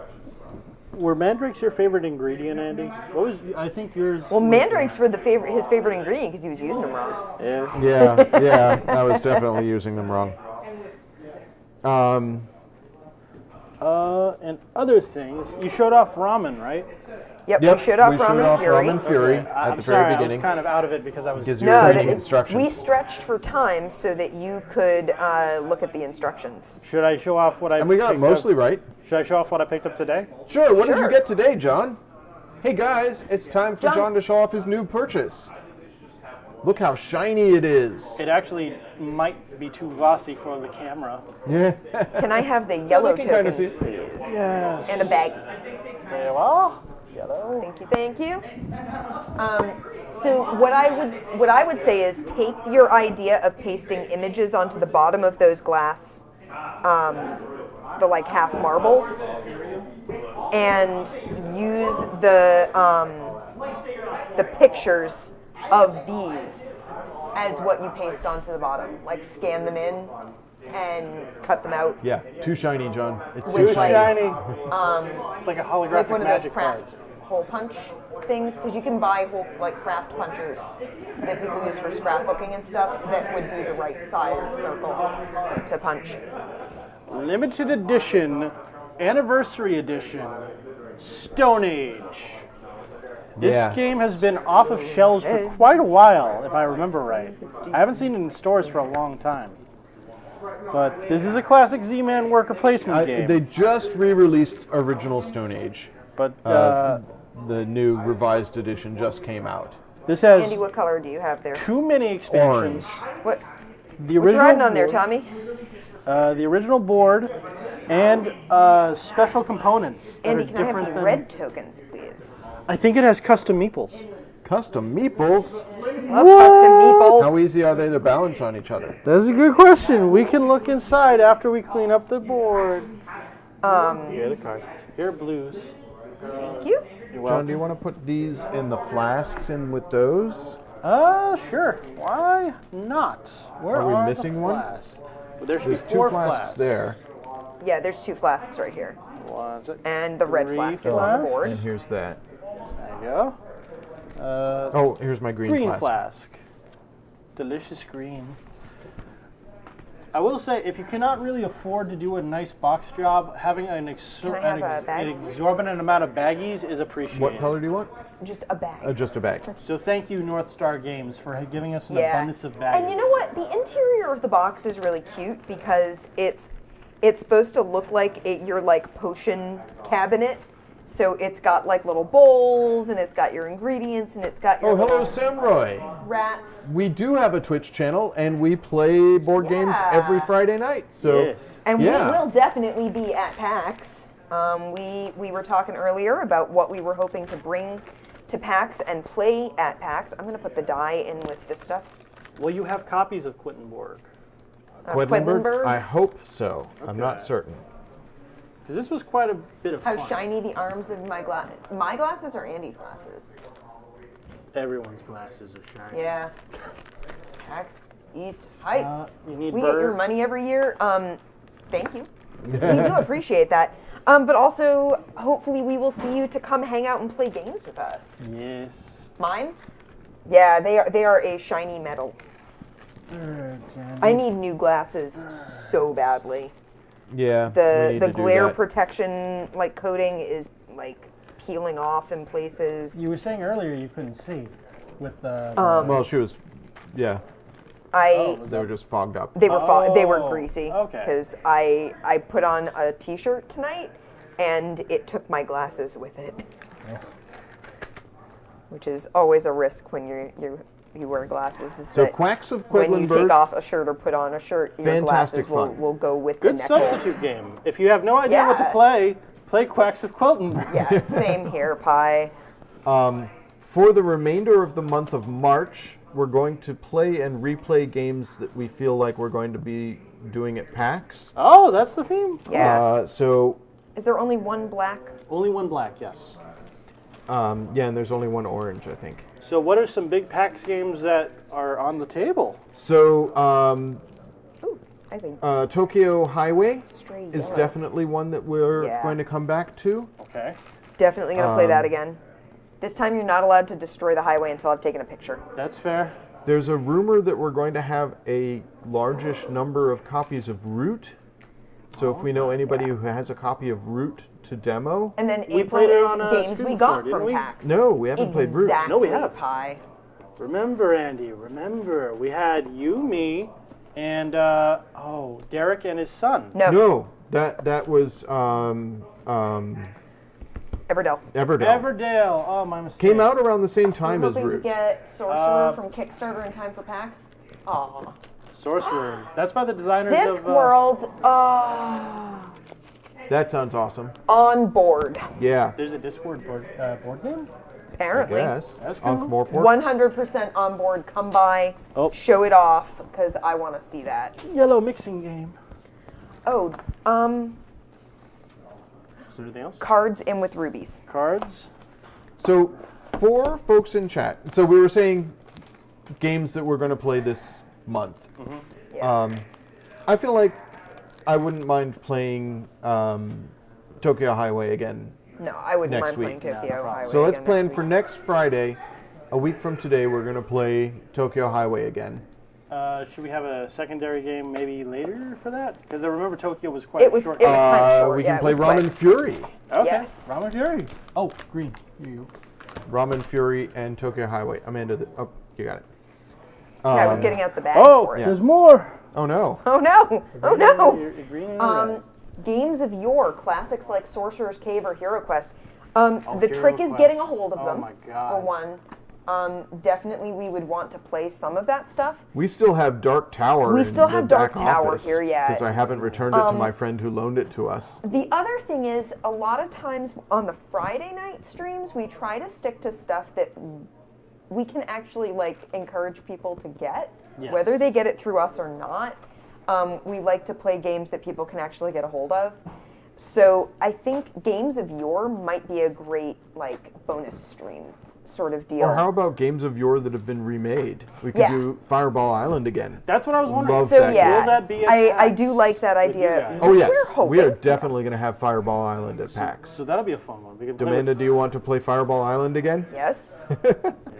Were mandrakes your favorite ingredient, Andy? What was? I think yours. Well, was- mandrakes were his favorite ingredient because he was using them wrong. Yeah. Yeah, I was definitely using them wrong. And other things. You showed off ramen, right? Yep, Yep, we showed off we showed Ramen off Fury. Ramen Fury Okay, at I'm the sorry, very beginning. I was kind of out of it because I was. Gives you reading instructions. we stretched for time so that you could look at the instructions. Should I show off what I? And we got it picked mostly up? right. Should I show off what I picked up today? Sure, what did Sure. you get today, John? Hey guys, it's time for John- John to show off his new purchase. Look how shiny it is. It actually might be too glossy for the camera. Yeah. Can I have the yellow they can kinda tokens, see- please? Yes. And a baggie. Very well. Yellow. Thank you, thank you. So what I would say is take your idea of pasting images onto the bottom of those glass, the like half marbles, and use the pictures of these as what you paste onto the bottom. Like scan them in and cut them out. Yeah, too shiny, John. It's With too Too like- shiny. shiny. It's like a holographic Like one of those magic craft card. hole punch things, because you can buy whole like craft punchers that people use for scrapbooking and stuff that would be the right size circle to punch. Limited edition, anniversary edition, Stone Age. This Yeah. game has been off of shelves for quite a while, if I remember right. I haven't seen it in stores for a long time. But this is a classic Z-Man worker placement game. They just re-released original Stone Age. But The new revised edition just came out. this has Andy, what color do you have there? too many expansions. What The what you riding on there, board- Tommy? The original board and special components that Andy, are can I have different the than. red tokens, please? I think it has custom meeples. Custom meeples. Love custom meeples. How easy are they to balance on each other? That's a good question. We can look inside after we clean up the board. Here are the cards. Here are blues. Thank you. You're John, welcome. do you want to put these in the flasks in with those? Sure. Why not? Where Are we the missing one? flasks? Well, there should There's be two four flasks there. Yeah, there's 2 flasks right here. One, two, And the red Three flask is on the flasks? board. And here's that. There you go. Oh, here's my green flask. flask. Delicious green. I will say, if you cannot really afford to do a nice box job, having an I have a bag, an please? exorbitant amount of baggies is appreciated. What color do you want? Just a bag. Just a bag. So thank you, North Star Games, for giving us an Yeah. abundance of baggies. And you know what? The interior of the box is really cute because it's supposed to look like your like potion cabinet. So it's got like little bowls and it's got your ingredients and it's got your Oh, hello, little Samroy. rats. We do have a Twitch channel, and we play board games Yeah. every Friday night. So Yes. And yeah. we will definitely be at PAX. We were talking earlier about what we were hoping to bring to PAX and play at PAX. I'm going to put the die in with this stuff. Well, you have copies of Quedlinburg. Quedlinburg? I hope so. I'm not Okay. certain. Because this was quite a bit of How fun. shiny the arms of my glasses or Andy's glasses? Everyone's glasses are shiny. Yeah. PAX East hype. You need We get your Burr. money every year. Thank you. We do appreciate that. But also, hopefully, we will see you to come hang out and play games with us. Yes. Mine? Yeah, they are a shiny metal. I need new glasses so badly. Yeah. we The need to do glare that. protection like coating is like peeling off in places. You were saying earlier you couldn't see with the. Well, she was. Yeah. They were just fogged up. They were Oh, greasy okay. because I put on a t-shirt tonight and it took my glasses with it, which is always a risk when you wear glasses. Is So that Quacks of when you take Quedlinburg. off a shirt or put on a shirt, your Fantastic glasses will, fun. will go with Good the neck hole. substitute game. If you have no idea what to Yeah. play Quacks of Quedlinburg. Yeah, same here, Pie. For the remainder of the month of March, we're going to play and replay games that we feel like we're going to be doing at PAX. Oh, that's the theme? Yeah. So, Is there only one black? Only one black, yes. yeah, and there's only one orange, I think. So what are some big PAX games that are on the table? So, Ooh, I think Tokyo Highway stray is yellow. definitely one that we're Yeah. going to come back to. Okay. Definitely gonna play that again. This time you're not allowed to destroy the highway until I've taken a picture. That's fair. There's a rumor that we're going to have a largish number of copies of Root. So if we know anybody who has a copy of Root to demo. And then We April played it is on a games we student got floor, didn't from we? PAX. No, we haven't played Root. Exactly, No, we have. Pie. Remember, Andy, remember. We had you, me, and, Derek and his son. No, that was Everdell. Everdell. Everdale. Oh, my mistake. Came out around the same time I'm as hoping to Root. get Sorcerer from Kickstarter in time for PAX. Aw. Sorcerer. That's by the designers of... Discworld. Oh. That sounds awesome. On board. Yeah. There's a Discord board game? Apparently. Yes. That's cool. Ankh Morport. 100% on board. Come by. Oh. Show it off because I want to see that. Yellow mixing game. Oh, Is there anything else? cards in with rubies. Cards. So, for folks in chat, so we were saying games that we're going to play this month. Yeah. I feel like I wouldn't mind playing Tokyo Highway again. No, I wouldn't next mind week. playing Tokyo Highway. So let's again plan next for week. next Friday. A week from today, we're going to play Tokyo Highway again. Should we have a secondary game maybe later for that? Because I remember Tokyo was quite It was short. kind of short. We yeah, can it play was quick. Ramen Fury. Okay. Yes. Ramen Fury. Oh, green. Here you Ramen Fury and Tokyo Highway. Amanda, oh, you got it. Yeah, I was getting out the bag go. Oh, for it. there's more. Oh no. Oh no! Oh no! You're green and red. Games of yore, classics like Sorcerer's Cave or Hero Quest. The Hero trick is Quest. getting a hold of Oh them. my God. For one, definitely we would want to play some of that stuff. We still have Dark Tower. We in still the have Dark back Tower office, here, yeah. Because I haven't returned it to my friend who loaned it to us. The other thing is, a lot of times on the Friday night streams, we try to stick to stuff that we can actually like encourage people to get, Yes. whether they get it through us or not. We like to play games that people can actually get a hold of. So I think Games of Yore might be a great like bonus stream sort of deal. Or how about games of yore that have been remade? We could Yeah. do Fireball Island again. That's what I was wondering. Love So that yeah, Will that be at I PAX do like that with you idea. guys? Oh yes, We're hoping, we are definitely yes. going to have Fireball Island at PAX. So that'll be a fun one. We can play Amanda, with- do you want to play Fireball Island again? Yes, There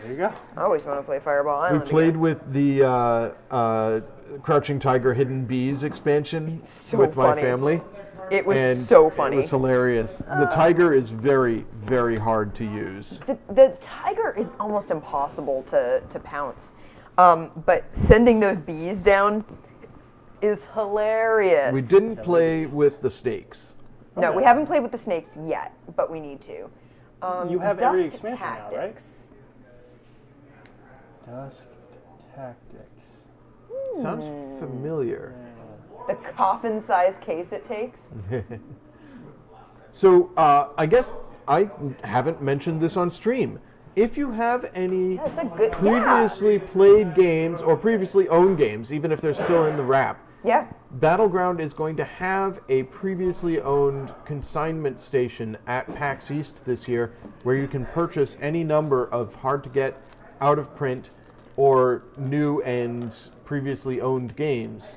you go. I always want to play Fireball We Island. played again. with the Crouching Tiger, Hidden Bees expansion So with my funny. family. It was And so funny. It was hilarious. The tiger is very, very hard to use. The tiger is almost impossible to pounce, but sending those bees down is hilarious. We didn't play with the snakes. No, we haven't played with the snakes yet, but we need to. You have every Dust expansion now, right? Tactics. Dusk Tactics. Sounds familiar. The coffin-sized case it takes. So I guess I haven't mentioned this on stream. If you have any That's a good. previously played games or previously owned games, even if they're still in the wrap, Yeah. Battleground is going to have a previously owned consignment station at PAX East this year where you can purchase any number of hard-to-get, out-of-print, or new and previously owned games.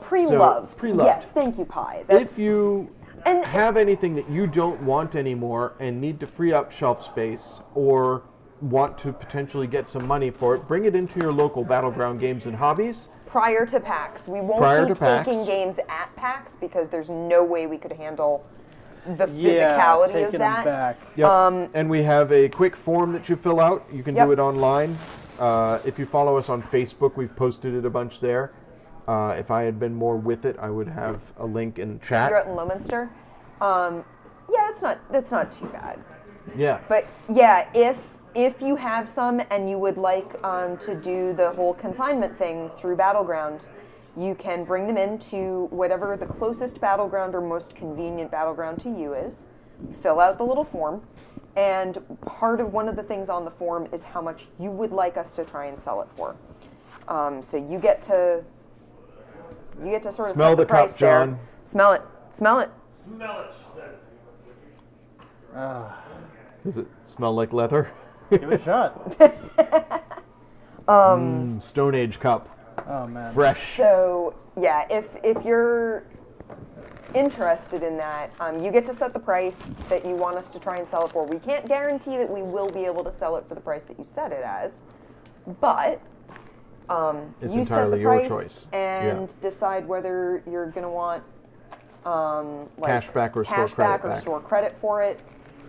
Pre-loved. pre-loved. Yes, thank you, Pi. That's, If you And- have anything that you don't want anymore and need to free up shelf space or want to potentially get some money for it, bring it into your local Battleground Games and Hobbies. prior to PAX, we won't Prior be to PAX. taking games at PAX because there's no way we could handle the Yeah, physicality taking of them that. back. Yep. And we have a quick form that you fill out. You can Yep. do it online. If you follow us on Facebook, we've posted it a bunch there. If I had been more with it, I would have a link in the chat. You're at Leominster. Yeah, that's not too bad. Yeah. But yeah, if you have some and you would like to do the whole consignment thing through Battleground, you can bring them into whatever the closest battleground or most convenient battleground to you is. Fill out the little form, and part of one of the things on the form is how much you would like us to try and sell it for. So you get to sort of Smell set the cup, price there. John. Smell it. Smell it. Smell it, she said. Does it smell like leather? Give it a shot. Stone Age cup. Oh man. Fresh. So yeah, if you're interested in that, you get to set the price that you want us to try and sell it for. We can't guarantee that we will be able to sell it for the price that you set it as, but It's you set entirely the your price choice. and Yeah. decide whether you're going to want like Cash back or store cash credit back or back. store credit for it.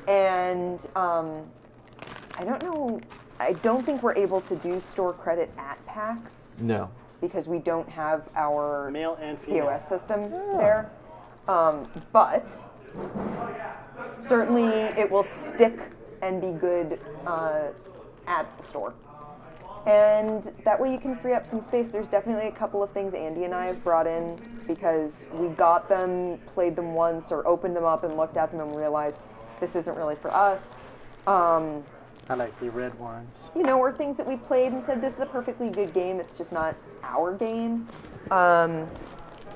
And I don't know. I don't think we're able to do store credit at PAX No. because we don't have our Male and female. POS system there. But certainly it will stick and be good at the store. And that way you can free up some space. There's definitely a couple of things Andy and I have brought in because we got them, played them once, or opened them up and looked at them and realized this isn't really for us. I like the red ones. You know, or things that we played and said, this is a perfectly good game, it's just not our game.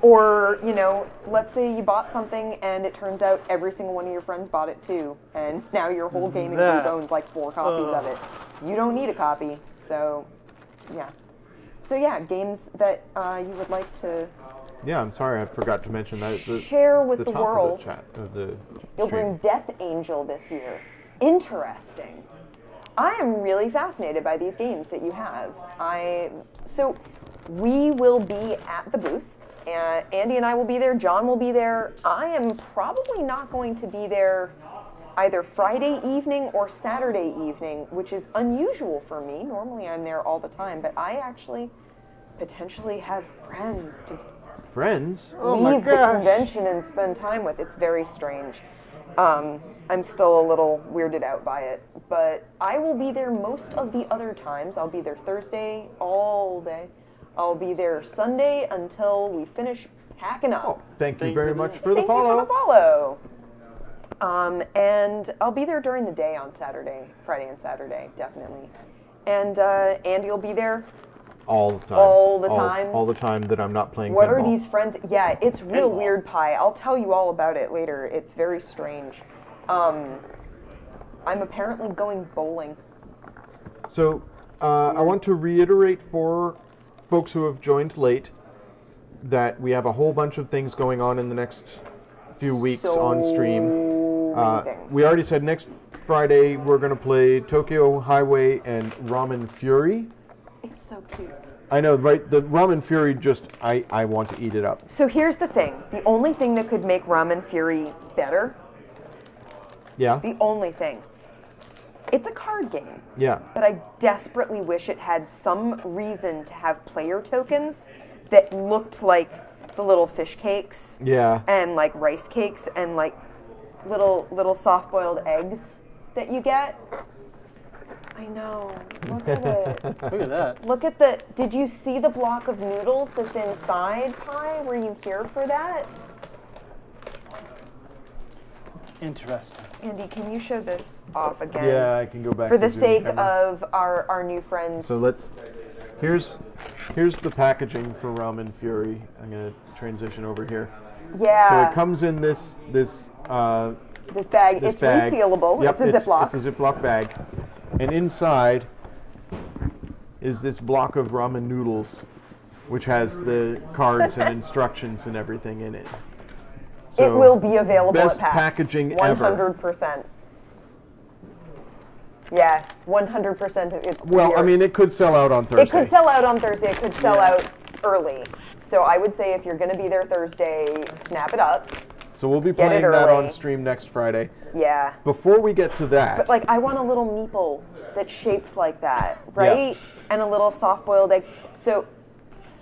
Or, you know, let's say you bought something and it turns out every single one of your friends bought it too, and now your whole gaming group That- owns like 4 copies of it. You don't need a copy, so, yeah. So yeah, games that you would like to Yeah, I'm sorry, I forgot to mention that. share with the top world. of the chat of the You'll stream. bring Death Angel this year. Interesting. I am really fascinated by these games that you have. So we will be at the booth. Andy and I will be there. John will be there. I am probably not going to be there either Friday evening or Saturday evening, which is unusual for me. Normally I'm there all the time, but I actually potentially have friends to Friends? leave the convention and spend time with. It's very strange. I'm still a little weirded out by it, but I will be there most of the other times. I'll be there Thursday all day. I'll be there Sunday until we finish packing up. Oh, thank you very much for the Thank you follow. for the follow. And I'll be there during the day on Saturday, Friday and Saturday, definitely. And Andy will be there. All the time. All the times. All the time that I'm not playing What pinball. are these friends? Yeah, it's real Pinball. weird, Pi. I'll tell you all about it later. It's very strange. I'm apparently going bowling. So, I want to reiterate for folks who have joined late that we have a whole bunch of things going on in the next few weeks on stream. many things. We already said next Friday we're going to play Tokyo Highway and Ramen Fury. It's so cute. I know, right? The Ramen Fury just, I want to eat it up. So here's the thing. The only thing that could make Ramen Fury better, Yeah? the only thing, it's a card game. Yeah. But I desperately wish it had some reason to have player tokens that looked like the little fish cakes Yeah. and like rice cakes and like little soft-boiled eggs that you get. I know. Look at it. Look at that. Look at the. Did you see the block of noodles that's inside, Pi? Were you here for that? Interesting. Andy, can you show this off again? Yeah, I can go back For to the Zoom sake camera. of our new friends. So here's the packaging for Ramen Fury. I'm going to transition over here. Yeah. So it comes in this this bag. this It's bag. resealable. Yep, it's a Ziploc. It's a Ziploc bag. And inside is this block of ramen noodles, which has the cards and instructions and everything in it. It So, will be available best at PAX. packaging ever. 100%. Yeah, 100% of it. Well, I mean, it could sell out on Thursday. It could sell out on Thursday. It could sell out early. So I would say if you're going to be there Thursday, snap it up. So we'll be Get it playing that on early. stream next Friday. Yeah. Before we get to that, But like, I want a little meeple that's shaped like that, right? And a little soft-boiled egg. So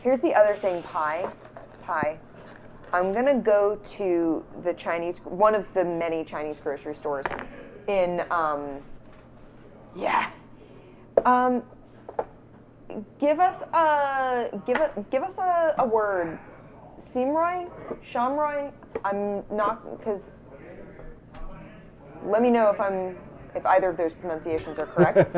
here's the other thing, Pi. I'm gonna go to the one of the many Chinese grocery stores in, give us a word. Simroy? Shamroy? I'm not, because let me know if either of those pronunciations are correct.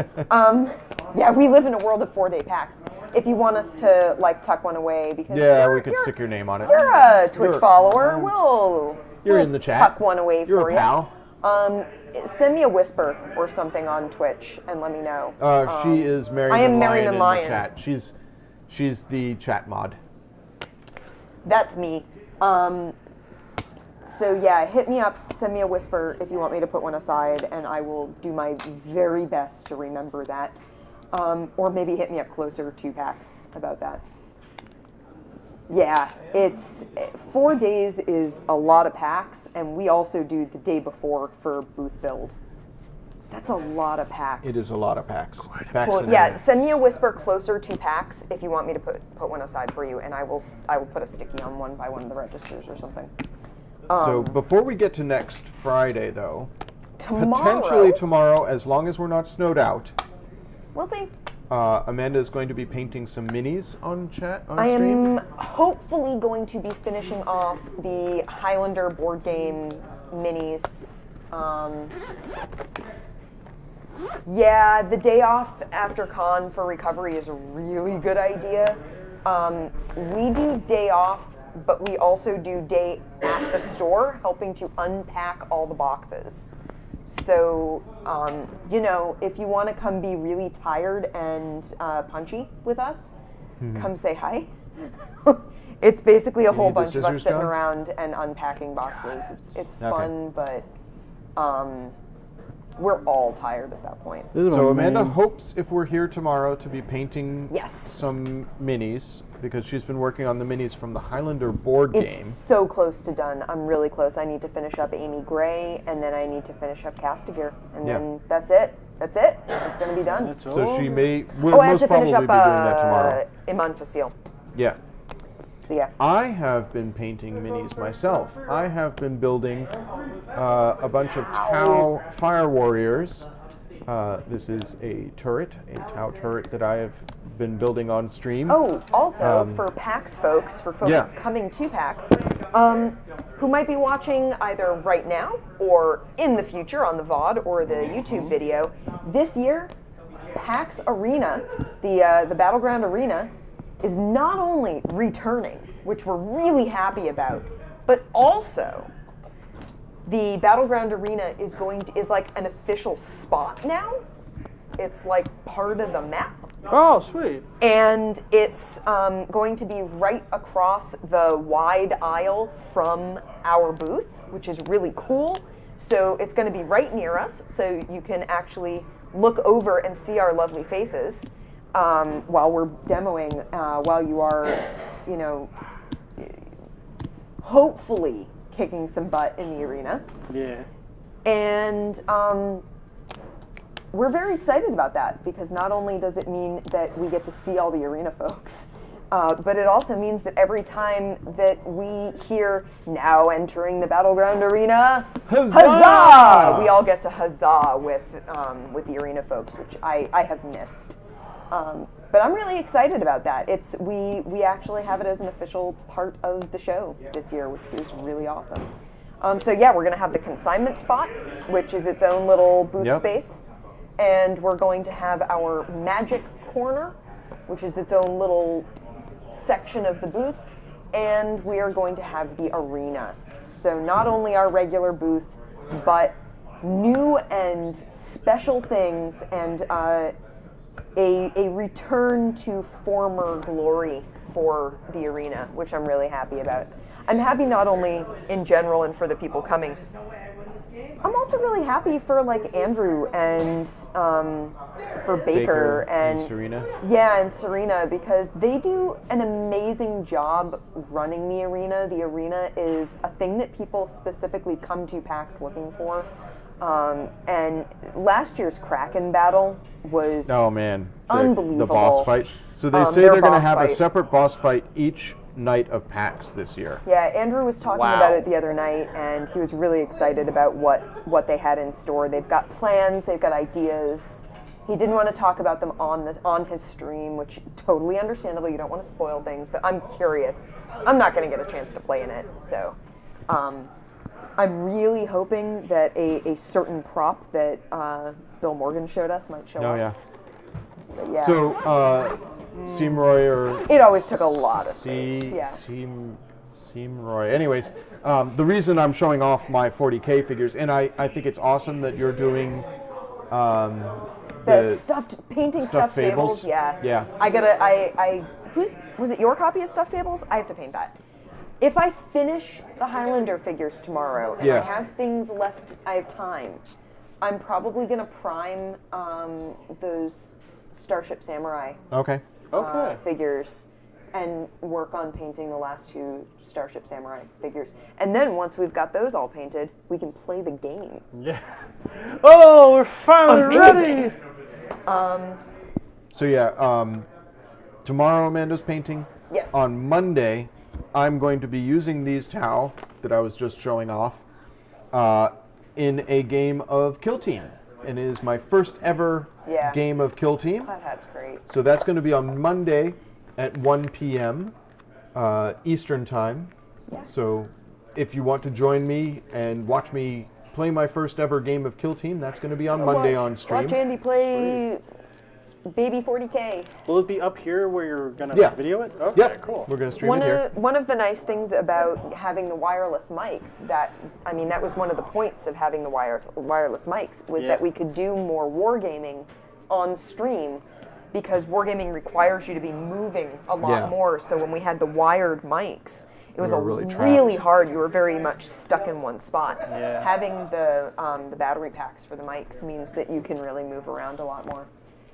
Yeah, we live in a world of 4-day packs. If you want us to like tuck one away, because yeah, we could stick your name on it. you're a Twitch You're- follower, You're we'll in the chat. tuck one away You're for a you. pal. Send me a whisper or something on Twitch and let me know. She is Merriman I am Lion Merriman in Lion. the chat. She's the chat mod. That's me. So yeah, hit me up, send me a whisper if you want me to put one aside, and I will do my very best to remember that. Or maybe hit me up closer to PAX about that. Yeah, 4 days is a lot of packs, and we also do the day before for booth build. That's a lot of packs. It is a lot of packs. Packs Well, and yeah, everything. send me a whisper closer to PAX if you want me to put one aside for you, and I will put a sticky on one by one of the registers or something. So before we get to next Friday, though, Tomorrow, potentially tomorrow, as long as we're not snowed out, we'll see. Amanda is going to be painting some minis on I stream. am hopefully going to be finishing off the Highlander board game minis. Yeah, the day off after con for recovery is a really good idea. We do day off, but we also do day at the store, helping to unpack all the boxes. So, if you want to come be really tired and punchy with us, come say hi. It's basically a whole need the bunch of us scissors sitting done? around and unpacking boxes. It's Okay. fun, but we're all tired at that point. So Amanda hopes if we're here tomorrow to be painting Yes. some minis, because she's been working on the minis from the Highlander board It's game. so close to done. I'm really close. I need to finish up Amy Gray, and then I need to finish up Castigear, and Yeah. then that's it. It's going to be done. That's So all. she may, I will have most to finish probably up be doing that tomorrow. Iman Facile. Yeah. So yeah. I have been painting minis myself. I have been building a bunch of Tau Fire Warriors. This is a turret, a Tau turret that I have been building on stream. Oh, also Um, for PAX folks, for folks yeah. coming to PAX, who might be watching either right now or in the future on the VOD or the YouTube video, this year PAX Arena, the Battleground Arena, is not only returning, which we're really happy about, but also the Battleground Arena is like an official spot now. It's like part of the map. Oh, sweet. And it's going to be right across the wide aisle from our booth, which is really cool. So it's going to be right near us, so you can actually look over and see our lovely faces while we're demoing, while you are, you know, hopefully kicking some butt in the arena. Yeah. And we're very excited about that, because not only does it mean that we get to see all the arena folks, but it also means that every time that we hear "now entering the Battleground Arena," huzzah! We all get to huzzah with the arena folks, which I have missed. But I'm really excited about that. We actually have it as an official part of the show this year, which is really awesome. So yeah, we're going to have the consignment spot, which is its own little booth space. And we're going to have our magic corner, which is its own little section of the booth. And we are going to have the arena. So not only our regular booth, but new and special things, and a return to former glory for the arena, which I'm really happy about. I'm happy not only in general and for the people coming. I'm also really happy for like Andrew and for Baker and Serena. Yeah, and Serena, because they do an amazing job running the arena. The arena is a thing that people specifically come to PAX looking for. And last year's Kraken battle was unbelievable. The boss fight. So they say they're going to have a separate boss fight each night of PAX this year. Yeah, Andrew was talking about it the other night, and he was really excited about what they had in store. They've got plans, they've got ideas. He didn't want to talk about them on his stream, which totally understandable. You don't want to spoil things, but I'm curious. I'm not going to get a chance to play in it, so I'm really hoping that a certain prop that Bill Morgan showed us might show up. Oh yeah. But yeah. So Seamroy or it always took a lot of space. Yeah. Seamroy. Anyways, the reason I'm showing off my 40K figures, and I think it's awesome that you're doing the painting stuffed fables. Yeah. Was it your copy of Stuffed Fables? I have to paint that. If I finish the Highlander figures tomorrow and I have things left, I have time, I'm probably going to prime those Starship Samurai figures and work on painting the last two Starship Samurai figures. And then once we've got those all painted, we can play the game. Yeah. Oh, we're finally ready! So yeah, tomorrow Amanda's painting. Yes. On Monday, I'm going to be using these Tau that I was just showing off in a game of Kill Team. It is my first ever game of Kill Team. That's great. So that's going to be on Monday at 1 p.m. Eastern Time. Yeah. So if you want to join me and watch me play my first ever game of Kill Team, that's going to be on Monday on stream. Watch Andy play Baby 40K. Will it be up here where you're going to video it? Okay, yep. Cool. We're going to stream it here. One of the nice things about having the wireless mics, that was one of the points of having the wireless mics, was that we could do more wargaming on stream, because wargaming requires you to be moving a lot more. So when we had the wired mics, it was really hard. You were very much stuck in one spot. Yeah. Having the battery packs for the mics means that you can really move around a lot more.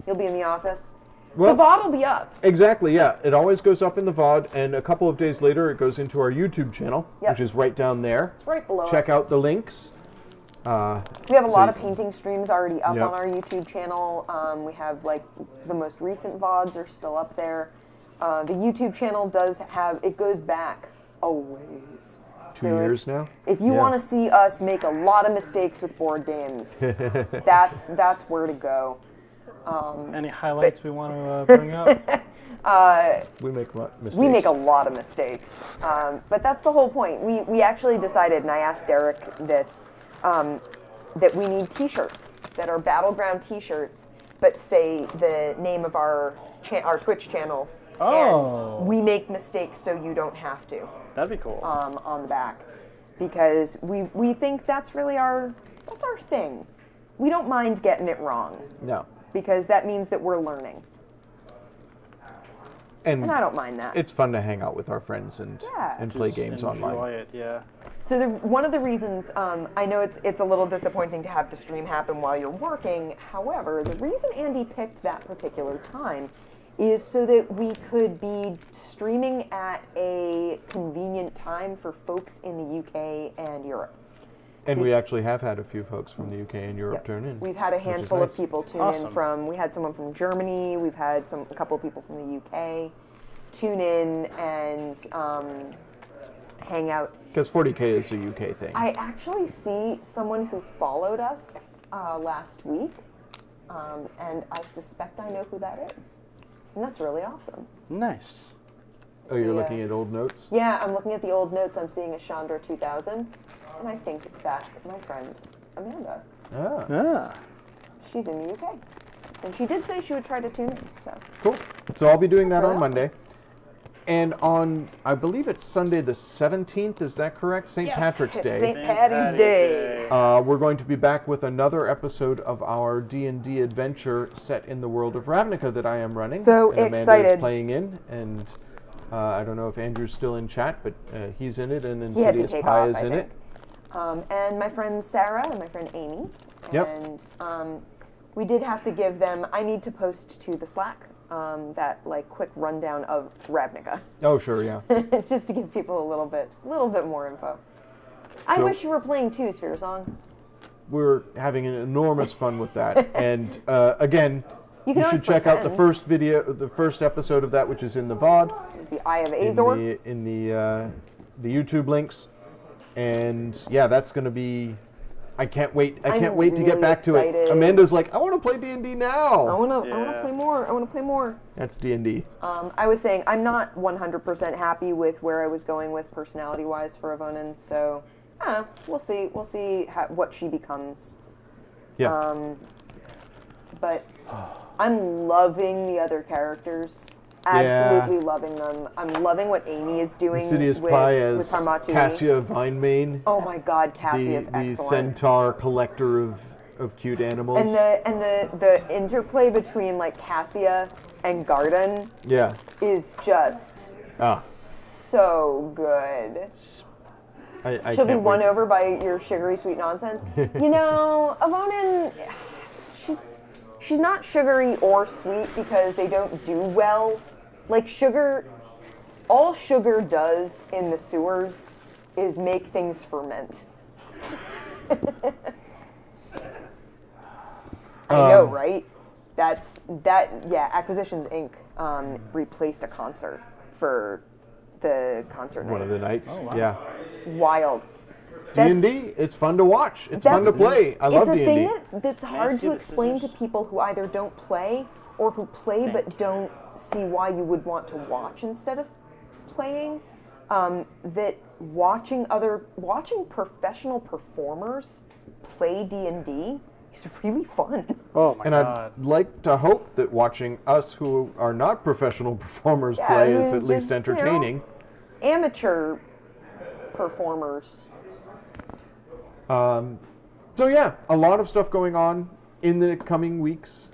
You'll be in the office. Well, the VOD will be up. Exactly, yeah. It always goes up in the VOD, and a couple of days later it goes into our YouTube channel, which is right down there. It's right below Check out the links. We have a lot of painting streams already up on our YouTube channel. We have, like, the most recent VODs are still up there. The YouTube channel it goes back a ways. 2 years now? If you want to see us make a lot of mistakes with board games, that's where to go. Any highlights we want to bring up? We make mistakes. We make a lot of mistakes. But that's the whole point. We actually decided, and I asked Derek this, that we need t-shirts that are Battleground t-shirts but say the name of our Twitch channel, Oh. and we make mistakes so you don't have to That'd be cool. on the back, because we think that's really our thing. We don't mind getting it wrong No. because that means that we're learning, and I don't mind that. It's fun to hang out with our friends and play games Enjoy online. it, yeah. So one of the reasons, I know it's a little disappointing to have the stream happen while you're working. However, the reason Andy picked that particular time is so that we could be streaming at a convenient time for folks in the UK and Europe. And we actually have had a few folks from the UK and Europe turn in. We've had a which is handful of nice. people tune Awesome. in from. We had someone from Germany. We've had a couple of people from the UK tune in and hang out. Because 40K is a UK thing. I actually see someone who followed us last week, and I suspect I know who that is. And that's really awesome. Nice. Oh, you're Yeah. looking at old notes? Yeah, I'm looking at the old notes. I'm seeing a Chandra 2000, and I think that's my friend Amanda. Ah, Ah. She's in the UK. And she did say she would try to tune in, so. cool. So I'll be doing that That's on really Monday. And on, I believe it's Sunday the 17th, is that correct? St. Yes, Patrick's it's Day. St. Patty's Day. We're going to be back with another episode of our D&D adventure set in the world of Ravnica that I am running. So and Amanda excited. is playing in, and I don't know if Andrew's still in chat, but he's in it, and He had to Insidious take Pie off, is I in think. it. And my friend Sarah and my friend Amy. Yep. And we did have to give them, I need to post to the Slack that like quick rundown of Ravnica. Oh, sure, yeah. Just to give people a little bit more info. I So- wish you were playing too, Sphere Song. We're having an enormous fun with that. And again, You you can should always check out the pretend. first episode of that, which is in the VOD, It's the Eye of Azor. in the YouTube links. And yeah, that's going to be. I can't wait. I I'm can't wait to get really back to it. excited. Amanda's like, I want to play D&D now. I wanna Yeah. play more. I wanna play more. That's D&D. I was saying I'm not 100% happy with where I was going with personality-wise for Avonin, so I don't know. We'll see. We'll see what she becomes. Yeah. But I'm loving the other characters. Absolutely loving them. I'm loving what Amy is doing Insidious with, Pie as with Harmatui. Cassia Vinemane, Oh my God, Cassie is the excellent. centaur collector of cute animals. And the interplay between like Cassia and Garden yeah. is just Ah, so good. I She'll be can't won wait. over by your sugary sweet nonsense. You know, Avonin, she's not sugary or sweet because they don't do well. Like sugar, all sugar does in the sewers is make things ferment. I know, right? Yeah, Acquisitions Inc. Replaced a concert for the concert One of the nights. Oh, wow. Yeah. It's wild. D&D, it's fun to watch. It's fun to play. I love It's a D&D. thing that's hard see to the explain to scissors? people who either don't play or who play but don't see why you would want to watch instead of playing. That watching professional performers play D&D is really fun. Oh my And God. I'd like to hope that watching us who are not professional performers Yeah, play who's is at least just, you know, entertaining. Amateur performers. So yeah, a lot of stuff going on in the coming weeks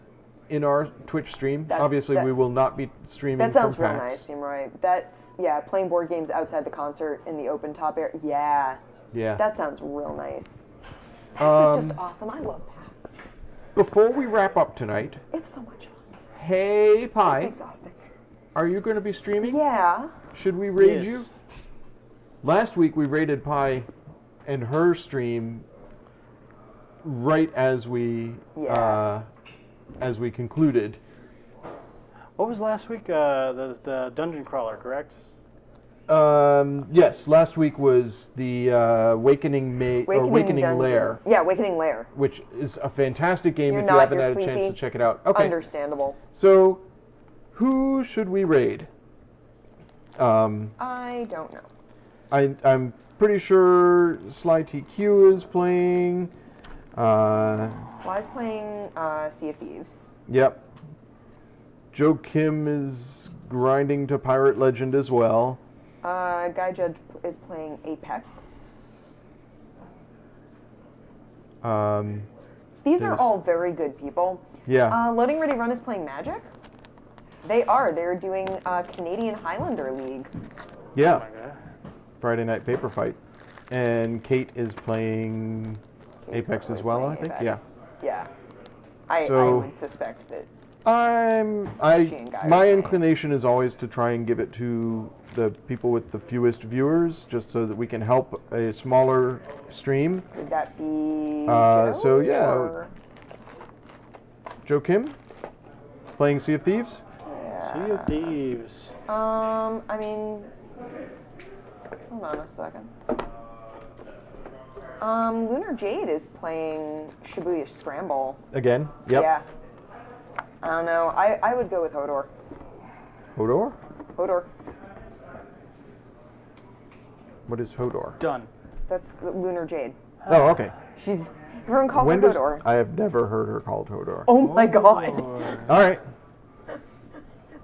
in our Twitch stream. Obviously, we will not be streaming That sounds from real PAX. nice, Right? That's playing board games outside the concert in the open top area. Yeah, Yeah. that sounds real nice. PAX is just awesome. I love PAX. Before we wrap up tonight, It's so much fun. hey It's Pi, exhausting. are you going to be streaming? Yeah. Should we raid Yes. you? Last week we raided Pi and her stream right as we concluded. What was last week? The dungeon crawler, correct? Yes, last week was the Awakening Dungeon. Lair, Yeah, Awakening Lair. which is a fantastic game You're if you not, haven't you're had a chance sleepy. to check it out. Okay, Understandable. so who should we raid? I don't know. I'm pretty sure Sly TQ is playing. Sly's playing Sea of Thieves. Yep. Joe Kim is grinding to Pirate Legend as well. Guy Judge is playing Apex. These are there's- all very good people. Yeah. Loading Ready Run is playing Magic. They are. They're doing Canadian Highlander League. Yeah. Okay. Friday Night Paper Fight. And Kate is playing Kate's Apex as probably well, I playing think. Apex. Yeah. I So- would suspect that. She and Guy are my playing. inclination is always to try and give it to the people with the fewest viewers, just so that we can help a smaller stream. Would that be? So, Joe, yeah. or- Joe Kim, playing Sea of Thieves. Sea of Thieves. I mean, hold on a second. Lunar Jade is playing Shibuya Scramble. Again. Yep. Yeah. I don't know. I would go with Hodor. Hodor? Hodor. What is Hodor? Done. That's Lunar Jade. Oh, okay. Everyone calls her Hodor. I have never heard her called Hodor. Oh my god. All right.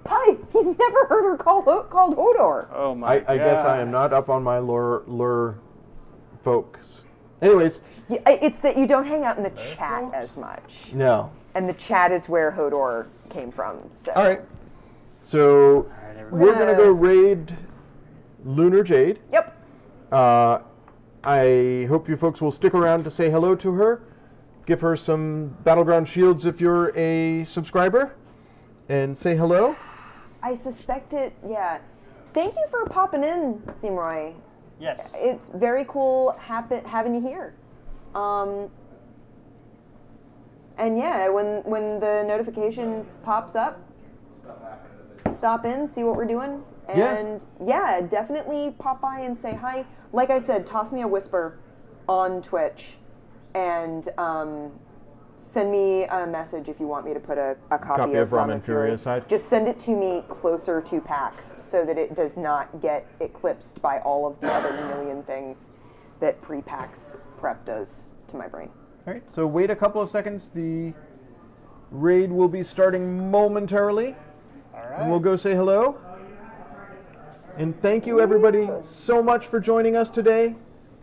Hi, he's never heard her called Hodor. Oh my I guess I am not up on my lure folks. Anyways, Yeah, it's that you don't hang out in the chat as much. no. And the chat is where Hodor came from. So. All right. So we're gonna go raid Lunar Jade. Yep. I hope you folks will stick around to say hello to her. Give her some Battleground shields if you're a subscriber, and say hello. I suspect it, yeah. Thank you for popping in, Simroy. Yes. It's very cool having you here. And yeah, when the notification pops up, stop in, see what we're doing. And yeah, definitely pop by and say hi. Like I said, toss me a whisper on Twitch and send me a message if you want me to put a copy of Ramen Fury aside. Just send it to me closer to PAX so that it does not get eclipsed by all of the other million things that pre-PAX prep does to my brain. All right. So wait a couple of seconds. The raid will be starting momentarily. All And right. we'll go say hello. And thank you, everybody, so much for joining us today.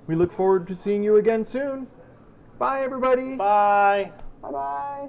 We look forward to seeing you again soon. Bye, everybody. Bye. Bye-bye.